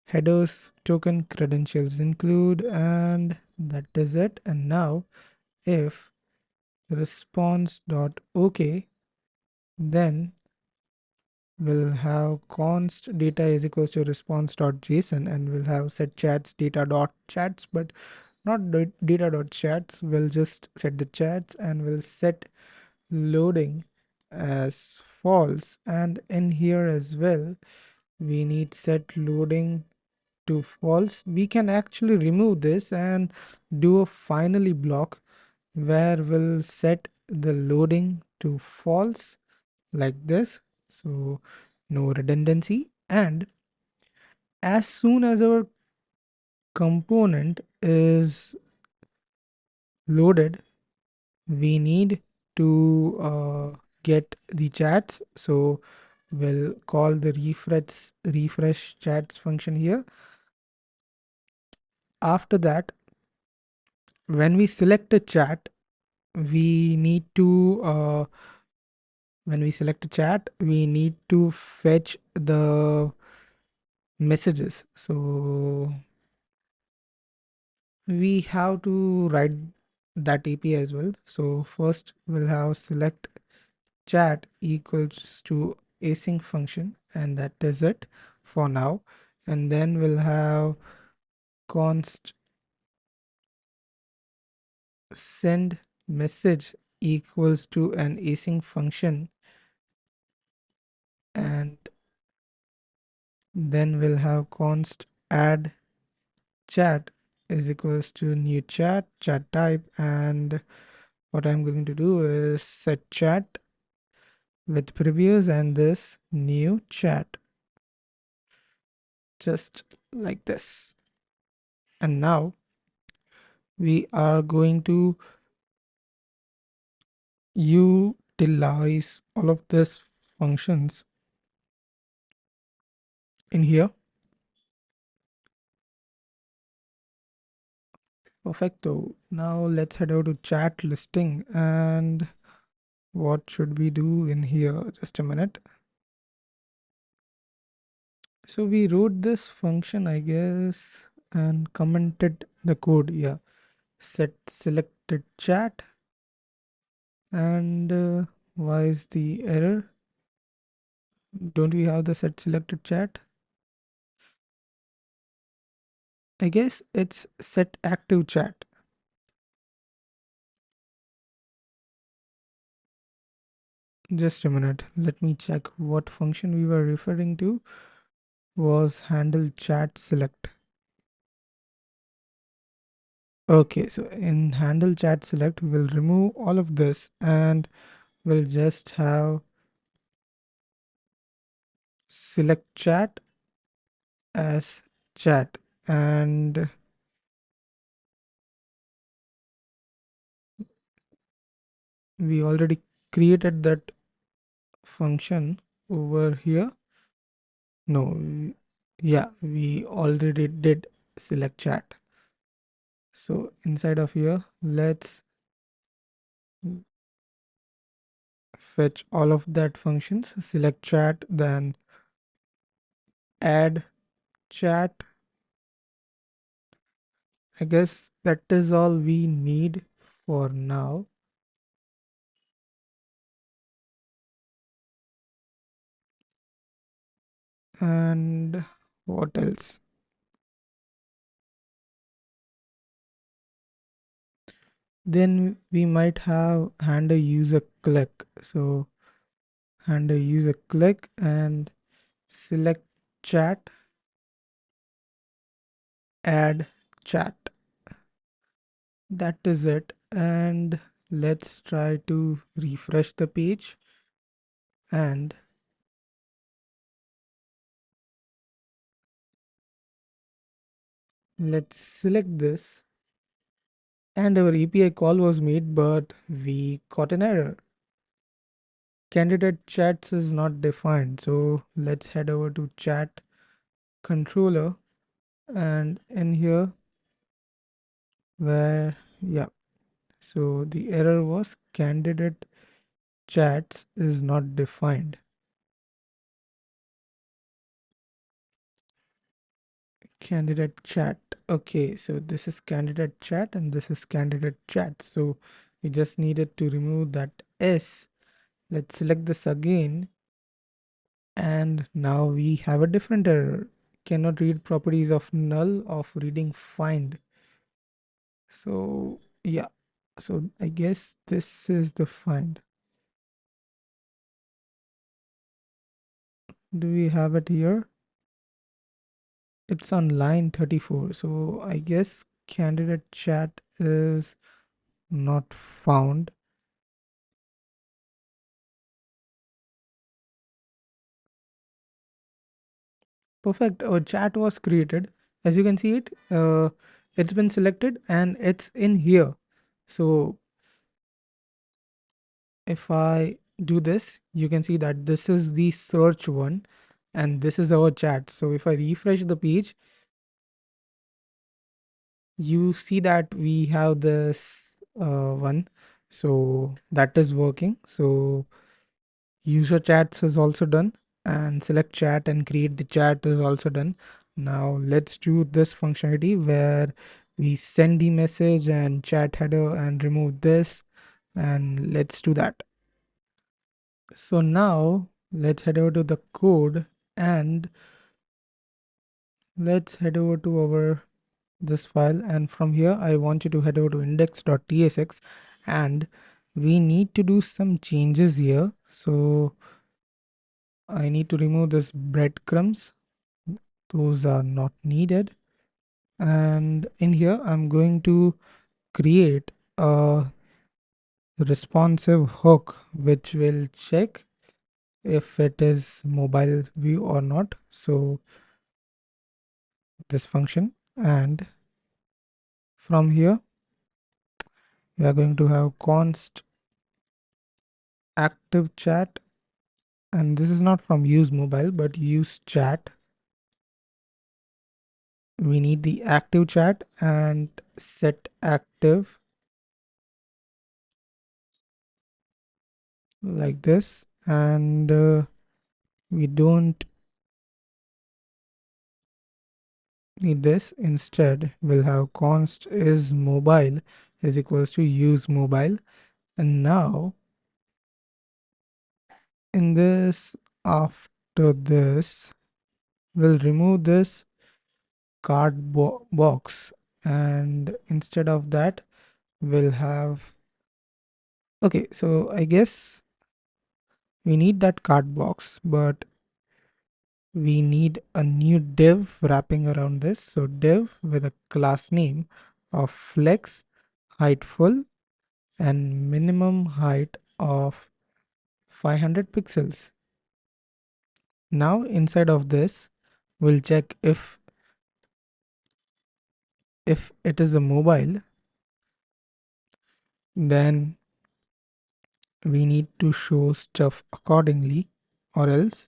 Headers token credentials include, and that is it. And now if response.ok, then we'll have const data is equals to response.json, and we'll have set chats data dot chats, but not data dot chats. We'll just set the chats, and we'll set loading as false, and in here as well we need set loading to false. We can actually remove this and do a finally block where we'll set the loading to false, like this, so no redundancy. And as soon as our component is loaded, we need to get the chats, so we'll call the refresh chats function here. After that, when we select a chat, we need to when we select a chat, we need to fetch the messages. So we have to write that API as well. So first we'll have select chat equals to async function, and that is it for now. And then we'll have const send message equals to an async function, and then we'll have const add chat is equals to new chat type, and what I'm going to do is set chat with previews and this new chat, just like this. And now we are going to utilize all of these functions in here. Perfecto. Now let's head over to chat listing, and what should we do in here? Just a minute. So we wrote this function, I guess, and commented the code. Yeah, set selected chat, and why is the error? Don't we have the set selected chat? I guess it's set active chat. Just a minute. Let me check what function we were referring to. Was handle chat select. Okay, so in handle chat select, we'll remove all of this and we'll just have select chat as chat, and we already created that function over here. No, yeah, we already did select chat. So inside of here, let's fetch all of that functions, select chat, then add chat. I guess that is all we need for now. And what else? Then we might have handle user click. So handle user click and select chat, add chat. That is it. And let's try to refresh the page, and let's select this, and our API call was made, but we got an error. Candidate chats is not defined. So let's head over to chat controller, and in here where, yeah, so the error was candidate chats is not defined. Candidate chat. Okay, so this is candidate chat and this is candidate chat. So we just needed to remove that S. Let's select this again, and now we have a different error. Cannot read properties of null of reading find. So yeah, so I guess this is the find. Do we have it here? It's on line 34. So I guess candidate chat is not found. Perfect. Our chat was created. As you can see it, it's been selected and it's in here. So if I do this, you can see that this is the search one and this is our chat. So if I refresh the page, you see that we have this one. So that is working. So user chats is also done, and select chat and create the chat is also done. Now let's do this functionality where we send the message and chat header and remove this, and let's do that. So now let's head over to the code, and let's head over to our this file, and from here I want you to head over to index.tsx, and we need to do some changes here. So I need to remove this breadcrumbs, those are not needed. And in here I'm going to create a responsive hook which will check if it is mobile view or not. So this function, and from here we are going to have const active chat, and this is not from use mobile but use chat, we need the active chat and set active like this, and we don't need this. Instead we'll have const is mobile is equals to use mobile. And now in this, after this, we'll remove this box, and instead of that we'll have, okay, so I guess we need that card box, but we need a new div wrapping around this. So div with a class name of flex height full and minimum height of 500 pixels. Now inside of this, we'll check if it is a mobile, then we need to show stuff accordingly, or else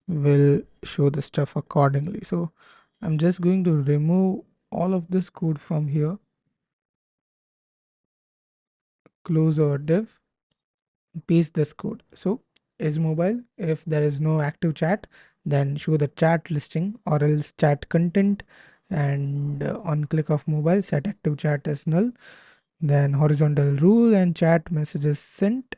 we'll show the stuff accordingly. So I'm just going to remove all of this code from here, close our div, paste this code. So is mobile, if there is no active chat, then show the chat listing, or else chat content, and on click of mobile set active chat as null, then horizontal rule and chat messages sent.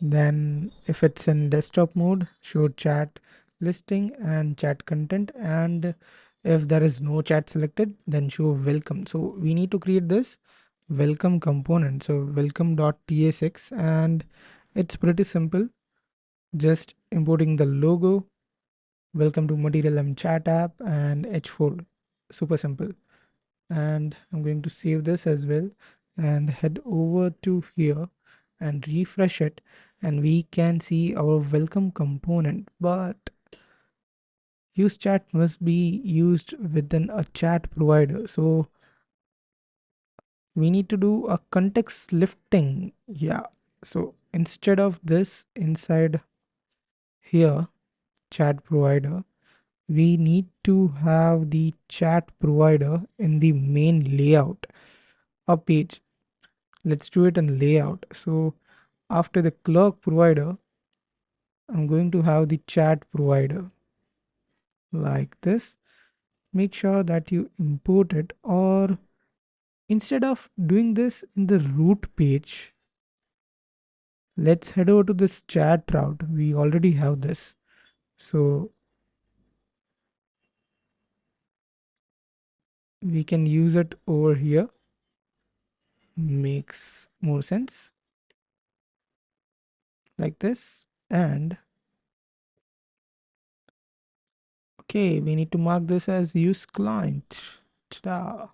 Then if it's in desktop mode, show chat listing and chat content, and if there is no chat selected, then show welcome. So we need to create this welcome component. So welcome.tsx, and it's pretty simple. Just importing the logo, welcome to Material M chat app, and h4. Super simple. And I'm going to save this as well and head over to here and refresh it, and we can see our welcome component. But use chat must be used within a chat provider, so we need to do a context lifting. Yeah, so instead of this, inside here chat provider, we need to have the chat provider in the main layout or page. Let's do it in layout. So after the clerk provider, I'm going to have the chat provider like this. Make sure that you import it, or instead of doing this in the root page, let's head over to this chat route. We already have this, so we can use it over here. Makes more sense like this. And okay, we need to mark this as use client. Ta-da.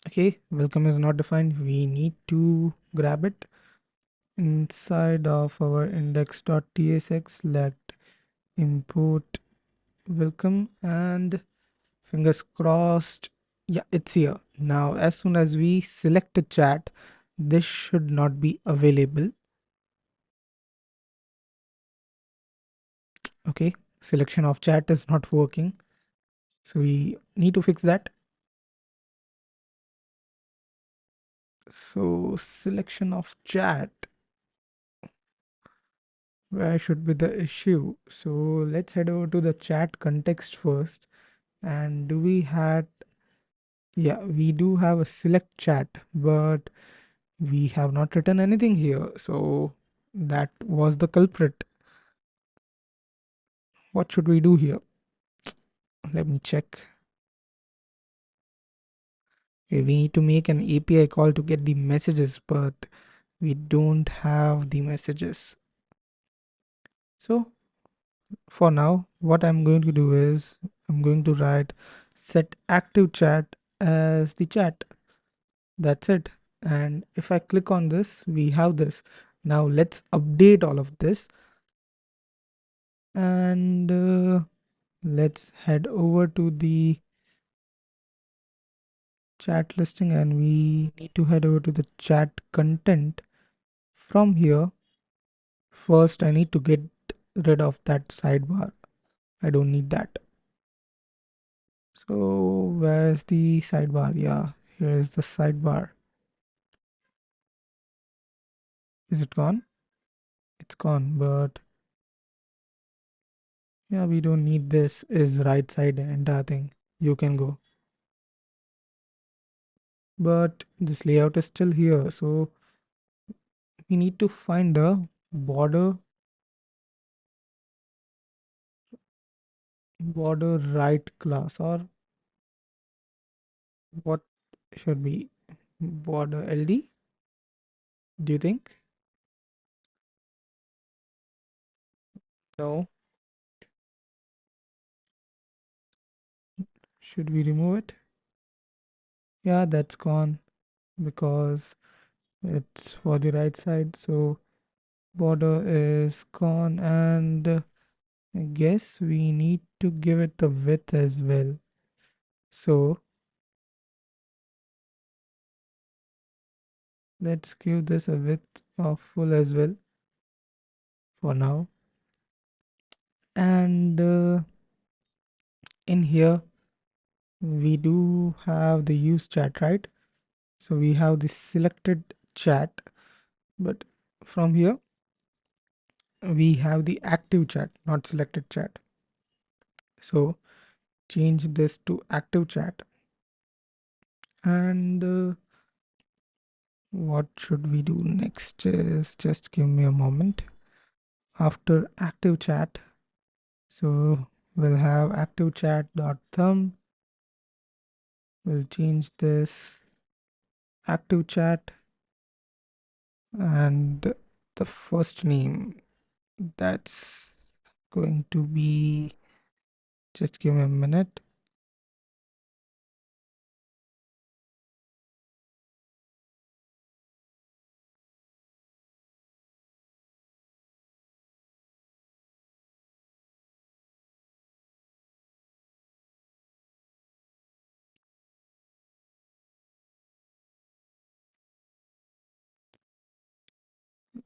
Okay, welcome is not defined. We need to grab it inside of our index.tsx. Let import welcome, and fingers crossed. Yeah, it's here. Now, as soon as we select a chat, this should not be available. Okay, selection of chat is not working. So we need to fix that. So selection of chat, where should be the issue? So let's head over to the chat context first. And do we had, yeah, we do have a select chat, but we have not written anything here. So that was the culprit. What should we do here? Let me check. Okay, we need to make an API call to get the messages, but we don't have the messages. So for now, what I'm going to do is I'm going to write set active chat as the chat. That's it. And if I click on this, we have this. Now let's update all of this, and let's head over to the chat listing, and we need to head over to the chat content. From here, first I need to get rid of that sidebar. I don't need that. So where's the sidebar? Yeah, here is the sidebar. Is it gone? It's gone, but yeah, we don't need this. Is right side entire thing. You can go. But this layout is still here, so we need to find a border right class, or what should be border LD? Do you think? No. Should we remove it? Yeah, that's gone because it's for the right side. So border is gone, and I guess we need to give it the width as well. So let's give this a width of full as well for now. And in here we do have the use chat, right? So we have the selected chat, but from here we have the active chat, not selected chat. So change this to active chat. And what should we do next is, just give me a moment. After active chat, so we'll have active chat dot thumb. We'll change this active chat, and the first name, that's going to be, just give me a minute.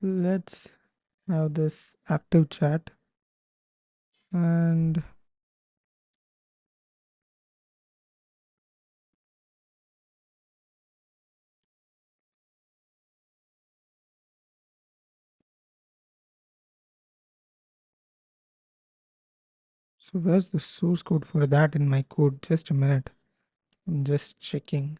Let's have this active chat, and so where's the source code for that in my code? Just a minute, I'm just checking.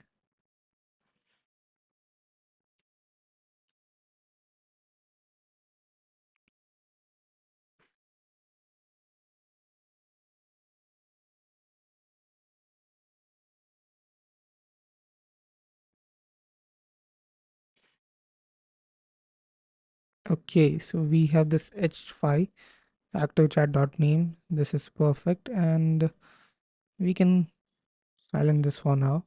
Okay, so we have this h5 active chat dot name. This is perfect, and we can silence this for now.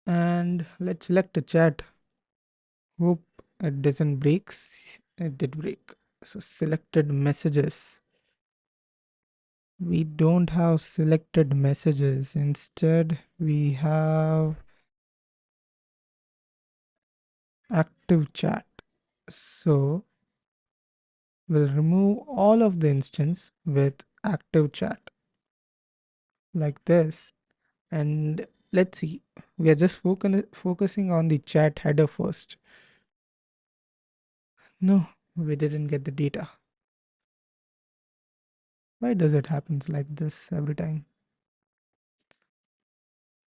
And let's select a chat. Hope it doesn't break. It did break. So selected messages. We don't have selected messages. Instead, we have active chat. So we'll remove all of the instance with active chat like this. And let's see, we are just focusing on the chat header first. No, we didn't get the data. Why does it happen like this every time?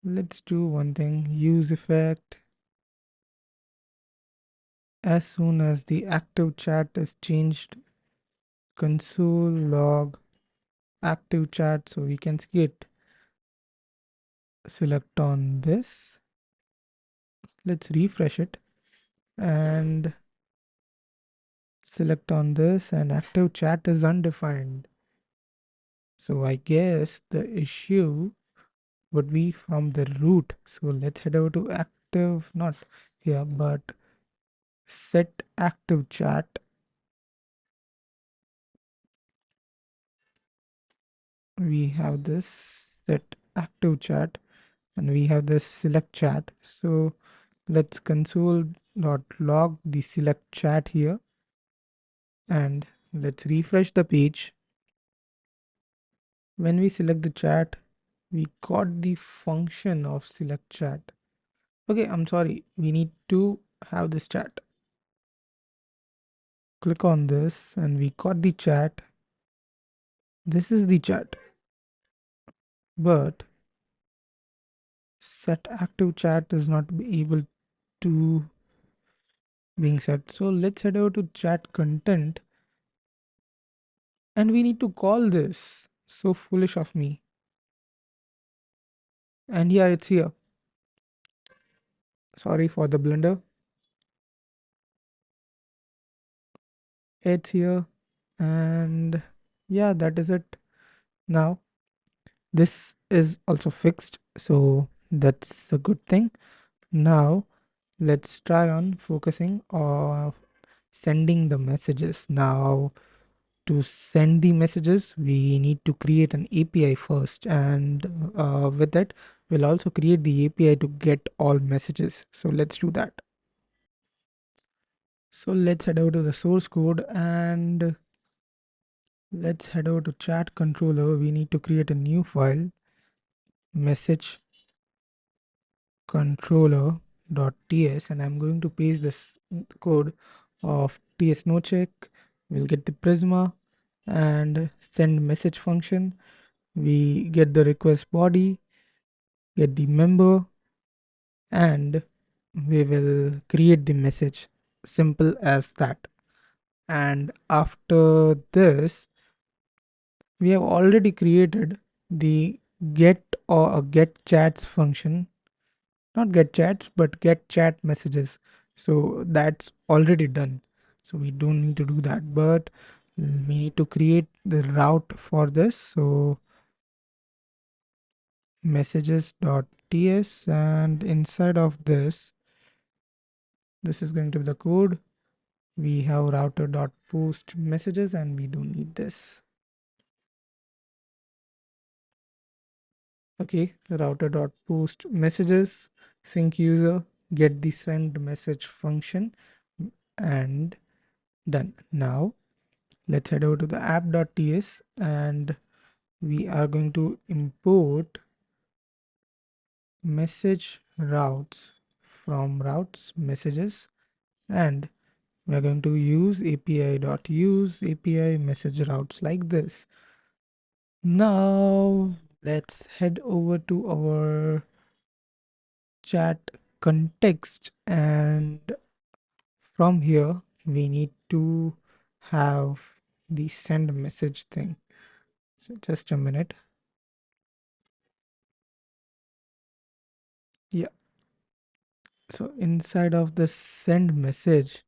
Let's do one thing, use effect. As soon as the active chat is changed, console log active chat, so we can see it. Select on this. Let's refresh it and select on this, and active chat is undefined. So I guess the issue would be from the root. So let's head over to active, not here, but set active chat. We have this set active chat, and we have this select chat. So let's console.log the select chat here, and let's refresh the page. When we select the chat, we got the function of select chat. Okay, I'm sorry, we need to have this chat. Click on this and we got the chat. This is the chat, but set active chat is not able to being set. So let's head over to chat content and we need to call this. So foolish of me. And yeah, it's here. Sorry for the blunder. It's here. And yeah, that is it. Now, this is also fixed. So that's a good thing. Now, let's try on focusing on sending the messages. Now, to send the messages, we need to create an API first, and with that, we'll also create the API to get all messages. So let's do that. So let's head over to the source code and let's head over to chat controller. We need to create a new file, message controller.ts, and I'm going to paste this code of ts no check. We'll get the Prisma and send message function. We get the request body, get the member, and we will create the message. Simple as that. And after this, we have already created the get or a get chats function. Not get chats, but get chat messages. So that's already done. So we don't need to do that, but we need to create the route for this. So messages.ts, and inside of this is going to be the code. We have router.post messages and we don't need this. Okay, router.post messages, sync user, get the send message function, and done. Now let's head over to the app.ts and we are going to import message routes from routes messages, and we are going to use api.use API message routes like this. Now let's head over to our chat context, and from here we need to have the send message thing. So just a minute. Yeah. So inside of the send message,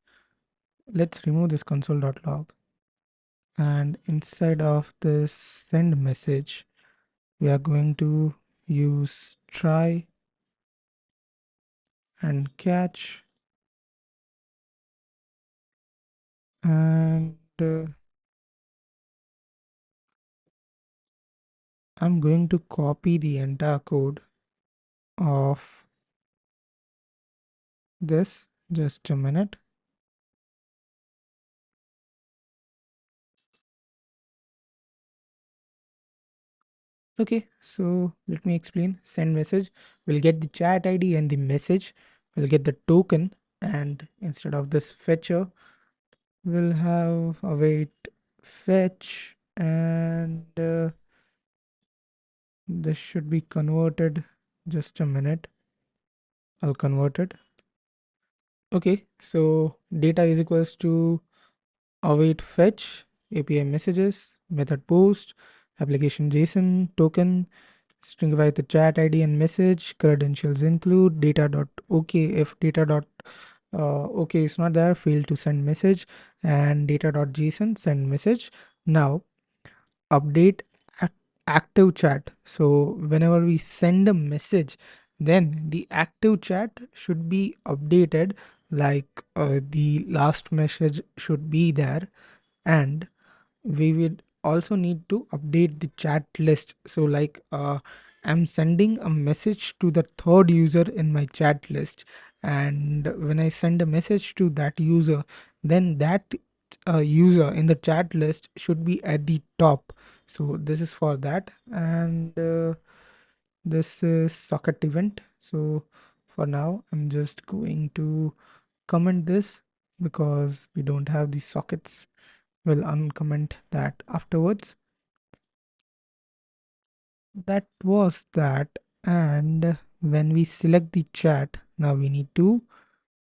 let's remove this console.log. And inside of this send message, we are going to use try and catch, and I'm going to copy the entire code of this. Just a minute. Okay, so let me explain. Send message, we'll get the chat ID and the message, we'll get the token, and instead of this fetcher, we'll have await fetch, and this should be converted. Just a minute, I'll convert it. Okay, so data is equals to await fetch, API messages, method post, application JSON, token, stringify the chat ID and message, credentials include, data.ok, if data.ok is not there, fail to send message, and data.json, send message. Now, update active chat. So whenever we send a message, then the active chat should be updated, like the last message should be there, and we would also need to update the chat list. So like I'm sending a message to the third user in my chat list. And when I send a message to that user, then that user in the chat list should be at the top. So this is for that. And this is socket event. So for now, I'm just going to comment this because we don't have the sockets. We'll uncomment that afterwards. That was that. And when we select the chat, now we need to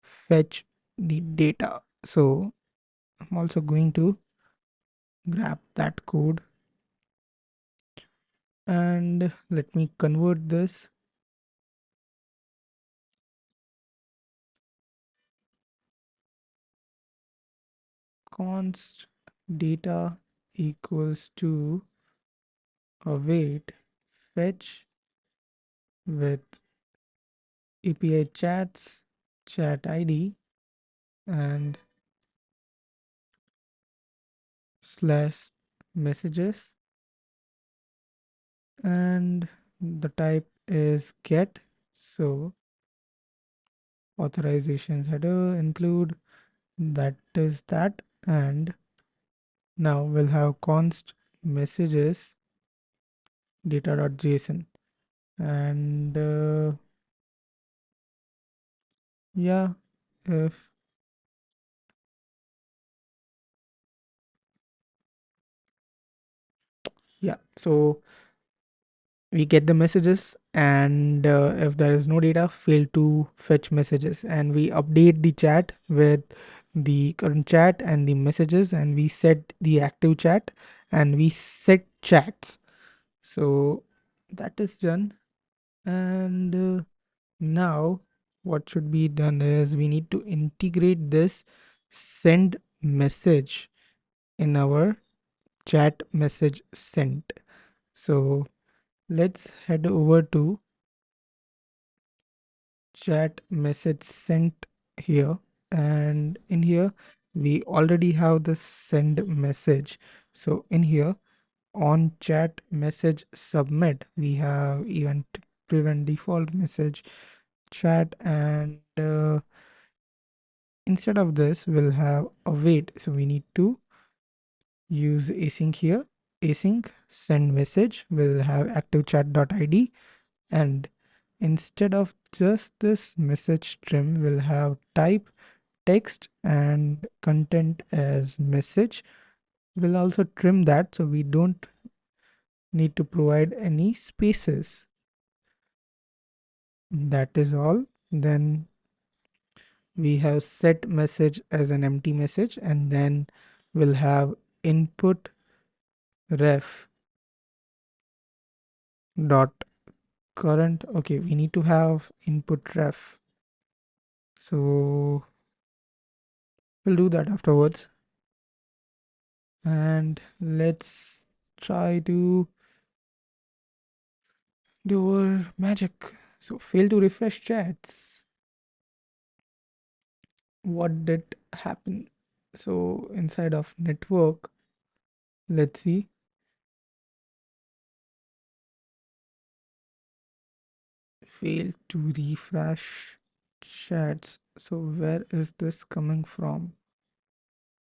fetch the data. So I'm also going to grab that code and let me convert this. Const data equals to await fetch with API chats chat ID and slash messages, and the type is get. So authorizations header include, that is that. And now we'll have const messages data.json. And yeah, if yeah, so we get the messages, and if there is no data, fail to fetch messages, and we update the chat with the current chat and the messages, and we set the active chat and we set chats. So that is done. And now what should be done is we need to integrate this send message in our chat message sent. So let's head over to chat message sent here, and in here we already have the send message. So in here on chat message submit, we have event prevent default message chat, and instead of this we'll have await. So we need to use async here. Async send message will have active chat.id, and instead of just this message trim, we'll have type text and content as message. We'll also trim that so we don't need to provide any spaces. That is all. Then we have set message as an empty message, and then we'll have input ref dot current. Okay, we need to have input ref. So we'll do that afterwards. And let's try to do our magic. So fail to refresh chats. What did happen? So inside of network, let's see. Fail to refresh chats. So where is this coming from?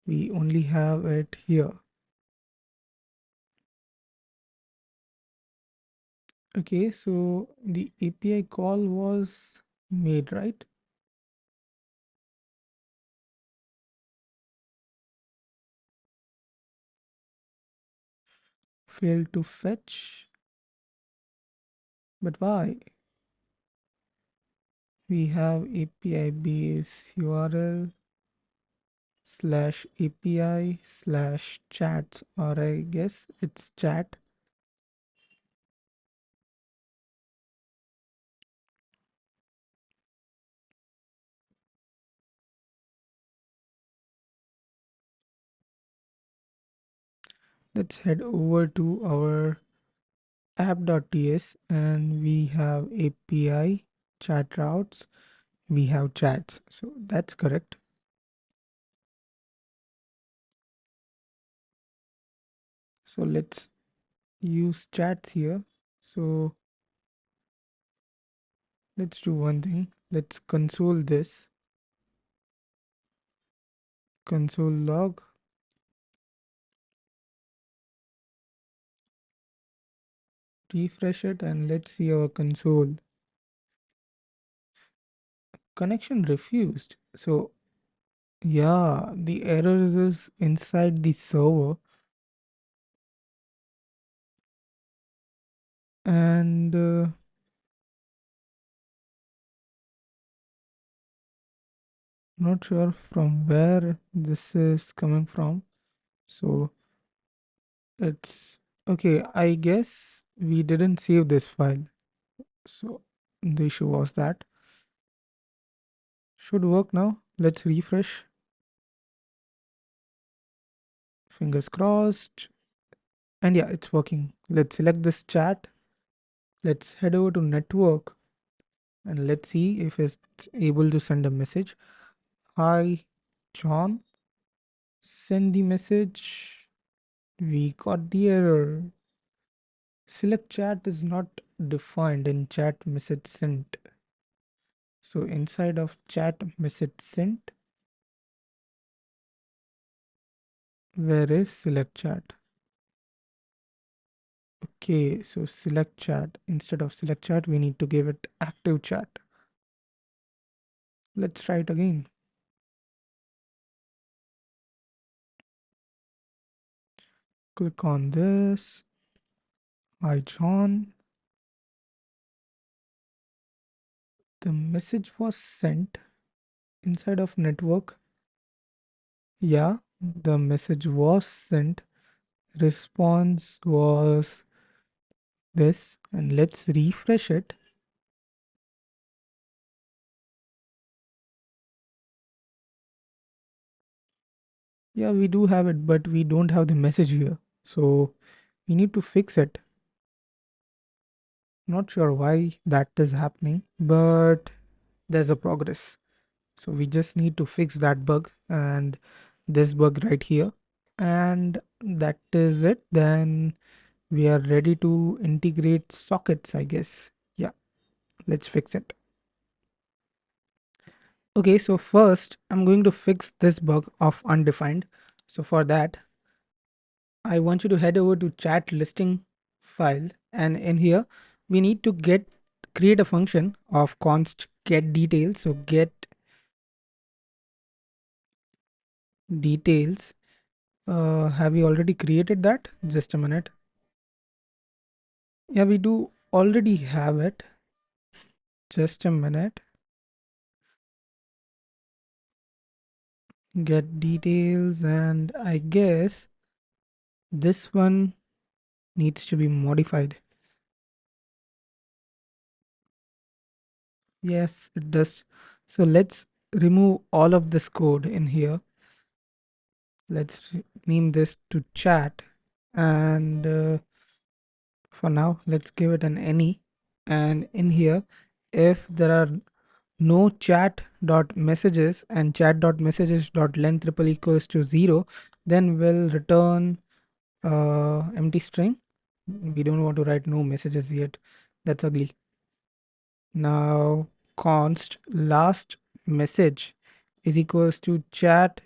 We only have it here. Okay, so the API call was made, right? Failed to fetch. But why? We have API base URL slash API slash chats, or I guess it's chat. Let's head over to our app.ts, and we have API chat routes, we have chats. So that's correct. So let's use chats here. So Let's do one thing. Let's console this. Console log. Refresh it and let's see our console. Connection refused. So yeah, the error is inside the server. And not sure from where this is coming from. So it's okay. I guess we didn't save this file. So the issue was that. Should work now. Let's refresh. Fingers crossed. And yeah, it's working. Let's select this chat. Let's head over to network and let's see if it's able to send a message. Hi, John. Send the message. We got the error. Select chat is not defined in chat message sent. So inside of chat message sent, where is select chat? Okay, so select chat. Instead of select chat, we need to give it active chat. Let's try it again. Click on this. Hi, John. The message was sent inside of network. Yeah, the message was sent. Response was this, and let's refresh it. Yeah, we do have it, but we don't have the message here. So we need to fix it. Not sure why that is happening, but there's a progress. So we just need to fix that bug and this bug right here. And that is it. Then we are ready to integrate sockets, I guess. Yeah, let's fix it. Okay, so first I'm going to fix this bug of undefined. So for that, I want you to head over to chat listing file, and in here we need to create a function of const get details. So get details. Have we already created that? Just a minute. Yeah, we do already have it. Just a minute. Get details, and I guess this one needs to be modified. Yes, it does. So let's remove all of this code in here. Let's name this to chat, and for now let's give it an any. And in here, if there are no chat dot messages and chat dot messages dot length triple equals to 0, then we'll return empty string. We don't want to write no messages yet. That's ugly. Now const last message is equals to chat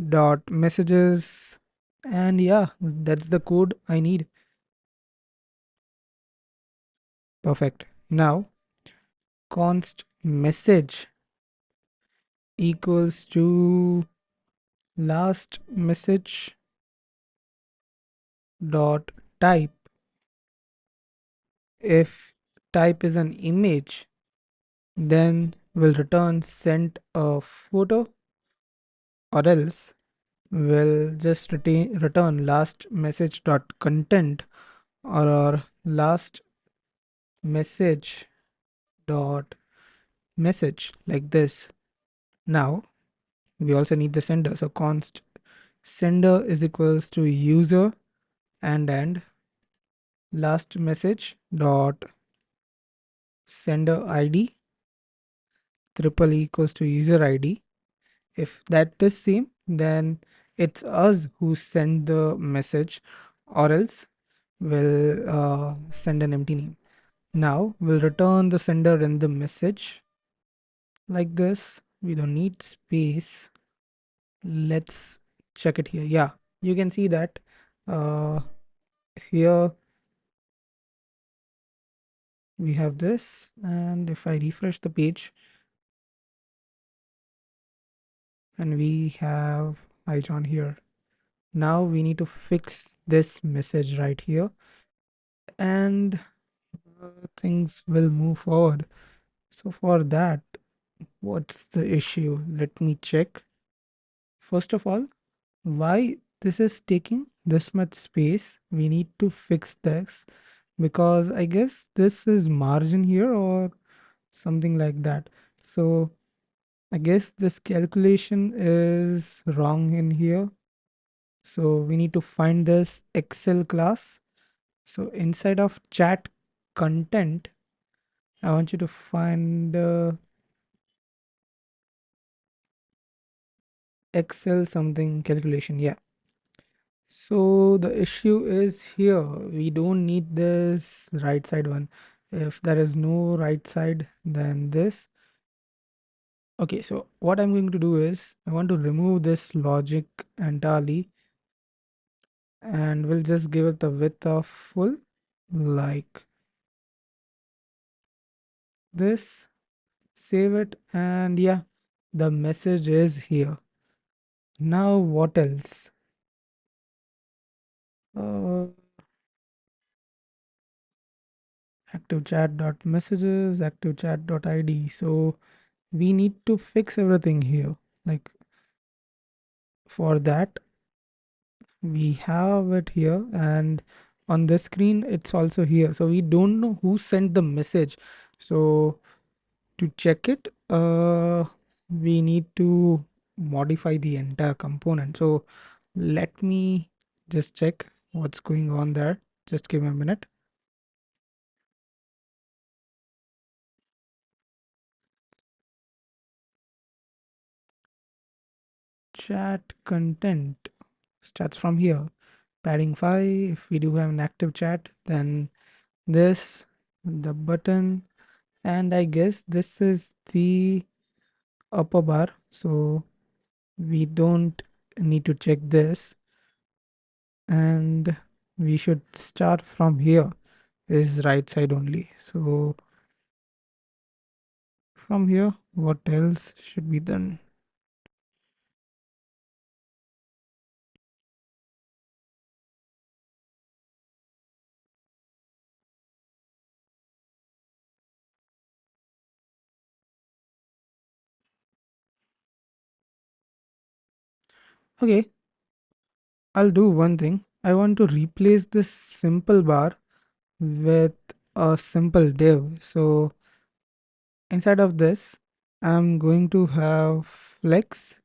dot messages, and yeah, that's the code I need. Perfect. Now const message equals to last message dot type. If type is an image, then we'll return sent a photo, or else we'll just return last message dot content, or last message dot message, like this. Now we also need the sender, so const sender is equals to user and last message dot sender id triple equals to user id. If that is same, then it's us who send the message, or else we'll send an empty name. Now we'll return the sender in the message like this. We don't need space. Let's check it here. Yeah, you can see that uh, here we have this, and if I refresh the page and we have hi John here. Now we need to fix this message right here, and things will move forward. So for that, what's the issue? Let me check. First of all, why this is taking this much space? We need to fix this because I guess this is margin here or something like that. So I guess this calculation is wrong in here. So we need to find this Excel class. So inside of chat content, I want you to find Excel something calculation. Yeah. So the issue is here. We don't need this right side one. If there is no right side, then this. Okay, so what I'm going to do is I want to remove this logic entirely and we'll just give it the width of full like this. Save it, and yeah, the message is here. Now what else? Uh, active chat dot messages, active chat dot id. So we need to fix everything here. Like for that, we have it here, and on this screen, it's also here. So we don't know who sent the message. So to check it, we need to modify the entire component. So let me just check what's going on there. Just give me a minute. Chat content starts from here. Padding 5. If we do have an active chat, then this, the button, and I guess this is the upper bar. So we don't need to check this, and we should start from here. Is right side only. So from here, what else should be done? Okay, I'll do one thing. I want to replace this simple bar with a simple div. So inside of this, I'm going to have flex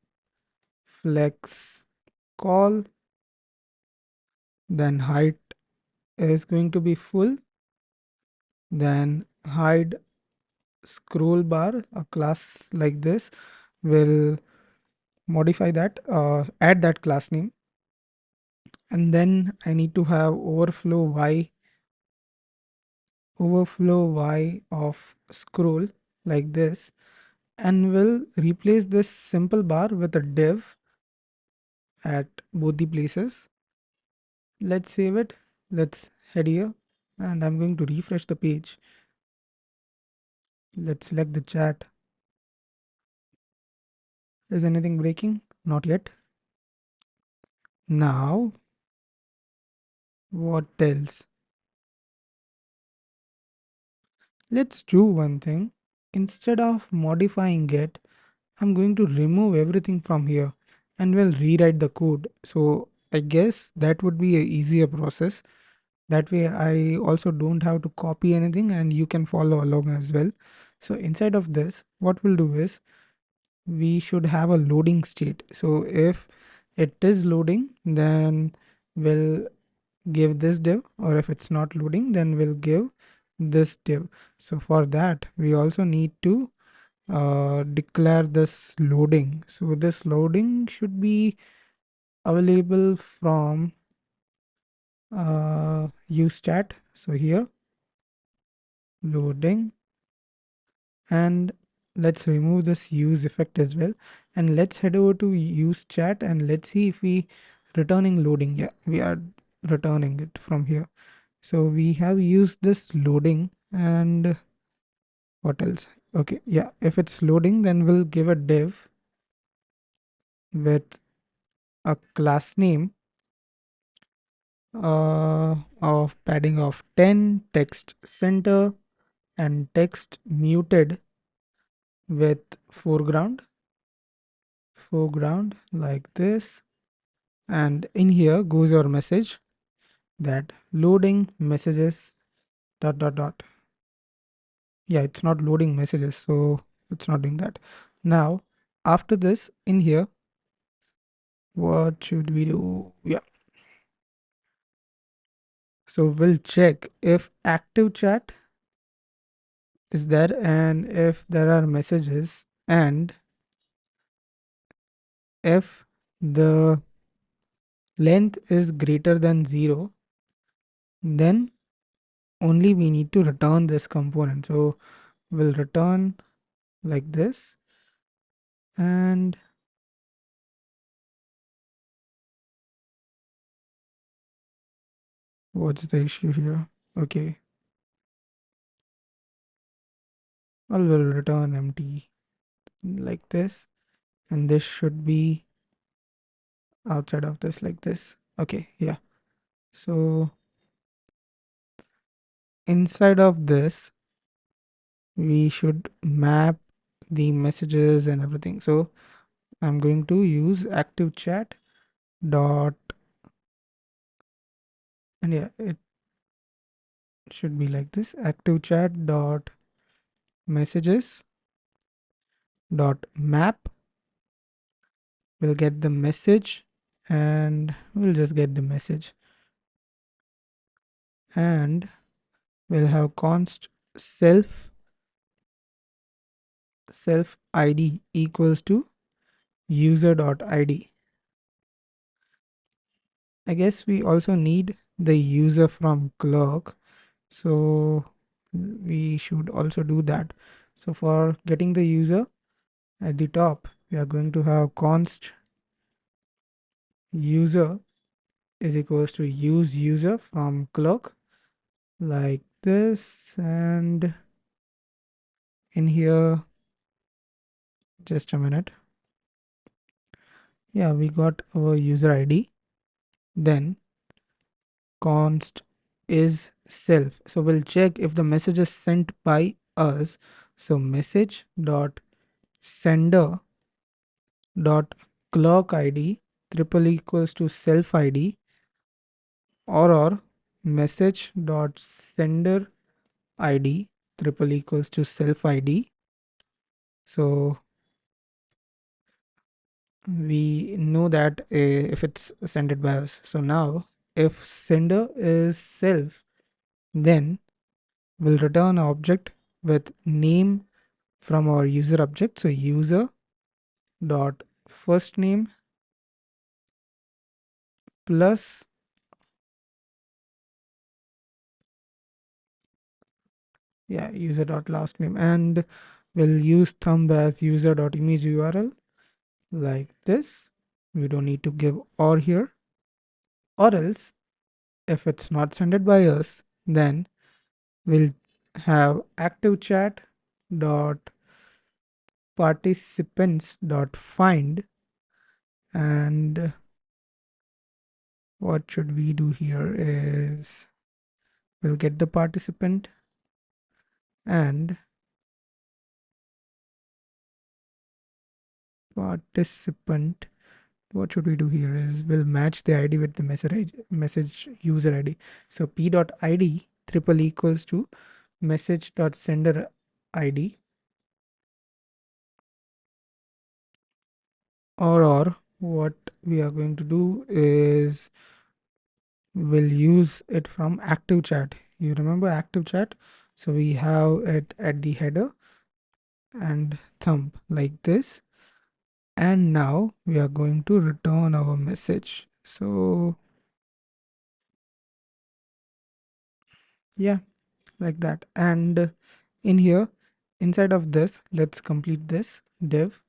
call, then height is going to be full, then hide scroll bar, a class like this will modify that, add that class name, and then I need to have overflow y of scroll like this, and we'll replace this simple bar with a div at both the places. Let's save it. Let's head here, and I'm going to refresh the page. Let's select the chat. Is anything breaking? Not yet. Now, what else? Let's do one thing. Instead of modifying it, I'm going to remove everything from here and we'll rewrite the code. So I guess that would be a easier process. That way I also don't have to copy anything and you can follow along as well. So inside of this, what we'll do is we should have a loading state. So if it is loading, then we'll give this div, or if it's not loading, then we'll give this div. So for that, we also need to declare this loading. So this loading should be available from use chat. So here loading, and let's remove this use effect as well, and let's head over to use chat and let's see if we returning loading. Yeah, we are returning it from here. So we have used this loading, and what else? Okay, yeah, if it's loading, then we'll give a div with a class name of padding of 10, text center, and text muted with foreground like this. And in here goes our message that loading messages dot dot dot. Yeah, it's not loading messages, so it's not doing that. Now after this, in here, what should we do? Yeah, so we'll check if active chat is there and if there are messages, and if the length is greater than 0, then only we need to return this component. So we'll return like this. And what's the issue here? Okay, well, we'll return empty like this, and this should be outside of this like this. Okay, yeah. So inside of this, we should map the messages and everything. So I'm going to use active chat dot, and yeah, it should be like this: active chat dot messages dot map. We'll get the message, and we'll just get the message, and we'll have const self id equals to user dot id. I guess we also need the user from Clerk, so we should also do that. So for getting the user, at the top we are going to have const user is equals to use user from Clerk like this. And in here, just a minute, yeah, we got our user id. Then const is self, so we'll check if the message is sent by us. So message dot sender dot clerk id triple equals to self id, or message dot sender id triple equals to self id. So we know that if it's sent by us. So now if sender is self, then we'll return an object with name from our user object. So user dot first name plus, yeah, user dot last name, and we'll use thumb as user dot image url like this. We don't need to give or here, or else if it's not sent by us, then we'll have active chat dot participants dot find. And what should we do here is we'll get the participant, and participant, what should we do here is we'll match the id with the message user id. So p dot id triple equals to message dot sender id, or what we are going to do is we'll use it from active chat. You remember active chat? So we have it at the header and thumb like this, and now we are going to return our message. So yeah, like that. And in here, inside of this, let's complete this div.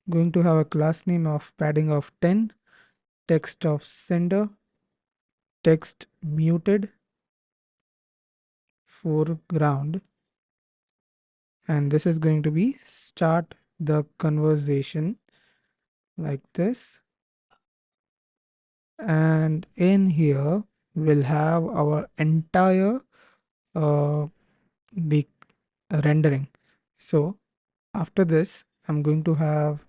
Going to have a class name of padding of 10, text of sender, text muted, foreground, and this is going to be start the conversation like this. And in here we'll have our entire the rendering. So after this I'm going to have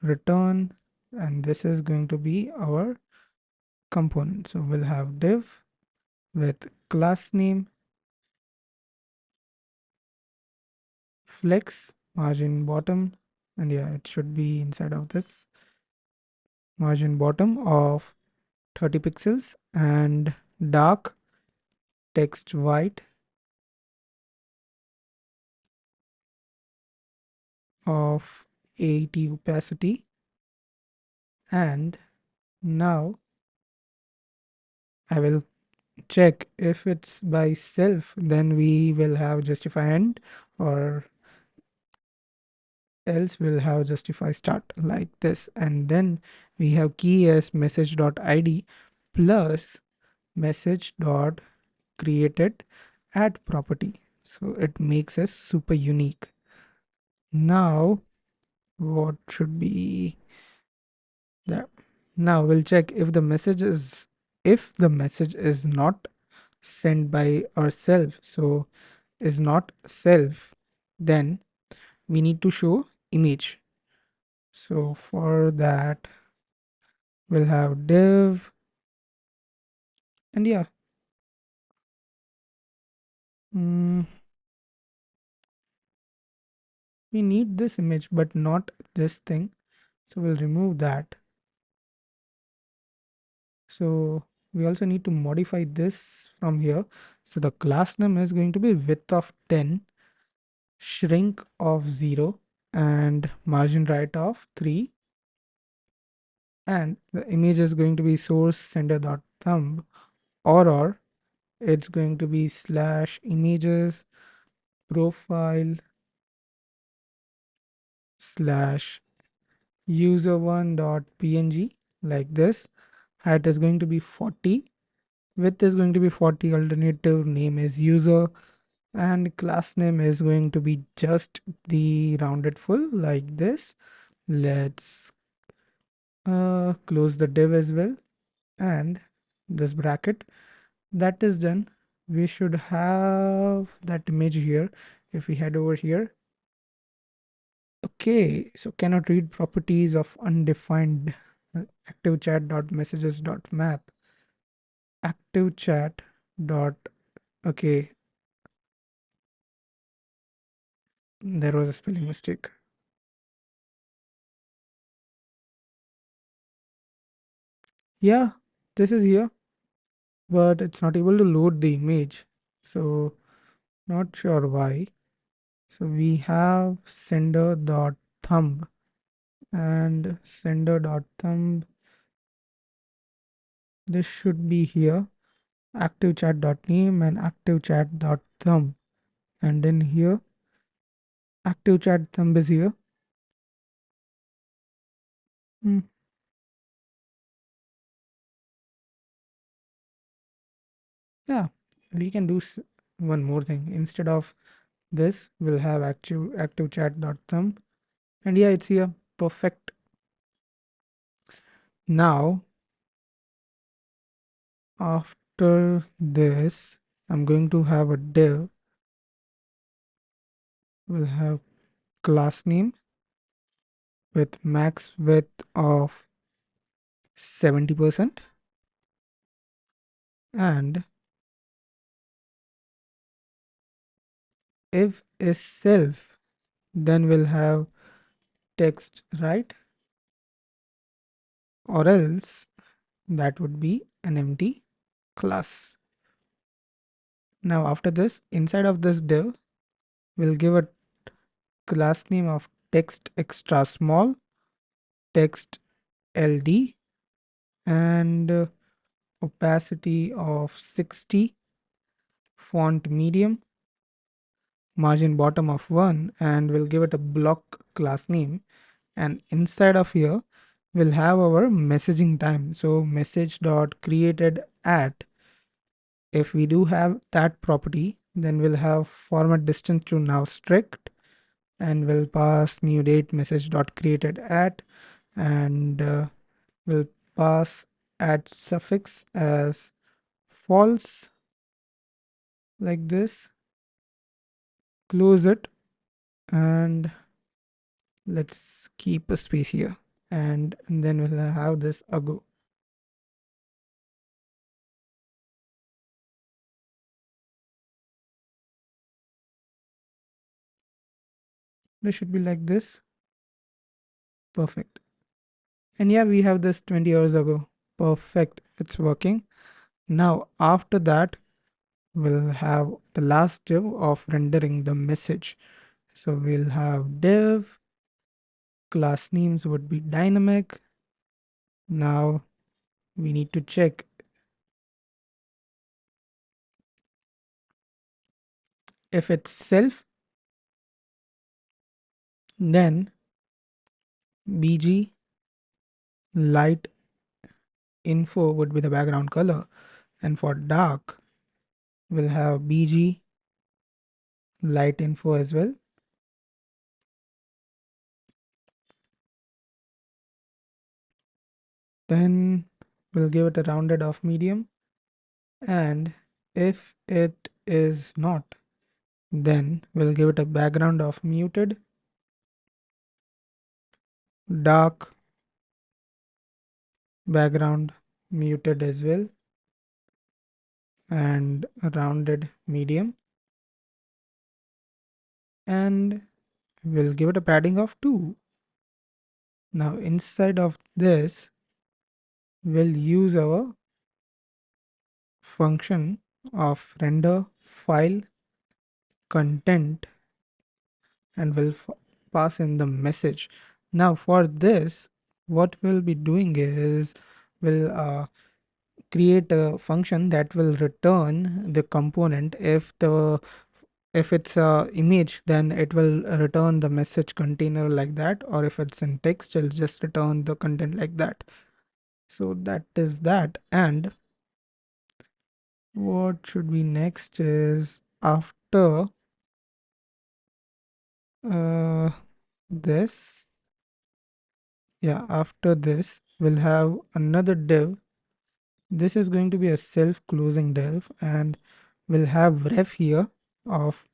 return, and this is going to be our component. So we'll have div with class name, flex margin bottom, and yeah, it should be inside of this margin bottom of 30 pixels, and dark text white of 80 opacity. And now I will check if it's by self, then we will have justify end, or else we'll have justify start like this. And then we have key as message.id plus message dot created add property, so it makes us super unique. Now what should be there? Now we'll check if the message is not sent by ourselves, so is not self, then we need to show image. So for that we'll have div, and yeah, mm, we need this image but not this thing, so we'll remove that. So we also need to modify this from here. So the class name is going to be width of 10, shrink of 0, and margin right of 3. And the image is going to be source sender dot thumb, or it's going to be slash images profile slash user1 dot png like this. Height is going to be 40, width is going to be 40, alternative name is user, and class name is going to be just the rounded full like this. Let's close the div as well, and this bracket. That is done. We should have that image here. If we head over here, okay, so cannot read properties of undefined active chat dot messages dot map, active chat dot, okay, there was a spelling mistake. Yeah, this is here, but it's not able to load the image, so not sure why. So we have sender dot thumb, and sender dot thumb, this should be here, active chat dot name and active chat dot thumb, and then here active chat thumb is here. Hmm, yeah, we can do one more thing. Instead of this, we'll have active chat dot thumb, and yeah, it's here. Perfect. Now after this, I'm going to have a div. We'll have class name with max width of 70%, and if is self, then we'll have text right, or else that would be an empty class. Now after this, inside of this div, we'll give a class name of text extra small, text ld, and opacity of 60, font medium, margin bottom of 1, and we'll give it a block class name. And inside of here, we'll have our messaging time. So message dot created at, if we do have that property, then we'll have format distance to now strict, and we'll pass new date message dot created at, and we'll pass at suffix as false, like this. Close it, and let's keep a space here, and then we'll have this ago. This should be like this. Perfect. And yeah, we have this 20 hours ago. Perfect, it's working. Now after that, we'll have the last div of rendering the message. So we'll have div, class names would be dynamic. Now we need to check if it's self, then bg light info would be the background color, and for dark we'll have bg light info as well. Then we'll give it a rounded off medium, and if it is not, then we'll give it a background of muted, dark background muted as well, and a rounded medium, and we'll give it a padding of 2. Now inside of this, we'll use our function of render file content, and we'll pass in the message. Now for this, what we'll be doing is we'll create a function that will return the component. If it's a image, then it will return the message container like that, or if it's in text, it'll just return the content like that. So that is that. And what should be next is after uh, this, yeah, after this we'll have another div. This is going to be a self-closing div, and we'll have ref here of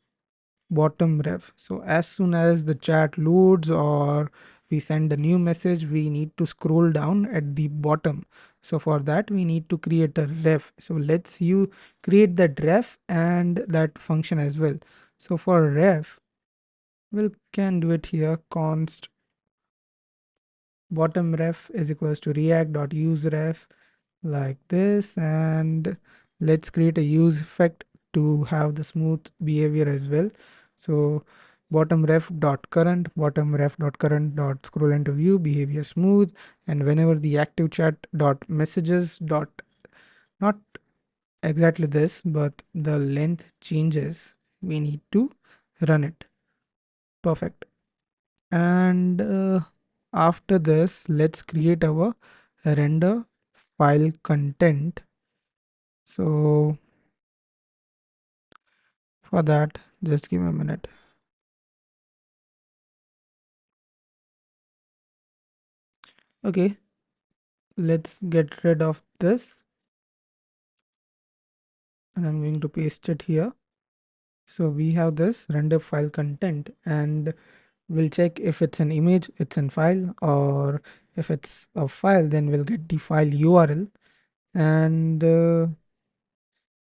bottom ref. So as soon as the chat loads or we send a new message, we need to scroll down at the bottom. So for that, we need to create a ref. So let's you create that ref and that function as well. So for ref, we can do it here. Const bottom ref is equals to react.useRef, like this, and let's create a use effect to have the smooth behavior as well. So bottom ref dot current, bottom ref dot current dot scroll into view behavior smooth, and whenever the active chat dot messages dot, not exactly this, but the length changes, we need to run it. Perfect. And after this, let's create our render file content. So for that, just give me a minute. Okay, let's get rid of this, and I'm going to paste it here. So we have this render file content, and we'll check if it's an image, it's in file, or if it's a file, then we'll get the file URL, and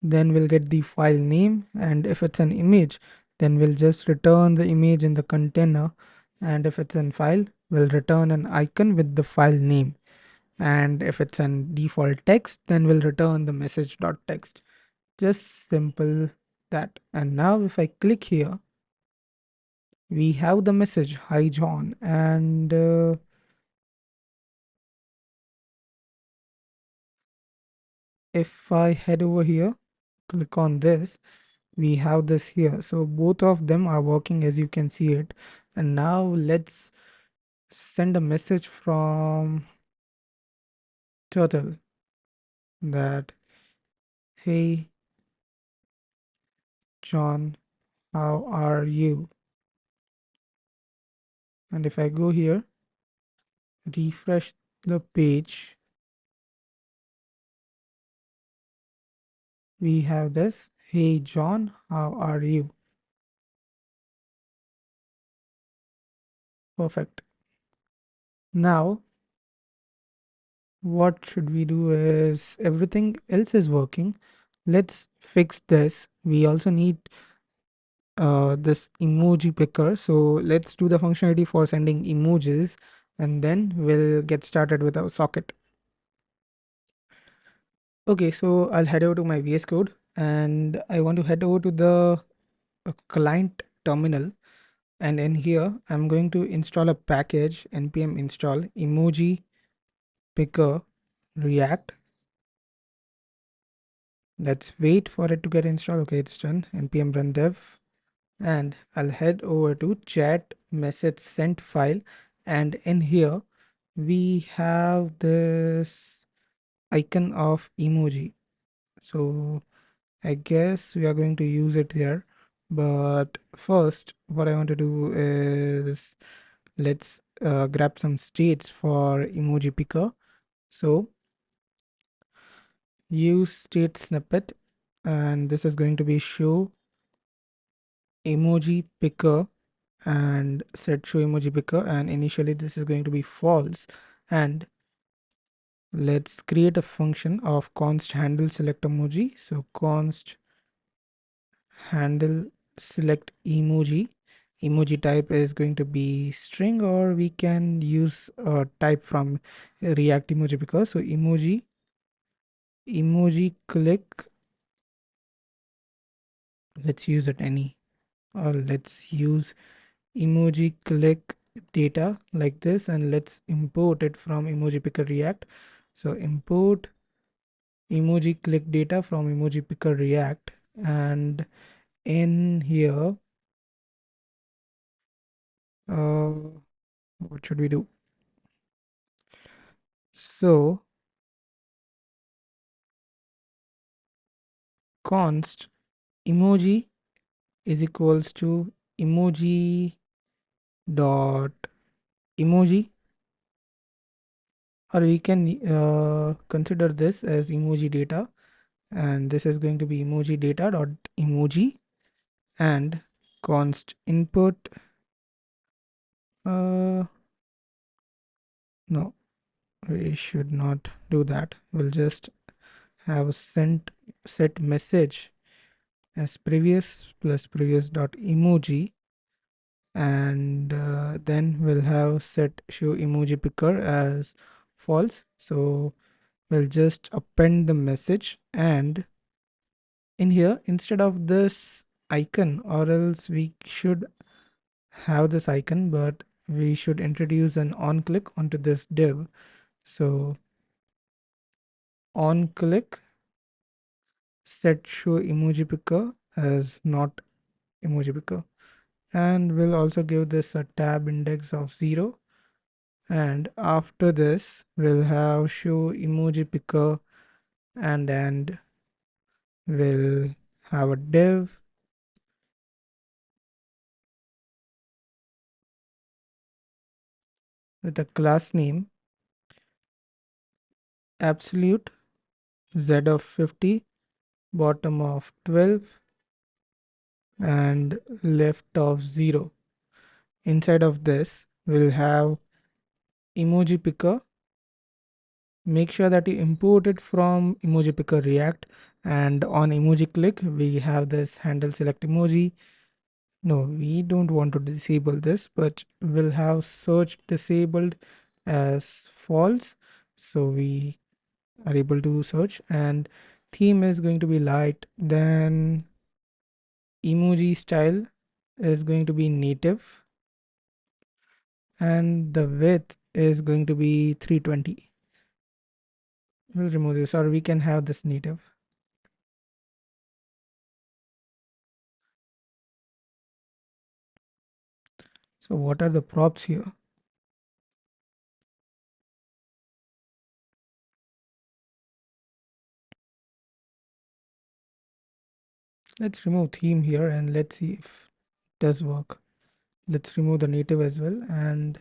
then we'll get the file name. And if it's an image, then we'll just return the image in the container, and if it's in file, we'll return an icon with the file name. And if it's an default text, then we'll return the message.text. Just simple that. And now if I click here, we have the message, hi John, and if I head over here, click on this, we have this here. So both of them are working as you can see it. And now let's send a message from Turtle that, hey John, how are you? And if I go here, refresh the page, we have this, hey John, how are you? Perfect. Now, what should we do is everything else is working. Let's fix this. We also need this emoji picker. So let's do the functionality for sending emojis and then we'll get started with our socket. Okay, so I'll head over to my VS Code and I want to head over to the client terminal, and in here I'm going to install a package npm install emoji picker react. Let's wait for it to get installed. Okay, it's done. Npm run dev, and I'll head over to chat message sent file, and in here we have this icon of emoji. So I guess we are going to use it here, but first what I want to do is let's grab some states for emoji picker. So use state snippet, and this is going to be show emoji picker and set show emoji picker, and initially this is going to be false. And let's create a function of const handle select emoji. So const handle select emoji type is going to be string, or we can use a type from react emoji picker. So emoji click, let's use it any, or let's use emoji click data like this, and let's import it from emoji picker react. So import emoji click data from emoji picker react, and in here uh, what should we do? So const emoji is equals to emoji dot emoji, or we can consider this as emoji data, and this is going to be emoji data dot emoji, and const input no, we should not do that. We'll just have sent set message as previous plus previous dot emoji, and then we'll have set show emoji picker as false. So we'll just append the message, and in here instead of this icon, or else we should have this icon, but we should introduce an on click onto this div. So on click set show emoji picker as not emoji picker, and we'll also give this a tab index of 0, and after this we'll have show emoji picker, and we'll have a div with a class name absolute z of 50, bottom of 12, and left of 0. Inside of this we'll have emoji picker. Make sure that you import it from emoji picker react, and on emoji click we have this handle select emoji. No, we don't want to disable this, but we'll have search disabled as false, so we are able to search, and theme is going to be light, then emoji style is going to be native, and the width is going to be 320. We'll remove this, or we can have this native. So what are the props here? Let's remove theme here and let's see if it does work. Let's remove the native as well, and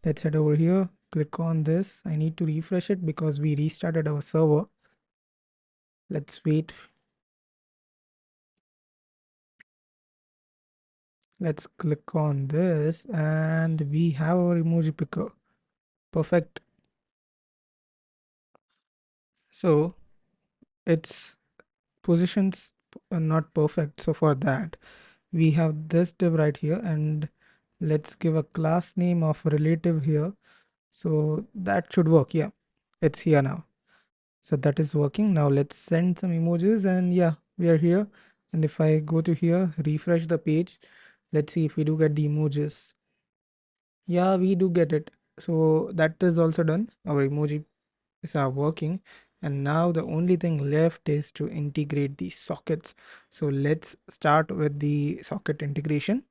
let's head over here, click on this. I need to refresh it because we restarted our server. Let's wait. Let's click on this and we have our emoji picker. Perfect. So its positions are not perfect. So for that, we have this div right here, and let's give a class name of relative here. So that should work. Yeah, it's here now. So that is working. Now let's send some emojis, and yeah, we are here. And if I go to here, refresh the page, let's see if we do get the emojis. Yeah, we do get it. So that is also done. Our emojis are working. And now the only thing left is to integrate the sockets. So let's start with the socket integration.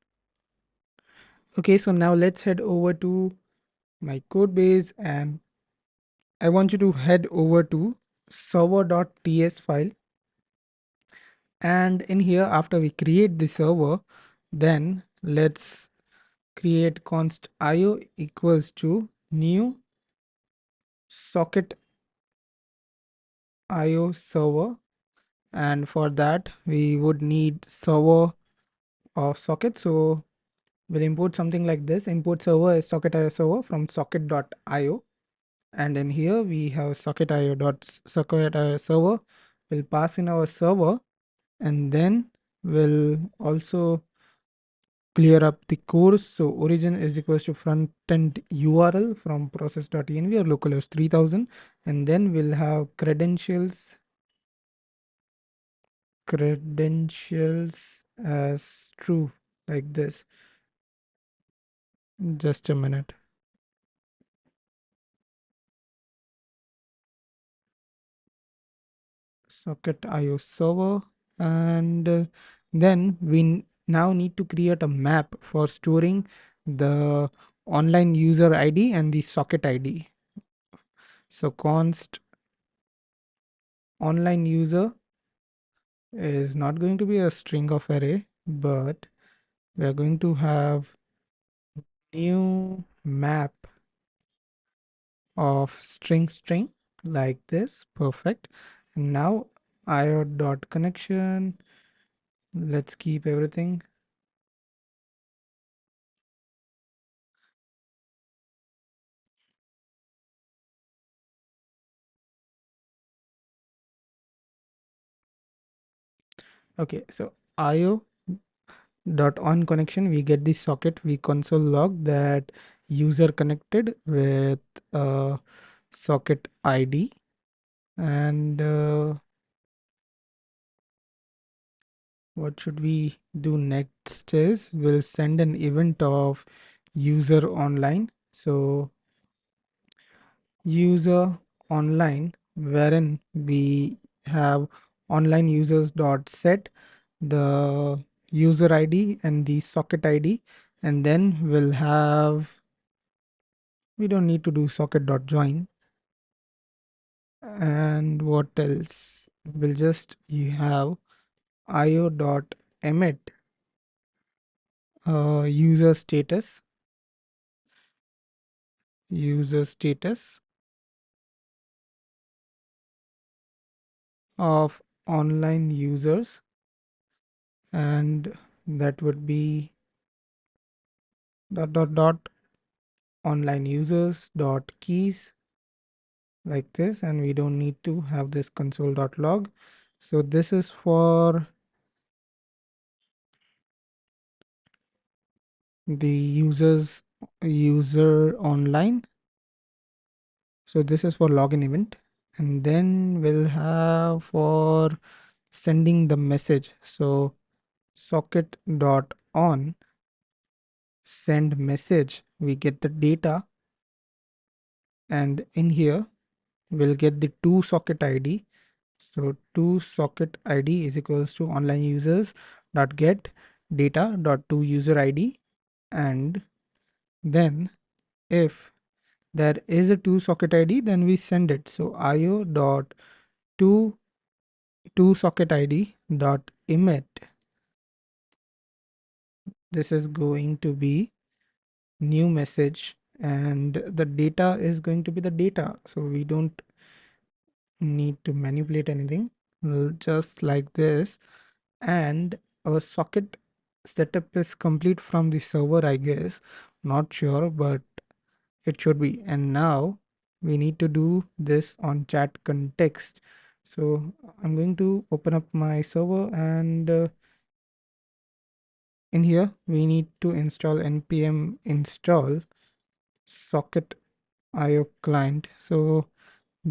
Okay, so now let's head over to my code base, and I want you to head over to server.ts file. And in here, after we create the server, then let's create const io equals to new socket io server. And for that, we would need server of socket. So we'll import something like this. Import server is socket io server from socket.io. And in here we have socket io dot socket io server. We'll pass in our server, and then we'll also clear up the course. So origin is equals to frontend URL from process.env or localhost 3000, and then we'll have credentials as true, like this. Just a minute. Socket IO server, and then we now need to create a map for storing the online user ID and the socket ID. So const online user is not going to be a string of array, but we are going to have new map of string like this. Perfect. And now io dot connection. Let's keep everything. Okay, so io dot on connection, we get the socket, we console log that user connected with socket ID. And what should we do next is we'll send an event of user online. So user online, wherein we have online users dot set the user ID and the socket ID, and then we'll have, we don't need to do socket dot join. And what else? We'll just, you have io dot emit user status of online users, and that would be dot online users dot keys, like this. And we don't need to have this console.log. So this is for the user online. So this is for login event. And then we'll have for sending the message. So socket dot on send message, we get the data, and in here we'll get the toSocket ID. So toSocket ID is equals to online users dot get data dot toUser ID, and then if there is a toSocket ID, then we send it. So io dot toSocket ID dot emit. This is going to be new message, and the data is going to be the data. So we don't need to manipulate anything, just like this. And our socket setup is complete from the server, I guess. Not sure, but it should be. And now we need to do this on chat context. So I'm going to open up my server, and in here we need to install npm install socket io client. So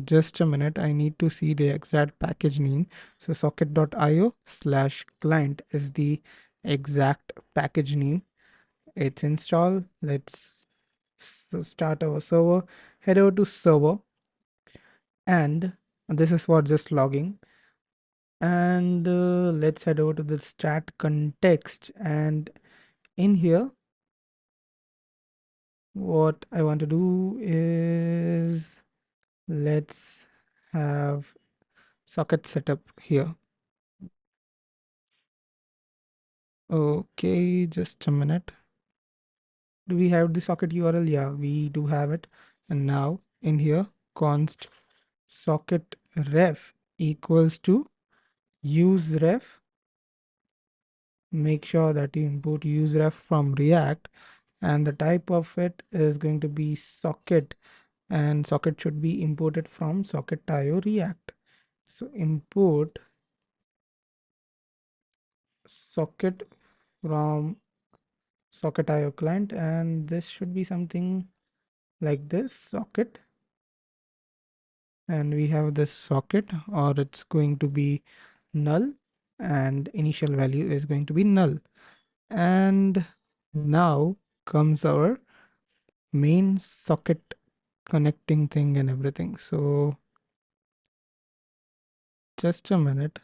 just a minute, I need to see the exact package name. So socket.io slash client is the exact package name. It's install. Let's start our server, head over to server, and this is for just logging. And let's head over to this chat context, and in here what I want to do is let's have socket setup here. Okay, just a minute. Do we have the socket URL? Yeah, we do have it. And now in here, const socket ref equals to use ref. Make sure that you import use ref from React, and the type of it is going to be socket, and socket should be imported from socket.io React. So import socket from socket.io client, and this should be something like this socket, and we have this socket, or it's going to be null, and initial value is going to be null. And now comes our main socket connecting thing and everything. So just a minute.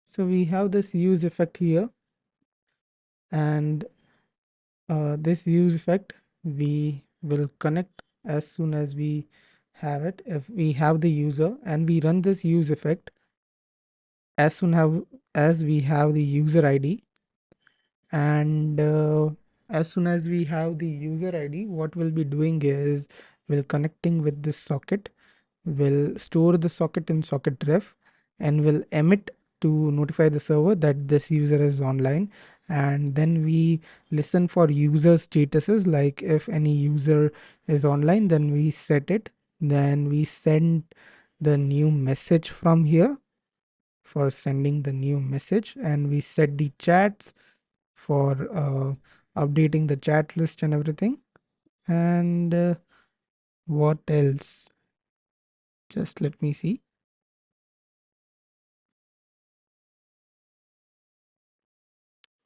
So we have this use effect here, and this use effect we will connect as soon as we have it. If we have the user and we run this use effect, as soon as we have the user ID, and as soon as we have the user ID, what we'll be doing is we'll connecting with this socket, we'll store the socket in socket ref, and we'll emit to notify the server that this user is online. And then we listen for user statuses, like if any user is online, then we set it, then we send the new message from here for sending the new message, and we set the chats for updating the chat list and everything. And what else? Just let me see.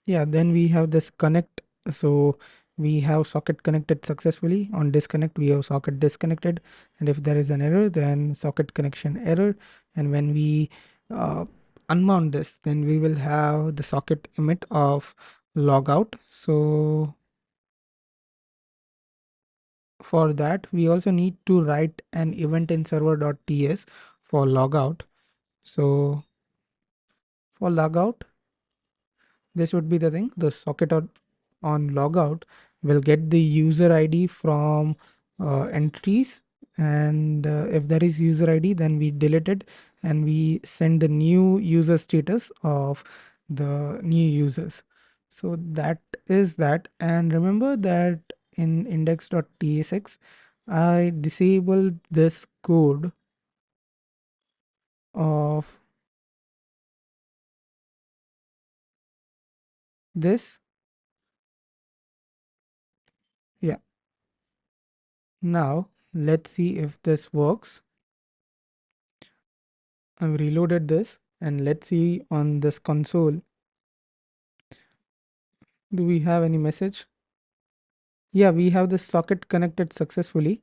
Yeah, then we have this connect. So we have socket connected successfully. On disconnect, we have socket disconnected. And if there is an error, then socket connection error. And when we uh, unmount this, then we will have the socket emit of logout. So for that, we also need to write an event in server.ts for logout. So for logout, this would be the thing. The socket on logout will get the user ID from entries, and if there is user ID, then we delete it and we send the new user status of the new users. So that is that. And remember that in index.tsx, I disabled this code of this. Yeah. Now let's see if this works. I've reloaded this, and let's see on this console, do we have any message? Yeah, we have the socket connected successfully,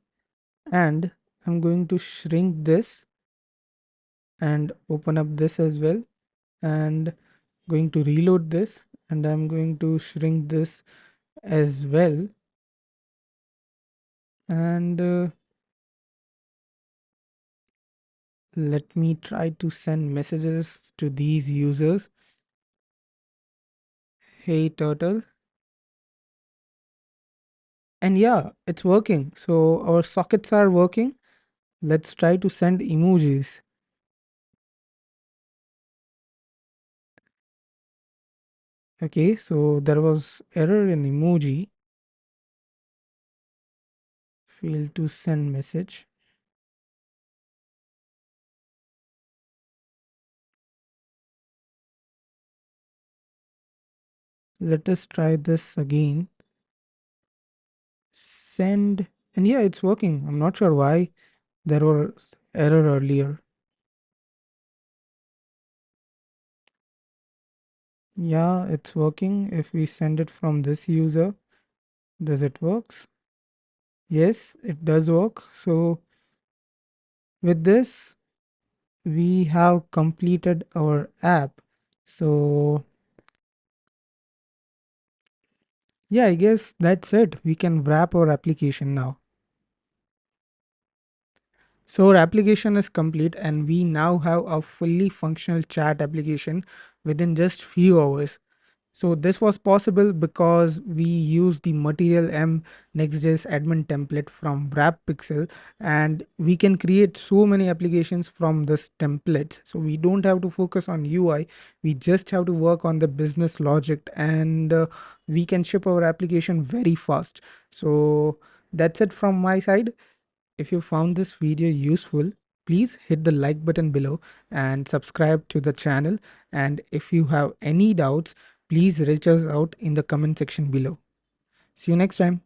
and I'm going to shrink this and open up this as well, and going to reload this, and I'm going to shrink this as well, and let me try to send messages to these users. Hey turtle. And yeah, it's working. So our sockets are working. Let's try to send emojis. Okay, so there was error in emoji. Failed to send message. Let us try this again. Send. And yeah, it's working. I'm not sure why there was error earlier. Yeah, it's working. If we send it from this user, does it works? Yes, it does work. So with this, we have completed our app. So yeah, I guess that's it. We can wrap our application now. So our application is complete and we now have a fully functional chat application within just few hours. So this was possible because we used the Material M Next.js admin template from WrapPixel, and we can create so many applications from this template. So we don't have to focus on UI. We just have to work on the business logic, and we can ship our application very fast. So that's it from my side. If you found this video useful, please hit the like button below and subscribe to the channel. And if you have any doubts, please reach us out in the comment section below. See you next time.